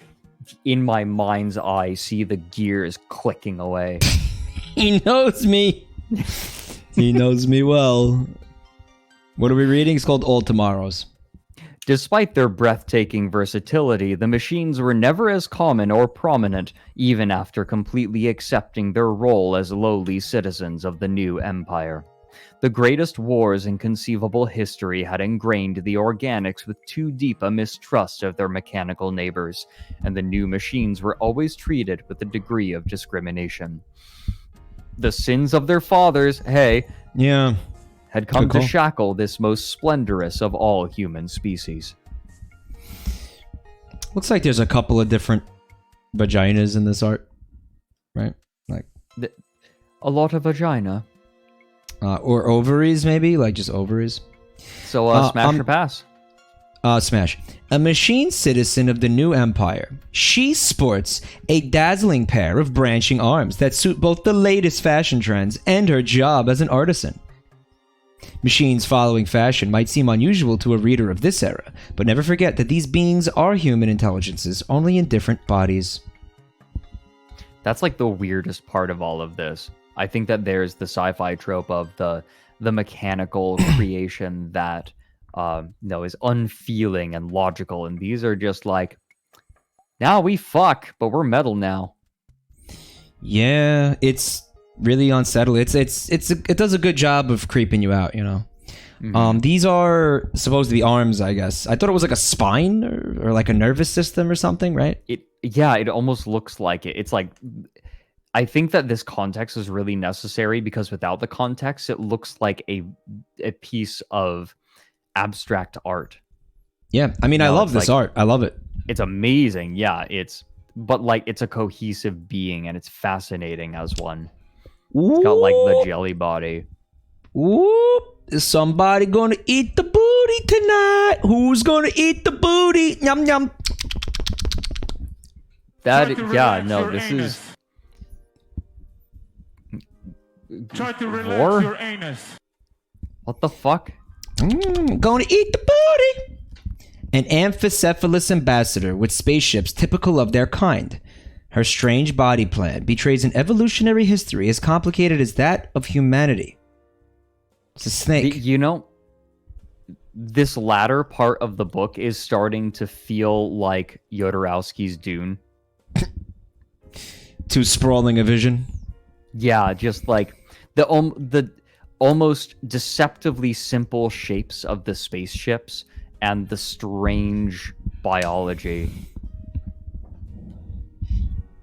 in my mind's eye, see the gears clicking away. He knows me. He knows me well. What are we reading? It's called Old Tomorrows. Despite their breathtaking versatility, the machines were never as common or prominent, even after completely accepting their role as lowly citizens of the new empire. The greatest wars in conceivable history had ingrained the organics with too deep a mistrust of their mechanical neighbors, and the new machines were always treated with a degree of discrimination. The sins of their fathers, Yeah. had come Good call. to shackle this most splendorous of all human species. Looks like there's a couple of different vaginas in this art. Right? Like A lot of vagina. or ovaries, maybe? Like just ovaries. So, smash or pass? Smash. A machine citizen of the new empire. She sports a dazzling pair of branching arms that suit both the latest fashion trends and her job as an artisan. Machines following fashion might seem unusual to a reader of this era, but never forget that these beings are human intelligences, only in different bodies. That's like the weirdest part of all of this. I think that there's the sci-fi trope of the mechanical creation that is unfeeling and logical, and these are just like, now we fuck, but we're metal now. Yeah, it's really unsettling. It does a good job of creeping you out, you know. These are supposed to be arms, I guess. I thought it was like a spine or like a nervous system or something, right? It almost looks like it. It's like, I think that this context is really necessary because without the context, it looks like a piece of abstract art. Yeah, I mean, I love this art. I love it. It's amazing. Yeah, but like it's a cohesive being and it's fascinating as one. It's got like the jelly body. Whoop. Is somebody gonna eat the booty tonight? Who's gonna eat the booty? Yum yum. This is. Try to relax your anus. What the fuck? Gonna eat the booty. An amphicephalous ambassador with spaceships typical of their kind. Her strange body plan betrays an evolutionary history as complicated as that of humanity. It's a snake. This latter part of the book is starting to feel like Jodorowsky's Dune. Too sprawling a vision. Yeah, just like the almost deceptively simple shapes of the spaceships and the strange biology.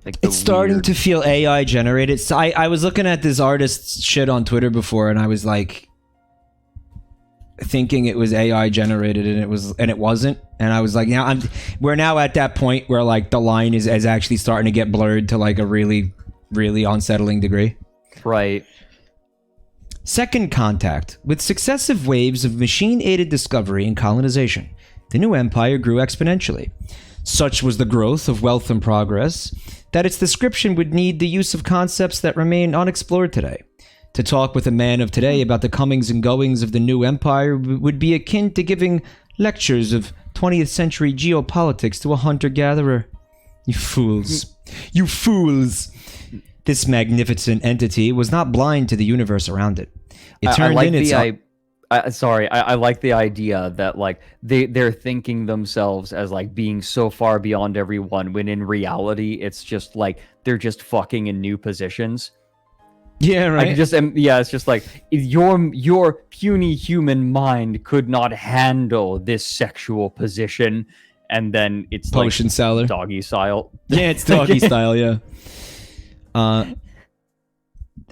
Like it's starting to feel AI generated. So I was looking at this artist's shit on Twitter before, and I was like, thinking it was AI generated, and it wasn't. And I was like, we're now at that point where like the line is actually starting to get blurred to like a really, really unsettling degree. Right. Second contact. With successive waves of machine-aided discovery and colonization, the new empire grew exponentially. Such was the growth of wealth and progress that its description would need the use of concepts that remain unexplored today. To talk with a man of today about the comings and goings of the new empire would be akin to giving lectures of 20th century geopolitics to a hunter-gatherer. You fools. You fools! This magnificent entity was not blind to the universe around it. It turned in its... I like the idea that like they're thinking themselves as like being so far beyond everyone, when in reality it's just like they're just fucking in new positions. Yeah, right. It's just like your puny human mind could not handle this sexual position, and then it's potion like seller doggy style. Yeah, it's doggy style. Yeah.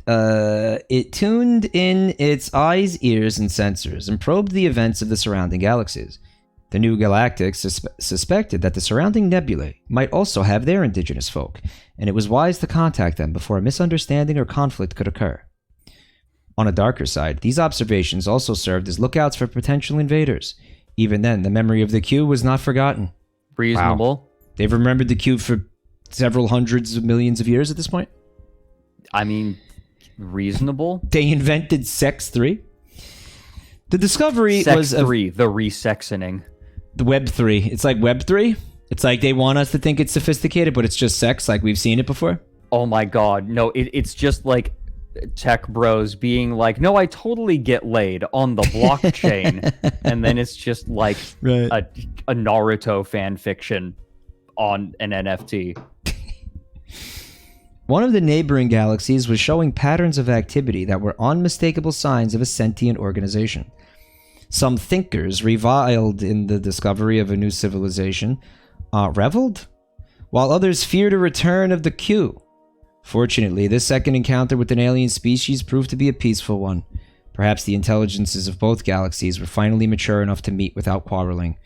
It tuned in its eyes, ears, and sensors and probed the events of the surrounding galaxies. The new galactics suspected that the surrounding nebulae might also have their indigenous folk, and it was wise to contact them before a misunderstanding or conflict could occur. On a darker side, these observations also served as lookouts for potential invaders. Even then, the memory of the Q was not forgotten. Reasonable. Wow. They've remembered the Q for several hundreds of millions of years at this point. I mean, reasonable. They invented Sex 3. The discovery Sex 3, the resexening. The Web 3. It's like Web 3. It's like they want us to think it's sophisticated, but it's just sex, like we've seen it before. Oh my god. No, it's just like tech bros being like, no, I totally get laid on the blockchain. And then it's just like a Naruto fan fiction on an NFT. One of the neighboring galaxies was showing patterns of activity that were unmistakable signs of a sentient organization. Some thinkers reviled in the discovery of a new civilization, reveled, while others feared a return of the Q. Fortunately, this second encounter with an alien species proved to be a peaceful one. Perhaps the intelligences of both galaxies were finally mature enough to meet without quarreling.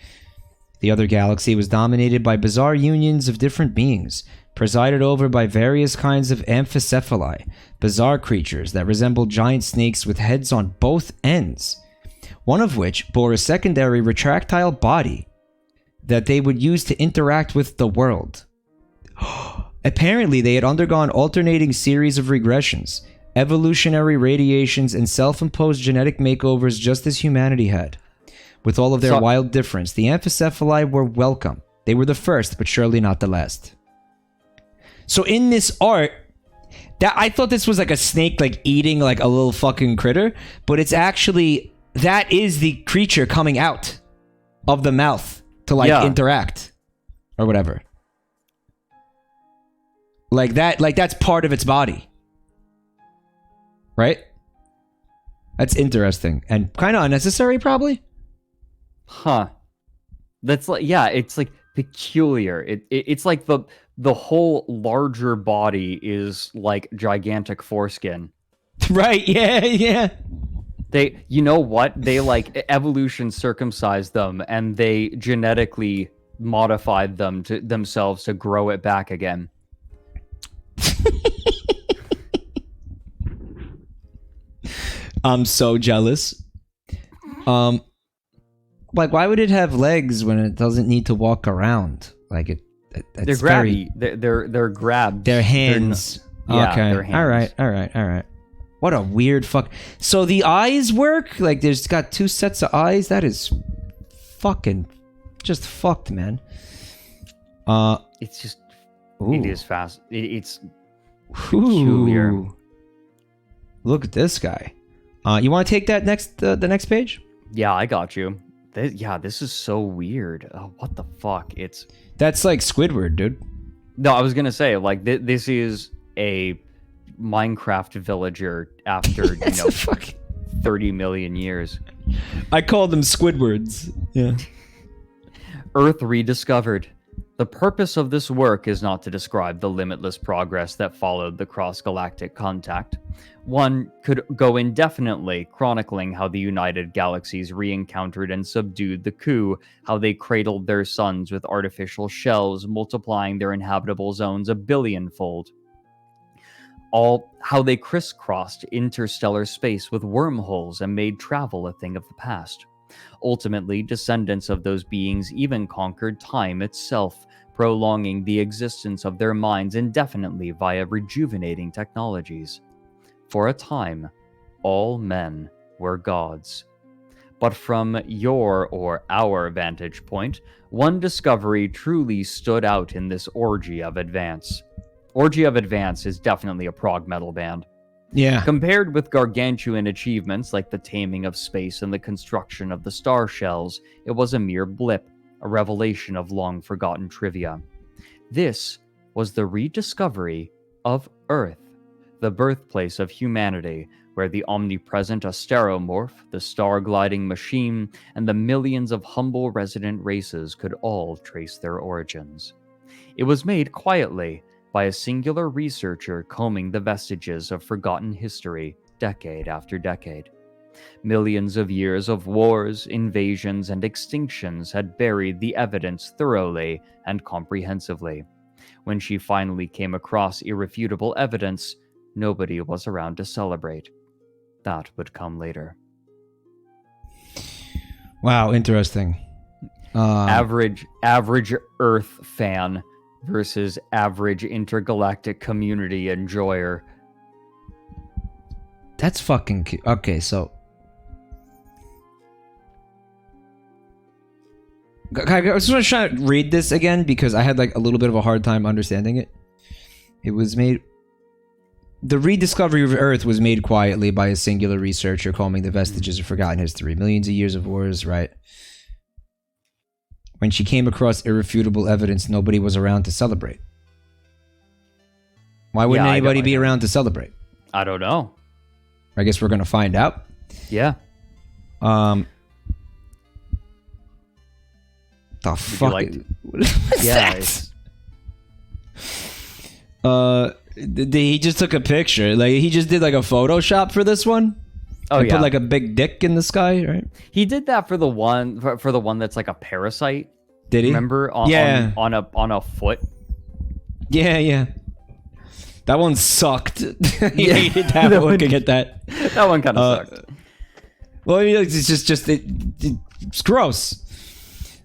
The other galaxy was dominated by bizarre unions of different beings, presided over by various kinds of amphicephali, bizarre creatures that resembled giant snakes with heads on both ends, one of which bore a secondary retractile body that they would use to interact with the world. Apparently, they had undergone alternating series of regressions, evolutionary radiations, and self-imposed genetic makeovers just as humanity had. With all of their wild difference, the amphicephali were welcome. They were the first, but surely not the last. So in this art, I thought this was like a snake like eating like a little fucking critter, but it's actually that is the creature coming out of the mouth to interact or whatever. Like that's part of its body. Right? That's interesting and kind of unnecessary, probably. Huh. That's like, yeah, it's like peculiar. It's like the whole larger body is like gigantic foreskin. Right, yeah. They, you know what? They like evolution circumcised them and they genetically modified them to themselves to grow it back again. I'm so jealous. Like, why would it have legs when it doesn't need to walk around? Like they're grabby. They're grabbed. They're hands. Okay. They're hands. All right. What a weird fuck. So the eyes work? Like, there's got 2 sets of eyes? That is fucking just fucked, man. It's just... Ooh. It is fast. It's peculiar. Ooh. Look at this guy. You want to take that the next page? Yeah, I got you. This is so weird. Oh, what the fuck? That's like Squidward, dude. No, I was gonna say, like, this is a Minecraft villager after 30 million years. I call them Squidwards. Yeah. Earth rediscovered. The purpose of this work is not to describe the limitless progress that followed the cross-galactic contact. One could go indefinitely chronicling how the United Galaxies re-encountered and subdued the coup, how they cradled their suns with artificial shells, multiplying their inhabitable zones a billionfold. How they crisscrossed interstellar space with wormholes and made travel a thing of the past. Ultimately, descendants of those beings even conquered time itself, prolonging the existence of their minds indefinitely via rejuvenating technologies. For a time, all men were gods. But from your or our vantage point, one discovery truly stood out in this orgy of advance. Orgy of Advance is definitely a prog metal band. Yeah. Compared with gargantuan achievements like the taming of space and the construction of the star shells, it was a mere blip, a revelation of long-forgotten trivia. This was the rediscovery of Earth, the birthplace of humanity, where the omnipresent asteromorph, the star-gliding machine, and the millions of humble resident races could all trace their origins. It was made quietly, by a singular researcher combing the vestiges of forgotten history decade after decade. Millions of years of wars, invasions, and extinctions had buried the evidence thoroughly and comprehensively. When she finally came across irrefutable evidence, nobody was around to celebrate. That would come later. Wow, interesting. Average Earth fan versus average intergalactic community enjoyer. That's fucking cute. Okay, so I just want to try to read this again because I had like a little bit of a hard time understanding it. It was made... The rediscovery of Earth was made quietly by a singular researcher combing the vestiges of forgotten history. Millions of years of wars, right? When she came across irrefutable evidence, nobody was around to celebrate. Why wouldn't anybody be around to celebrate? I don't know. I guess we're going to find out. Yeah. The fuck? What's that? He just took a picture. Like, he just did like a Photoshop for this one. Oh, yeah. Put like a big dick in the sky, right? He did that for the one that's like a parasite. Did he? Remember? On a foot. Yeah. That one sucked. He hated that looking at that. That one kind of sucked. Well, it's just it's gross.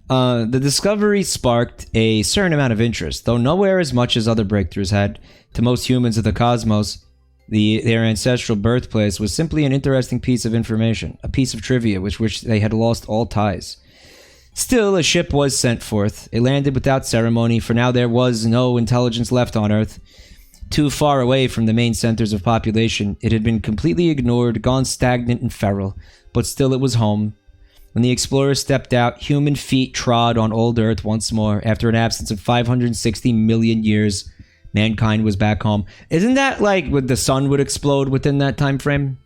The discovery sparked a certain amount of interest, though nowhere as much as other breakthroughs had. To most humans of the cosmos, their ancestral birthplace was simply an interesting piece of information, a piece of trivia with which they had lost all ties. Still, a ship was sent forth. It landed without ceremony, for now there was no intelligence left on Earth. Too far away from the main centers of population, it had been completely ignored, gone stagnant and feral. but still it was home. When the explorers stepped out, human feet trod on old Earth once more. After an absence of 560 million years, mankind was back home. Isn't that like when the sun would explode within that time frame?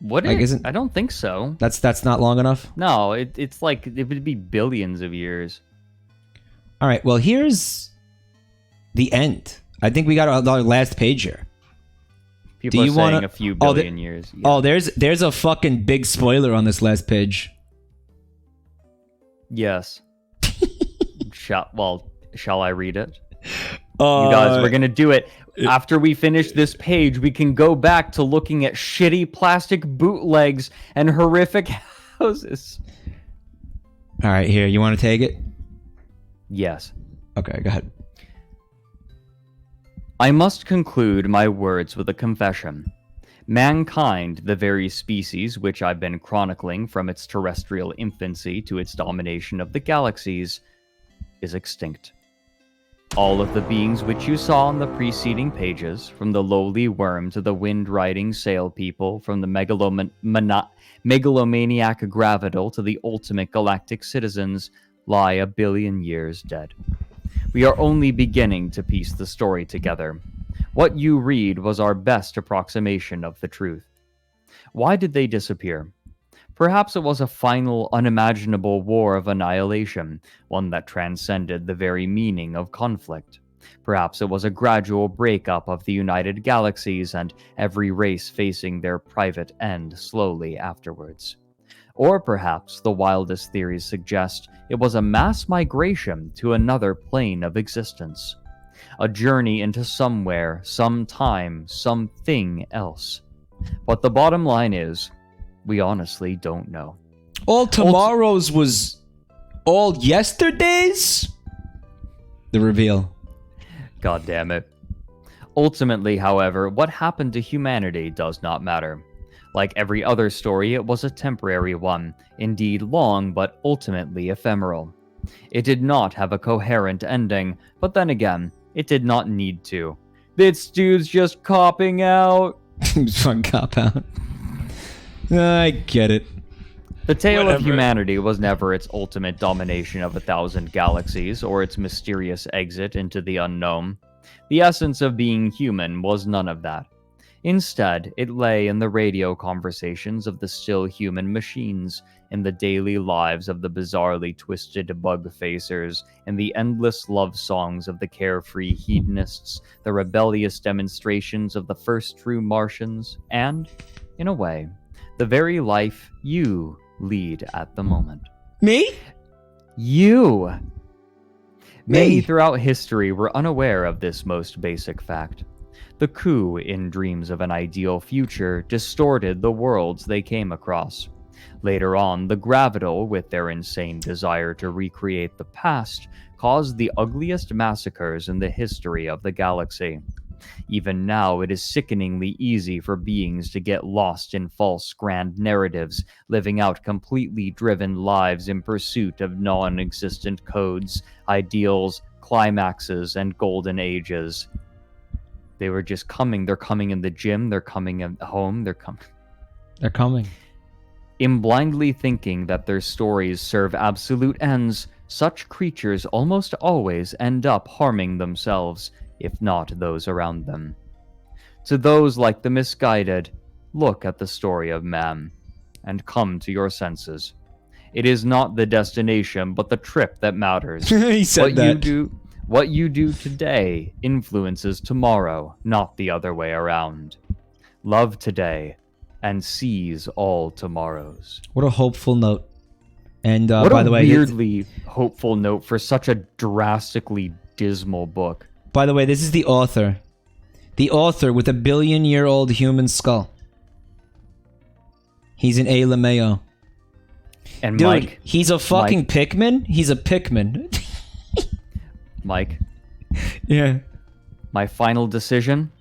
Would it? I don't think so. That's not long enough? No, it's like it would be billions of years. All right, well, here's the end. I think we got our last page here. People are saying a few billion years. Yeah. Oh, there's a fucking big spoiler on this last page. Yes. Shall I read it? You guys, we're gonna do it. After we finish this page, we can go back to looking at shitty plastic bootlegs and horrific houses. All right, here. You want to take it? Yes. Okay, go ahead. I must conclude my words with a confession. Mankind, the very species which I've been chronicling from its terrestrial infancy to its domination of the galaxies, is extinct. All of the beings which you saw on the preceding pages, from the lowly worm to the wind-riding sail people, from the megalomaniac Gravidal to the ultimate galactic citizens, lie a billion years dead. We are only beginning to piece the story together. What you read was our best approximation of the truth. Why did they disappear? Perhaps it was a final, unimaginable war of annihilation, one that transcended the very meaning of conflict. Perhaps it was a gradual breakup of the United Galaxies and every race facing their private end slowly afterwards. Or perhaps, the wildest theories suggest, it was a mass migration to another plane of existence. A journey into somewhere, sometime, something else. But the bottom line is, we honestly don't know. All tomorrows was all yesterdays? The reveal. God damn it. Ultimately, however, what happened to humanity does not matter. Like every other story, it was a temporary one, indeed long, but ultimately ephemeral. It did not have a coherent ending, but then again, it did not need to. This dude's just copping out. Fun cop out. I get it. The tale of humanity was never its ultimate domination of 1,000 galaxies, or its mysterious exit into the unknown. The essence of being human was none of that. Instead, it lay in the radio conversations of the still human machines, in the daily lives of the bizarrely twisted bug-facers, in the endless love songs of the carefree hedonists, the rebellious demonstrations of the first true Martians, and, in a way, the very life you lead at the moment. Me? You! Many Me. throughout history were unaware of this most basic fact. The coup in dreams of an ideal future distorted the worlds they came across. Later on, the Gravidal, with their insane desire to recreate the past, caused the ugliest massacres in the history of the galaxy. Even now, it is sickeningly easy for beings to get lost in false grand narratives, living out completely driven lives in pursuit of non-existent codes, ideals, climaxes, and golden ages. They were just coming. They're coming in the gym. They're coming at home. They're coming. In blindly thinking that their stories serve absolute ends, such creatures almost always end up harming themselves, if not those around them. To those like the misguided, look at the story of man, and come to your senses. It is not the destination, but the trip that matters. He said What you do today influences tomorrow, not the other way around. Love today, and seize all tomorrows. What a hopeful note. And what by a the way, weirdly hopeful note for such a drastically dismal book. By the way, this is the author. The author with a billion-year-old human skull. He's an A. LeMayo. And Dude, Mike, he's a fucking Pikmin? He's a Pikmin. Mike, Yeah. my final decision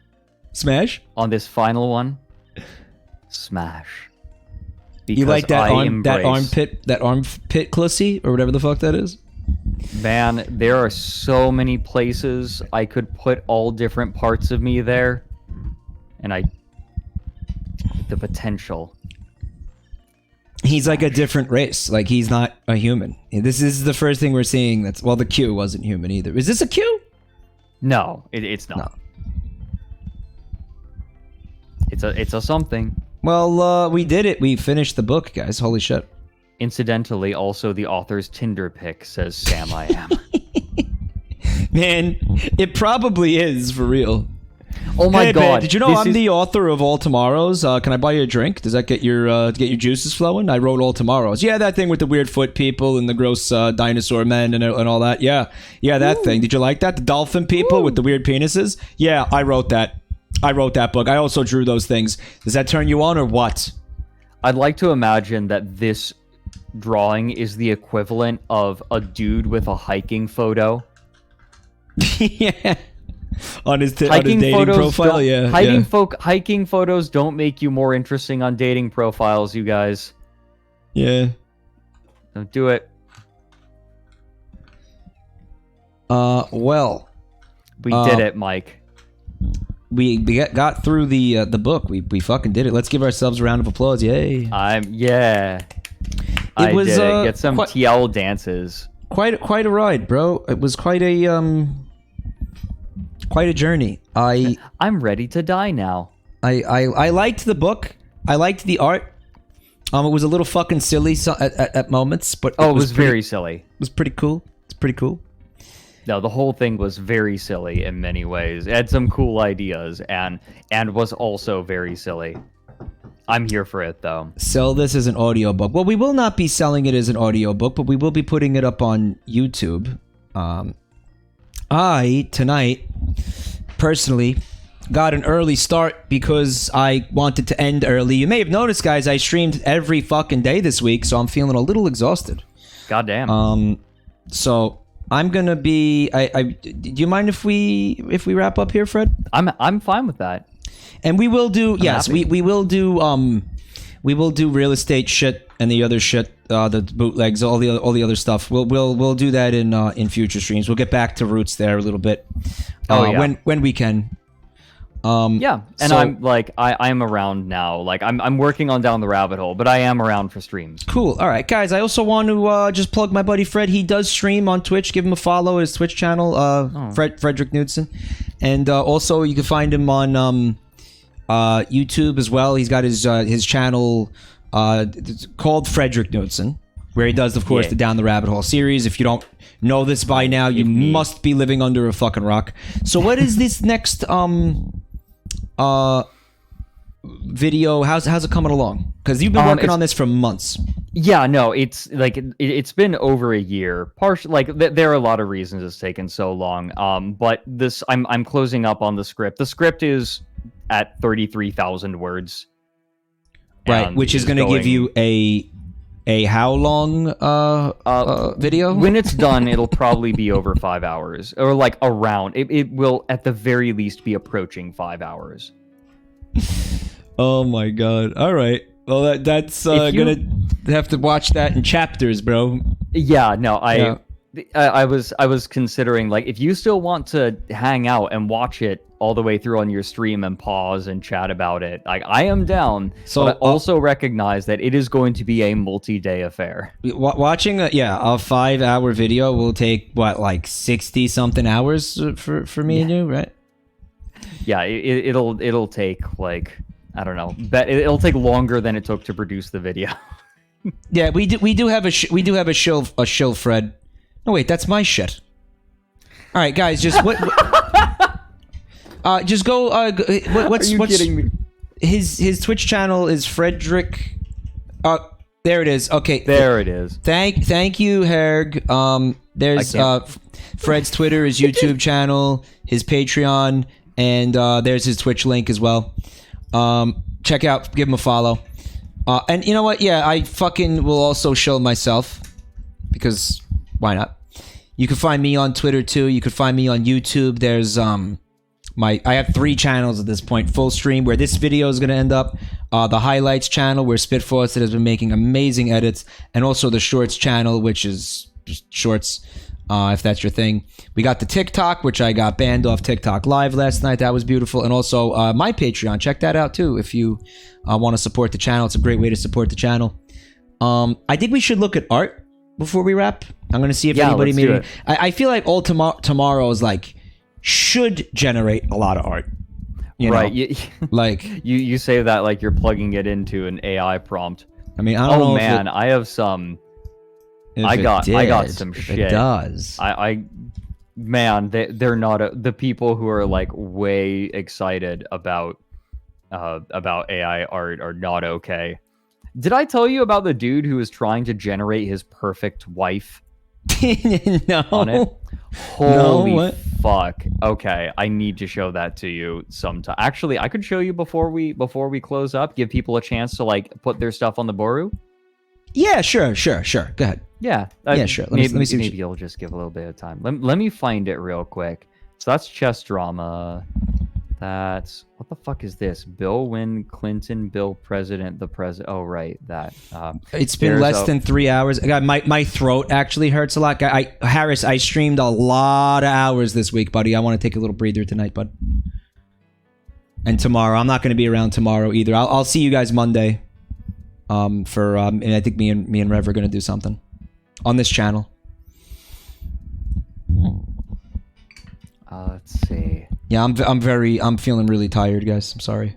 Smash? on this final one, smash. Because You like that embrace- that armpit clussy or whatever the fuck that is? Man, there are so many places I could put all different parts of me there, and the potential He's like a different race. Like, he's not a human. This is the first thing we're seeing that's... Well, the Q wasn't human either. Is this a Q? No, it's not. No. It's a something. Well, we did it. We finished the book, guys. Holy shit. Incidentally, also the author's Tinder pic says Sam I am. Man, it probably is, for real. Oh my god! Man, did you know I'm the author of All Tomorrows? Can I buy you a drink? Does that get your juices flowing? I wrote All Tomorrows. Yeah, that thing with the weird foot people and the gross dinosaur men and all that. Yeah, that thing. Did you like that? The dolphin people with the weird penises. Yeah, I wrote that. I wrote that book. I also drew those things. Does that turn you on or what? I'd like to imagine that this drawing is the equivalent of a dude with a hiking photo. Yeah. On his dating profile, yeah. Hiking photos don't make you more interesting on dating profiles, you guys. Yeah. Don't do it. Well. We did it, Mike. We got through the book. We fucking did it. Let's give ourselves a round of applause. Yay. Yeah. I did it. Get some TL dances. Quite a ride, bro. It was quite a journey. I'm ready to die now. I liked the book. I liked the art. It was a little fucking silly at moments, but it was very silly. It was pretty cool. It's pretty cool. No, the whole thing was very silly in many ways. It had some cool ideas and was also very silly. I'm here for it, though. Sell this as an audiobook. Well, we will not be selling it as an audiobook, but we will be putting it up on YouTube. I, tonight, personally, got an early start because I wanted to end early. You may have noticed, guys, I streamed every fucking day this week, so I'm feeling a little exhausted. Goddamn. So I'm gonna be. Do you mind if we wrap up here, Fred? I'm fine with that. And we will do. We will do. We will do real estate shit and the other shit, the bootlegs, all the other stuff. We'll do that in future streams. We'll get back to roots there a little bit. When we can. Yeah, and so, I'm around now. Like I'm working on Down the Rabbit Hole, but I am around for streams. Cool. All right, guys. I also want to just plug my buddy Fred. He does stream on Twitch. Give him a follow. His Twitch channel, Frederick Knudsen, and also you can find him on YouTube as well. He's got his channel called Frederick Knudsen, where he does, of course, the Down the Rabbit Hole series. If you don't know this by now, you must be living under a fucking rock. So what is this next video? How's it coming along? Because you've been working on this for months. Yeah, no, it's like it's been over a year. There are a lot of reasons it's taken so long. But this, I'm closing up on the script. The script is at 33,000 words. Right, which is going to give you a how long video? When it's done, it'll probably be over 5 hours, or like around. It will at the very least be approaching 5 hours. Oh my god! All right, well that's gonna have to watch that in chapters, bro. Yeah, no, I was considering, like, if you still want to hang out and watch it all the way through on your stream and pause and chat about it, like, I am down. So but I also recognize that it is going to be a multi-day affair. Watching a 5-hour video will take what, like 60 something hours for me and you, right? Yeah, it'll take, like, I don't know, but it'll take longer than it took to produce the video. Yeah, we do have a shill, Fred. No, wait, that's my shit. All right, guys, just just go. What's kidding me? His Twitch channel is Frederick. There it is. Okay, there it is. Thank you, Herg. There's Fred's Twitter, his YouTube channel, his Patreon, and there's his Twitch link as well. Check out, give him a follow. And you know what? Yeah, I fucking will also show myself because why not? You can find me on Twitter too. You can find me on YouTube. There's I have 3 channels at this point. Full stream, where this video is going to end up. The highlights channel, where Spit Fawcett has been making amazing edits, and also the shorts channel, which is just shorts. If that's your thing. We got the TikTok, which I got banned off TikTok Live last night. That was beautiful. And also my Patreon. Check that out too if you want to support the channel. It's a great way to support the channel. I think we should look at art before we wrap. I'm gonna see if anybody let's do maybe. it. I feel like all tomorrow's like should generate a lot of art. You know? Right. Like you say that like you're plugging it into an AI prompt. I mean, I don't know. Man, I have some. I got some shit. It does. Man, they're not the people who are like way excited about AI art are not okay. Did I tell you about the dude who was trying to generate his perfect wife? No. On it? Holy what? fuck. Okay, I need to show that to you sometime. Actually, I could show you before we close up, give people a chance to like put their stuff on the Boru. Yeah, sure. Go ahead. Yeah. Yeah, sure. Let me see. Maybe you'll just give a little bit of time. Let me find it real quick. So that's chess drama. That's what the fuck is this? Bill win Clinton, Bill president, the president. Oh right, that. It's been less than 3 hours. God, my throat actually hurts a lot. Harris, I streamed a lot of hours this week, buddy. I want to take a little breather tonight, bud. And tomorrow, I'm not going to be around tomorrow either. I'll see you guys Monday. And I think me and Rev are going to do something on this channel. Let's see. Yeah, I'm feeling really tired, guys. I'm sorry.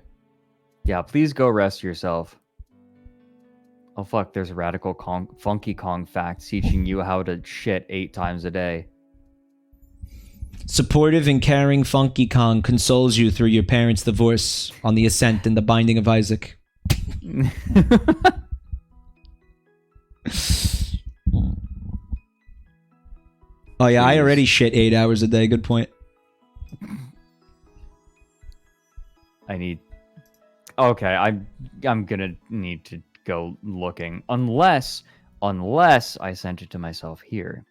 Yeah, please go rest yourself. Oh fuck, there's radical Funky Kong facts teaching you how to shit 8 times a day. Supportive and caring Funky Kong consoles you through your parents' divorce on the ascent and the binding of Isaac. Oh yeah, I already shit 8 hours a day. Good point. Okay, I'm gonna need to go looking unless I sent it to myself here.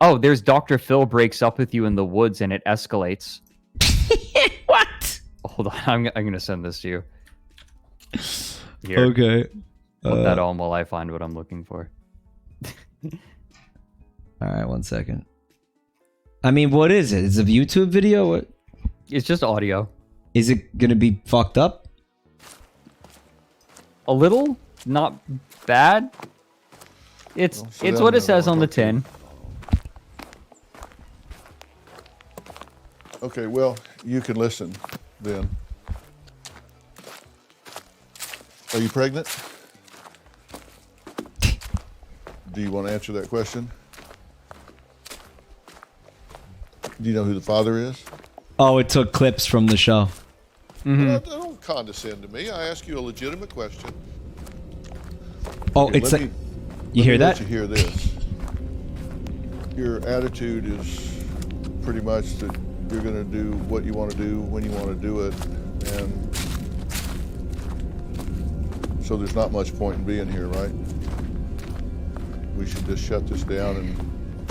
Oh, there's Dr. Phil breaks up with you in the woods and it escalates. What? Hold on, I'm gonna send this to you. Here. Okay. Put that on while I find what I'm looking for. All right, 1 second. I mean, what is it? It's a YouTube video? What? It's just audio. Is it gonna be fucked up? A little, not bad. It's what it says on the tin. Okay, well, you can listen then. Are you pregnant? Do you want to answer that question? Do you know who the father is? Oh, it took clips from the show. Well, don't condescend to me. I ask you a legitimate question. Oh, Here, it's like... You hear that? Let you hear this. Your attitude is pretty much that you're going to do what you want to do when you want to do it, and so there's not much point in being here, right? We should just shut this down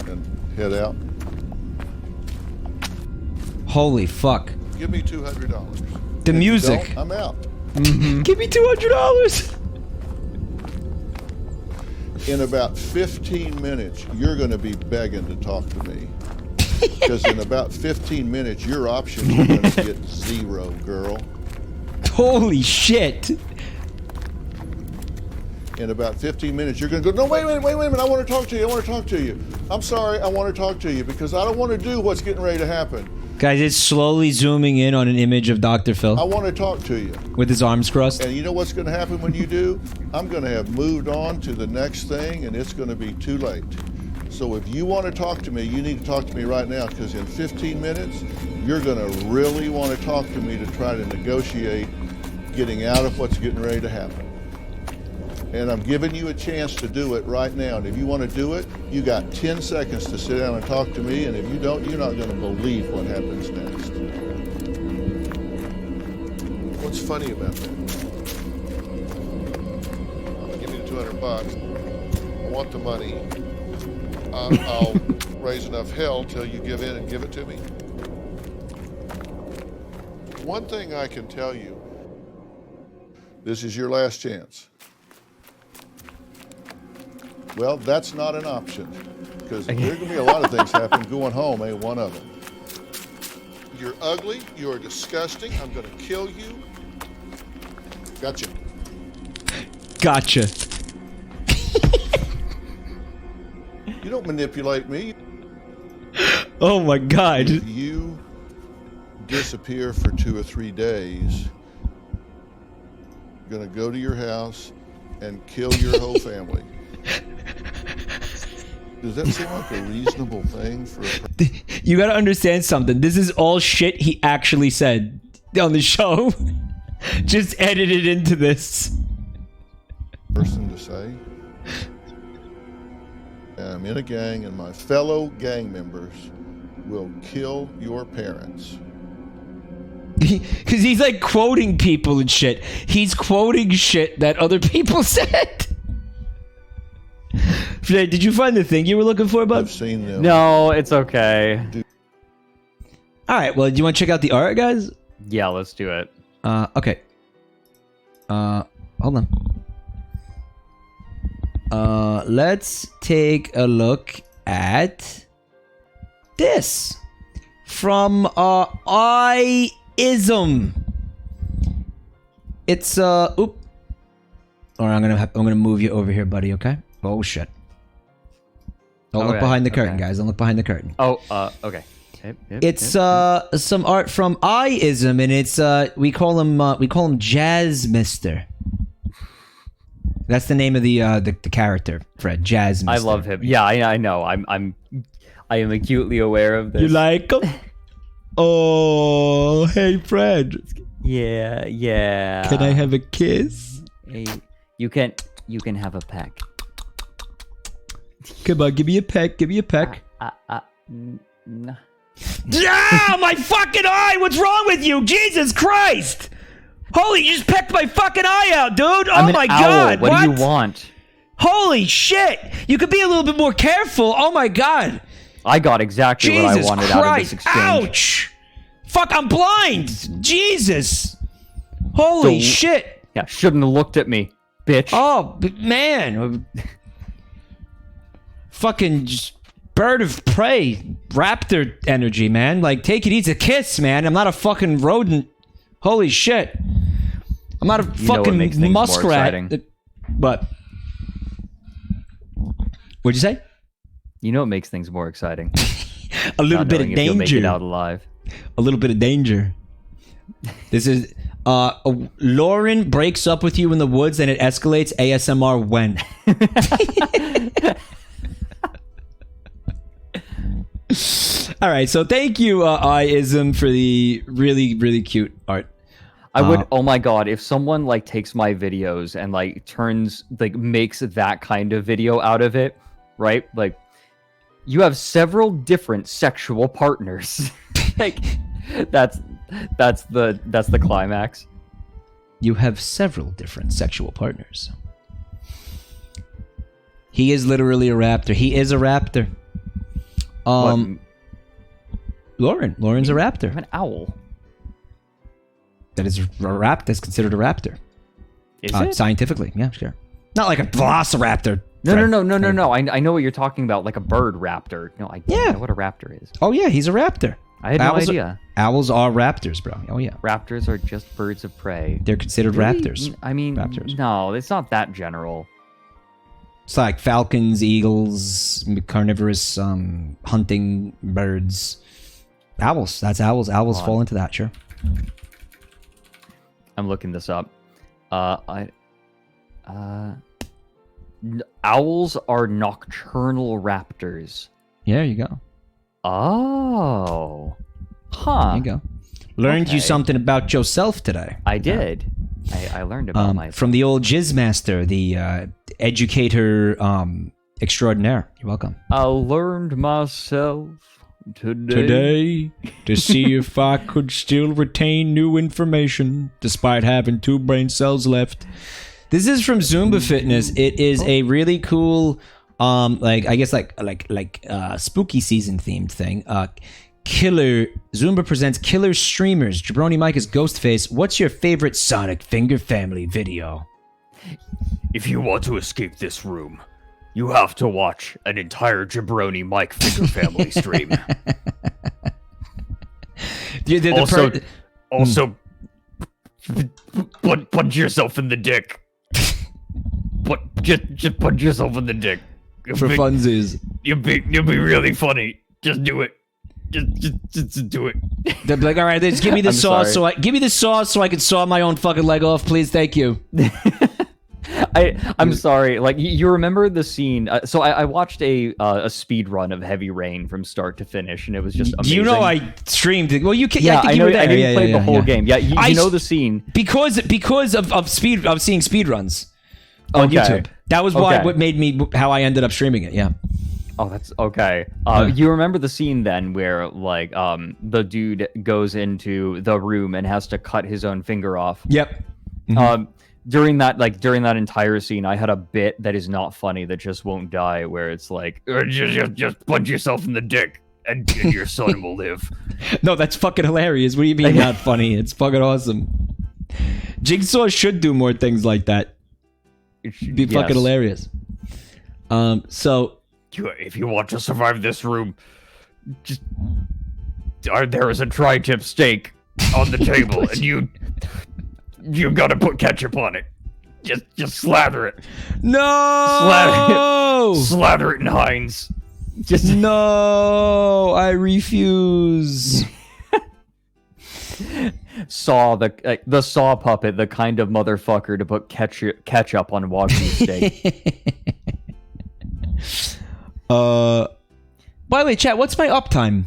and head out. Holy fuck. Give me $200. The If you music. don't, I'm out. Give me $200. In about 15 minutes, you're going to be begging to talk to me. Because in about 15 minutes, your options are going to get 0, girl. Holy shit. In about 15 minutes, you're going to go, no, wait a minute, I want to talk to you. I'm sorry, I want to talk to you because I don't want to do what's getting ready to happen. Guys, it's slowly zooming in on an image of Dr. Phil. I want to talk to you. With his arms crossed. And you know what's going to happen when you do? I'm going to have moved on to the next thing, and it's going to be too late. So if you want to talk to me, you need to talk to me right now, because in 15 minutes, you're going to really want to talk to me to try to negotiate getting out of what's getting ready to happen. And I'm giving you a chance to do it right now. And if you want to do it, you got 10 seconds to sit down and talk to me. And if you don't, you're not going to believe what happens next. What's funny about that? Give me the $200. I want the money. I'll raise enough hell till you give in and give it to me. One thing I can tell you, this is your last chance. Well, that's not an option, because there's going to be a lot of things happen. Going home ain't one of them. You're ugly. You're disgusting. I'm going to kill you. Gotcha. Gotcha. You don't manipulate me. Oh my god. If you disappear for 2 or 3 days, I'm gonna go to your house and kill your whole family. Does that sound like a reasonable thing for a You gotta understand something. This is all shit he actually said on the show. Just edit it into this. person to say? I'm in a gang and my fellow gang members will kill your parents. Because he's like quoting people and shit. He's quoting shit that other people said. Fred, did you find the thing you were looking for, bud? I've seen them. No, it's okay. Alright, well, do you want to check out the art, guys? Yeah, let's do it. Okay. Hold on. Let's take a look at this from I-ism. It's oop. Or I'm gonna move you over here, buddy. Okay. Oh shit. Don't look behind the curtain, guys. Don't look behind the curtain. Oh, okay. It's some art from I-ism, and it's we call him Jazz Mister. That's the name of the character, Fred. Jazz Mister. I love him. Yeah, I know. I am acutely aware of this. You like him? Oh, hey, Fred. Yeah. Can I have a kiss? Hey, you can have a peck. Come on, give me a peck. Give me a peck. Nah. Ah, my fucking eye! What's wrong with you? Jesus Christ! Holy, you just pecked my fucking eye out, dude! I'm an my owl. god! What do you want? Holy shit! You could be a little bit more careful. Oh my god! I got exactly what I wanted out of this exchange. Ouch! Fuck, I'm blind! Jesus! Holy shit! Yeah, shouldn't have looked at me, bitch. Oh, man! Fucking just bird of prey, raptor energy, man. Like, take it easy, a kiss, man. I'm not a fucking rodent. Holy shit! I'm not a fucking muskrat. What? What'd you say? You know what makes things more exciting? A little bit of danger. You'll make it out alive. A little bit of danger. This is Lauren breaks up with you in the woods and it escalates. ASMR when? All right, so thank you, I-ism, for the really, really cute art. I would. Oh my god! If someone like takes my videos and like makes that kind of video out of it, right? Like, you have several different sexual partners. Like, that's the climax. You have several different sexual partners. He is literally a raptor. He is a raptor. Lauren's a raptor. I'm an owl. That is a raptor. That's considered a raptor. Is it? Scientifically, yeah, sure. Not like a velociraptor. No. I know what you're talking about, like a bird raptor. No, I don't know what a raptor is. Oh yeah, he's a raptor. I had no idea. Owls are raptors, bro. Oh yeah. Raptors are just birds of prey. They're considered raptors. I mean, raptors. No, it's not that general. It's like falcons, eagles, carnivorous hunting birds. Owls. That's owls. Owls fall into that, sure. I'm looking this up. Owls are nocturnal raptors. Yeah, there you go. Oh. Huh. There you go. Learned you something about yourself today. I did. I learned about myself. From the old Jizz Master, the educator extraordinaire. You're welcome. I learned myself today to see if I could still retain new information despite having 2 brain cells left. This is from Zumba Fitness. It is a really cool spooky season themed thing. Zumba presents Killer Streamers. Jabroni Mike is Ghostface. What's your favorite Sonic Finger Family video? If you want to escape this room, you have to watch an entire Jabroni Mike Finger Family stream. Also, punch yourself in the dick. Just punch yourself in the dick. For funsies. You'll be really funny. Just do it. Just do it. They'll be like, all right, just give me the sauce give me the sauce so I can saw my own fucking leg off, please. Thank you. I'm sorry. Like you remember the scene? So I watched a speed run of Heavy Rain from start to finish, and it was just amazing. You know, I streamed it. Well, you can. Yeah, I think you were there. I didn't play the whole game. Yeah, you know the scene because of seeing speed runs on YouTube. That was what made me how I ended up streaming it. Yeah. Oh, that's okay. You remember the scene then where like the dude goes into the room and has to cut his own finger off. Yep. Mm-hmm. During that entire scene, I had a bit that is not funny that just won't die, where it's like just punch yourself in the dick and your son will live. No, that's fucking hilarious. What do you mean not funny? It's fucking awesome. Jigsaw should do more things like that. It'd be fucking hilarious. So. If you want to survive this room, just there is a tri-tip steak on the table, and you gotta put ketchup on it. Just slather it. No, slather it in Heinz. Just no, I refuse. Saw the Saw puppet, the kind of motherfucker to put ketchup on Wagyu steak. By the way, chat, what's my uptime?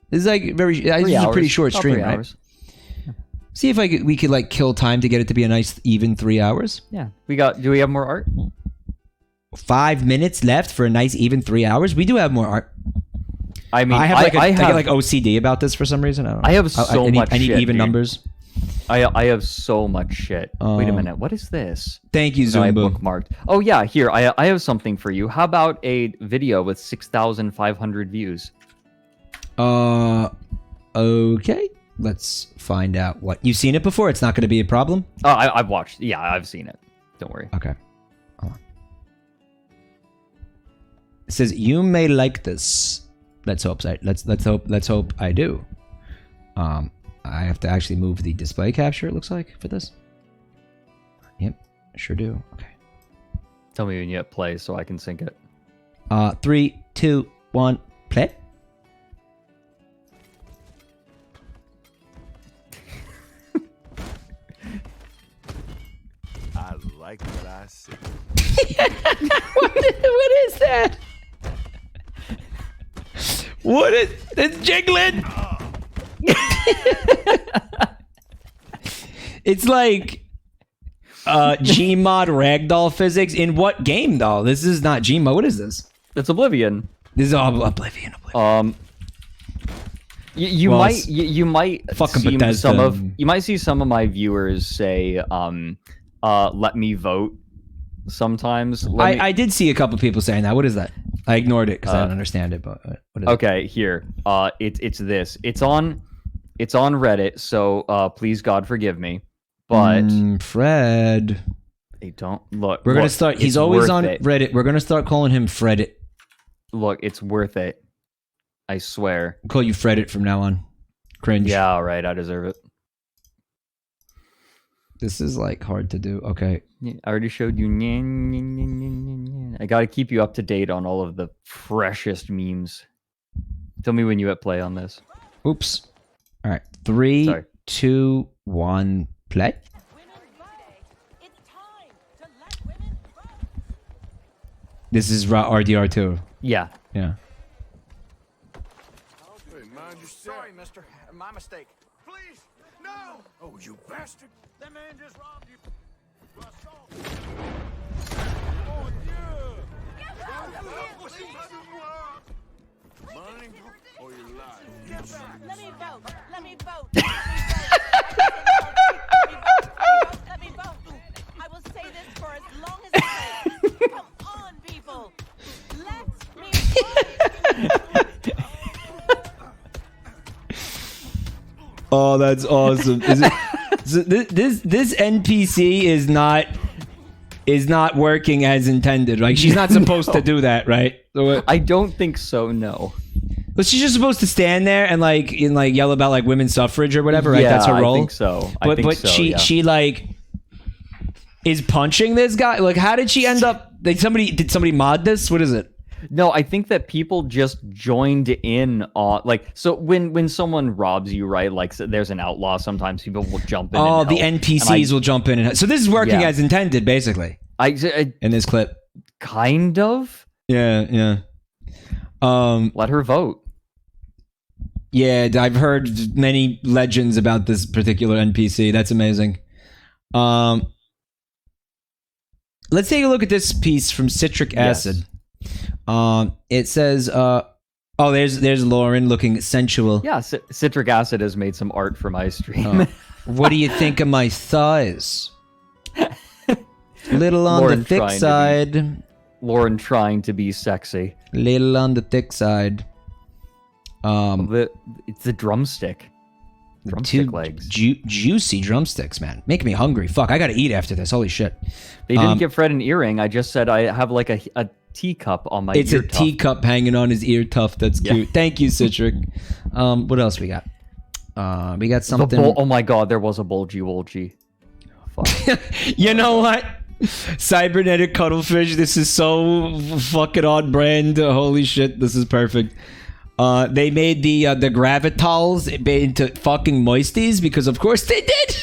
This is like this is a pretty short stream, right? Hours. See if we could like kill time to get it to be a nice even 3 hours. Yeah, do we have more art? 5 minutes left for a nice even 3 hours. We do have more art. I mean, I get like OCD about this for some reason. I don't know. I have so much. I need shit, even dude. numbers. I have so much shit. Wait a minute. What is this? Thank you, I Zumba. bookmarked. Oh yeah, here I have something for you. How about a video with 6,500 views? Okay. Let's find out what you've seen it before. It's not going to be a problem. I've watched. Yeah, I've seen it. Don't worry. Okay. Hold on. It says you may like this. Let's hope I do. I have to actually move the display capture, it looks like, for this. Yep, sure do. Okay. Tell me when you hit play so I can sync it. 3, 2, 1, play. I like what I see. What is that? What is it's jiggling? It's like Gmod ragdoll physics. In what game though? This is not Gmod. What is this? It's Oblivion. This is all Oblivion. You might fucking see Bethesda. you might see some of my viewers say let me vote sometimes. I did see a couple people saying that. What is that? I ignored it because I don't understand it. But what is okay, here. It's this. It's on Reddit. So please God forgive me. But Fred, they don't look. We're gonna start. He's always on Reddit. We're gonna start calling him Fredit. Look, it's worth it. I swear. I'll call you Fredit from now on. Cringe. Yeah, all right. I deserve it. This is like hard to do. Okay. I already showed you. I gotta keep you up to date on all of the freshest memes. Tell me when you hit play on this. Oops. All right. 3, 2, 1, play. This is RDR2. Yeah. Yeah. Sorry, mister. My mistake. Please, no! Oh, you bastard! That man just robbed you. Money or your life? Let me vote. Let me vote. Let me vote. I will say this for as long as it takes. Come on, people. Let me vote. Oh, that's awesome. This NPC is not working as intended. Like she's not supposed to do that, right? So I don't think so. No. But she's just supposed to stand there and like yell about like women's suffrage or whatever, right? That's her role. I think so. But she like is punching this guy. Like, how did she end up? Did somebody mod this? What is it? No, I think that people just joined in on so when someone robs you, right? Like so there's an outlaw. Sometimes people will jump in. Oh, and the help. NPCs will jump in and so this is working Yeah. as intended, basically. I In this clip. kind of Yeah. let her vote. Yeah, I've heard many legends about this particular NPC. That's amazing. Let's take a look at this piece from Citric Acid. It says, there's Lauren looking sensual. Yeah, Citric Acid has made some art for my stream. What do you think of my thighs? Little on Lauren the thick trying to be- side. Lauren trying to be sexy. Little on the thick side. It's the drumstick. Drumstick Two legs. juicy drumsticks, man. Making me hungry. Fuck, I gotta eat after this. Holy shit. They didn't give Fred an earring. I just said I have like a teacup on my It's ear a tuft. teacup hanging on his ear tuft. That's Yeah. cute. Thank you, Citric. What else we got? We got The something. oh my god, there was a bulgy wolgy. Fuck. You know what? Cybernetic cuttlefish. This is so fucking on brand. Holy shit, this is perfect. They made the gravitals into fucking moisties because of course they did.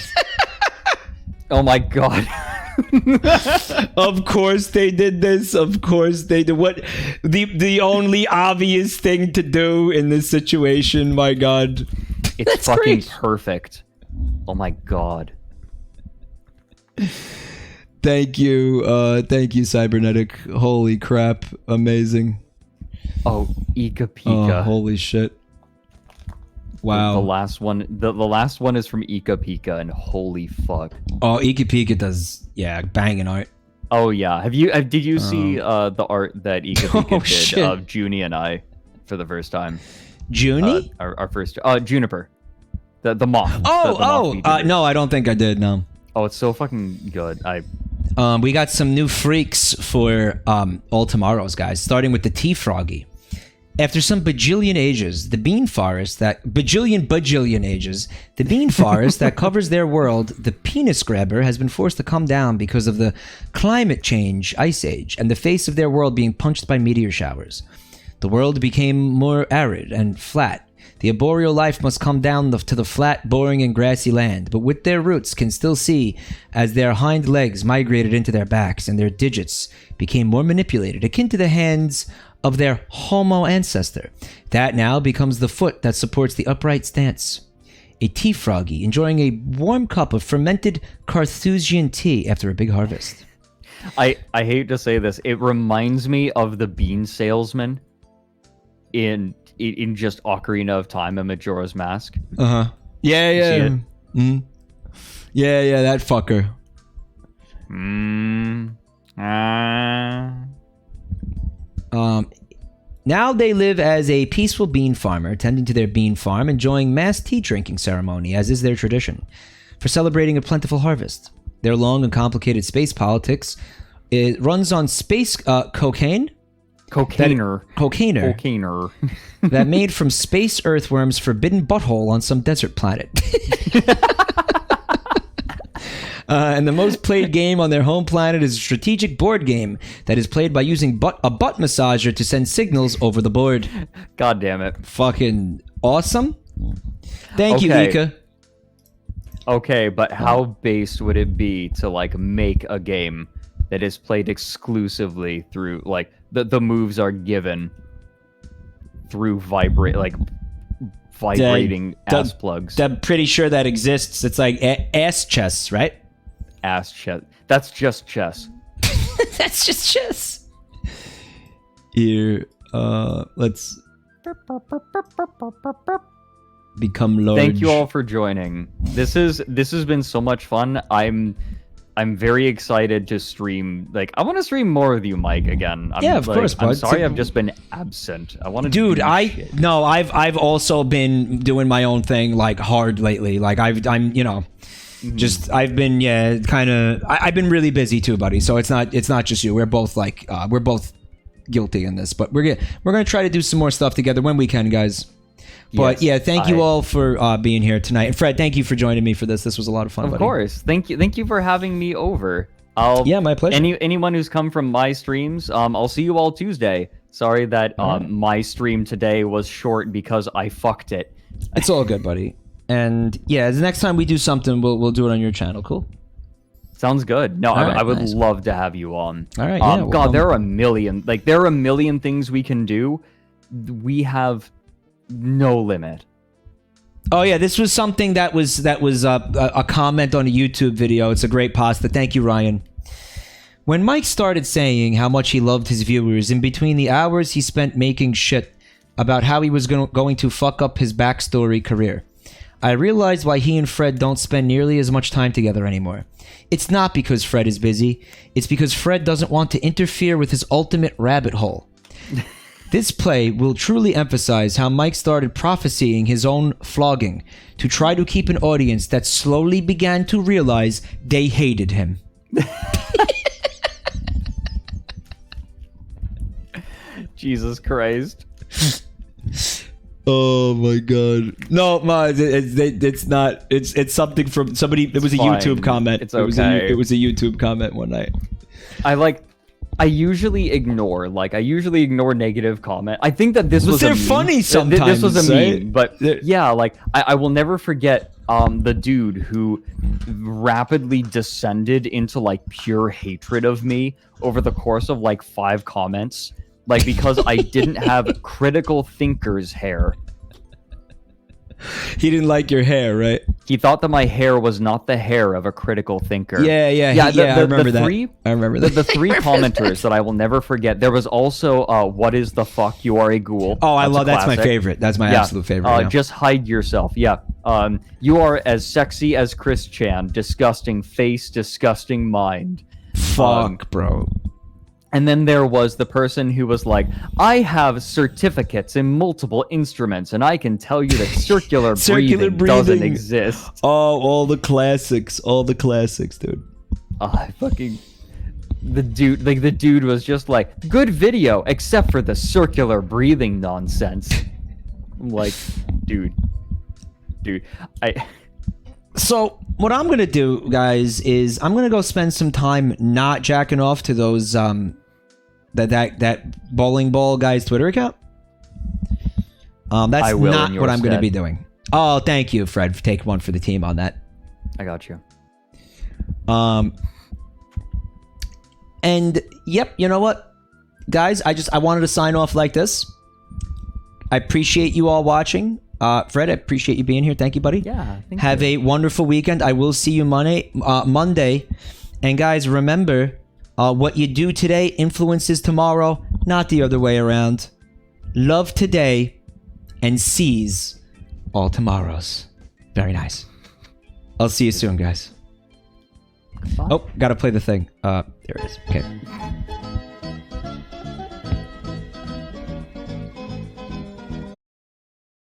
Oh my god. Of course they did this. Of course they did. What the only obvious thing to do in this situation? My god, It's That's fucking great. perfect. Oh my god. thank you, Cybernetic. Holy crap, amazing. Oh, Ika Oh, Pika. holy shit. Wow. The last one. The last one is from Ika Pika, and holy fuck. Oh, Ikipika does, banging art. Oh yeah. Did you see the art that Ika Pika Oh, did shit. of Junie and I for the first time? Junie? Our first Juniper. The moth. the moth VTuber. No, I don't think I did, no. Oh, it's so fucking good. We got some new freaks for all tomorrows, guys, starting with the T-Froggy. After some bajillion ages, the bean forest that bajillion ages, the bean forest that covers their world, the penis grabber, has been forced to come down because of the climate change ice age and the face of their world being punched by meteor showers. The world became more arid and flat. The arboreal life must come down to the flat, boring, and grassy land, but with their roots can still see as their hind legs migrated into their backs and their digits became more manipulated, akin to the hands of their Homo ancestor. That now becomes the foot that supports the upright stance. A tea froggy enjoying a warm cup of fermented Carthusian tea after a big harvest. I hate to say this. It reminds me of the bean salesman in just Ocarina of Time and Majora's Mask. Yeah. See it? Mm. Yeah, that fucker. Now they live as a peaceful bean farmer, tending to their bean farm, enjoying mass tea drinking ceremony, as is their tradition, for celebrating a plentiful harvest. Their long and complicated space politics, it runs on space cocaine. Cocainer. That made from space earthworms' forbidden butthole on some desert planet. And the most played game on their home planet is a strategic board game that is played by using a butt massager to send signals over the board. God damn it. Fucking awesome. Thank you, Okay. Ika. Okay, but how based would it be to like make a game that is played exclusively through like the moves are given through vibrating ass plugs? I'm pretty sure that exists. It's like ass chess, right? Ass chess. That's just chess. That's just chess. Here, let's become large. Thank you all for joining. This has been so much fun. I'm very excited to stream. Like, I want to stream more with you, Mike, again. Yeah, of course, I'm bud. sorry I've just been absent. I want to Dude, I've also been doing my own thing like hard lately. Like I've been kind of I've been really busy too, buddy. So it's not just you. We're both guilty in this, but we're gonna try to do some more stuff together when we can, guys. But Yes, thank you all for being here tonight. And Fred, thank you for joining me for this. This was a lot of fun, Of buddy. course. Thank you for having me over. Yeah, my pleasure. Anyone who's come from my streams, I'll see you all Tuesday. Sorry that my stream today was short because I fucked it. It's all good, buddy. And yeah, the next time we do something, we'll do it on your channel. Cool. Sounds good. No, I would nice. love to have you on. All right. Yeah, God, there are a million. Like, there are a million things we can do. We have no limit. Oh yeah, this was something that was a comment on a YouTube video. It's a great pasta. Thank you, Ryan. When Mike started saying how much he loved his viewers, in between the hours he spent making shit about how he was going to fuck up his backstory career, I realized why he and Fred don't spend nearly as much time together anymore. It's not because Fred is busy. It's because Fred doesn't want to interfere with his ultimate rabbit hole. This play will truly emphasize how Mike started prophesying his own flogging to try to keep an audience that slowly began to realize they hated him. Jesus Christ. Oh my god. No, Ma, it's not. It's something from somebody. It was a fine. YouTube comment. It's okay. It was a YouTube comment one night. I usually ignore negative comment. I think that this was they're a meme. funny sometimes. This was a right? meme, but yeah, like I will never forget the dude who rapidly descended into like pure hatred of me over the course of like 5 comments, like because I didn't have critical thinker's hair. He didn't like your hair, right? He thought that my hair was not the hair of a critical thinker. Yeah. I remember that. I remember that. The 3 commenters that I will never forget. There was also, what is the fuck? You are a ghoul. Oh, I love that's my favorite. That's my absolute favorite. Right just hide yourself. Yeah. You are as sexy as Chris Chan. Disgusting face, disgusting mind. Fuck, bro. And then there was the person who was like, I have certificates in multiple instruments, and I can tell you that circular breathing doesn't exist. Oh, all the classics, dude. The dude was just like, good video, except for the circular breathing nonsense. I'm like, dude, So what I'm gonna do, guys, is I'm gonna go spend some time not jacking off to those that bowling ball guy's Twitter account. That's not what I'm gonna be doing. Oh, thank you, Fred, for taking one for the team on that. I got you. And yep, you know what, guys, I wanted to sign off like this. I appreciate you all watching. Fred, I appreciate you being here. Thank you, buddy. Yeah. Have a wonderful weekend. I will see you Monday. And guys, remember, what you do today influences tomorrow, not the other way around. Love today and seize all tomorrows. Very nice. I'll see you soon, guys. Oh, gotta play the thing. There it is. Okay.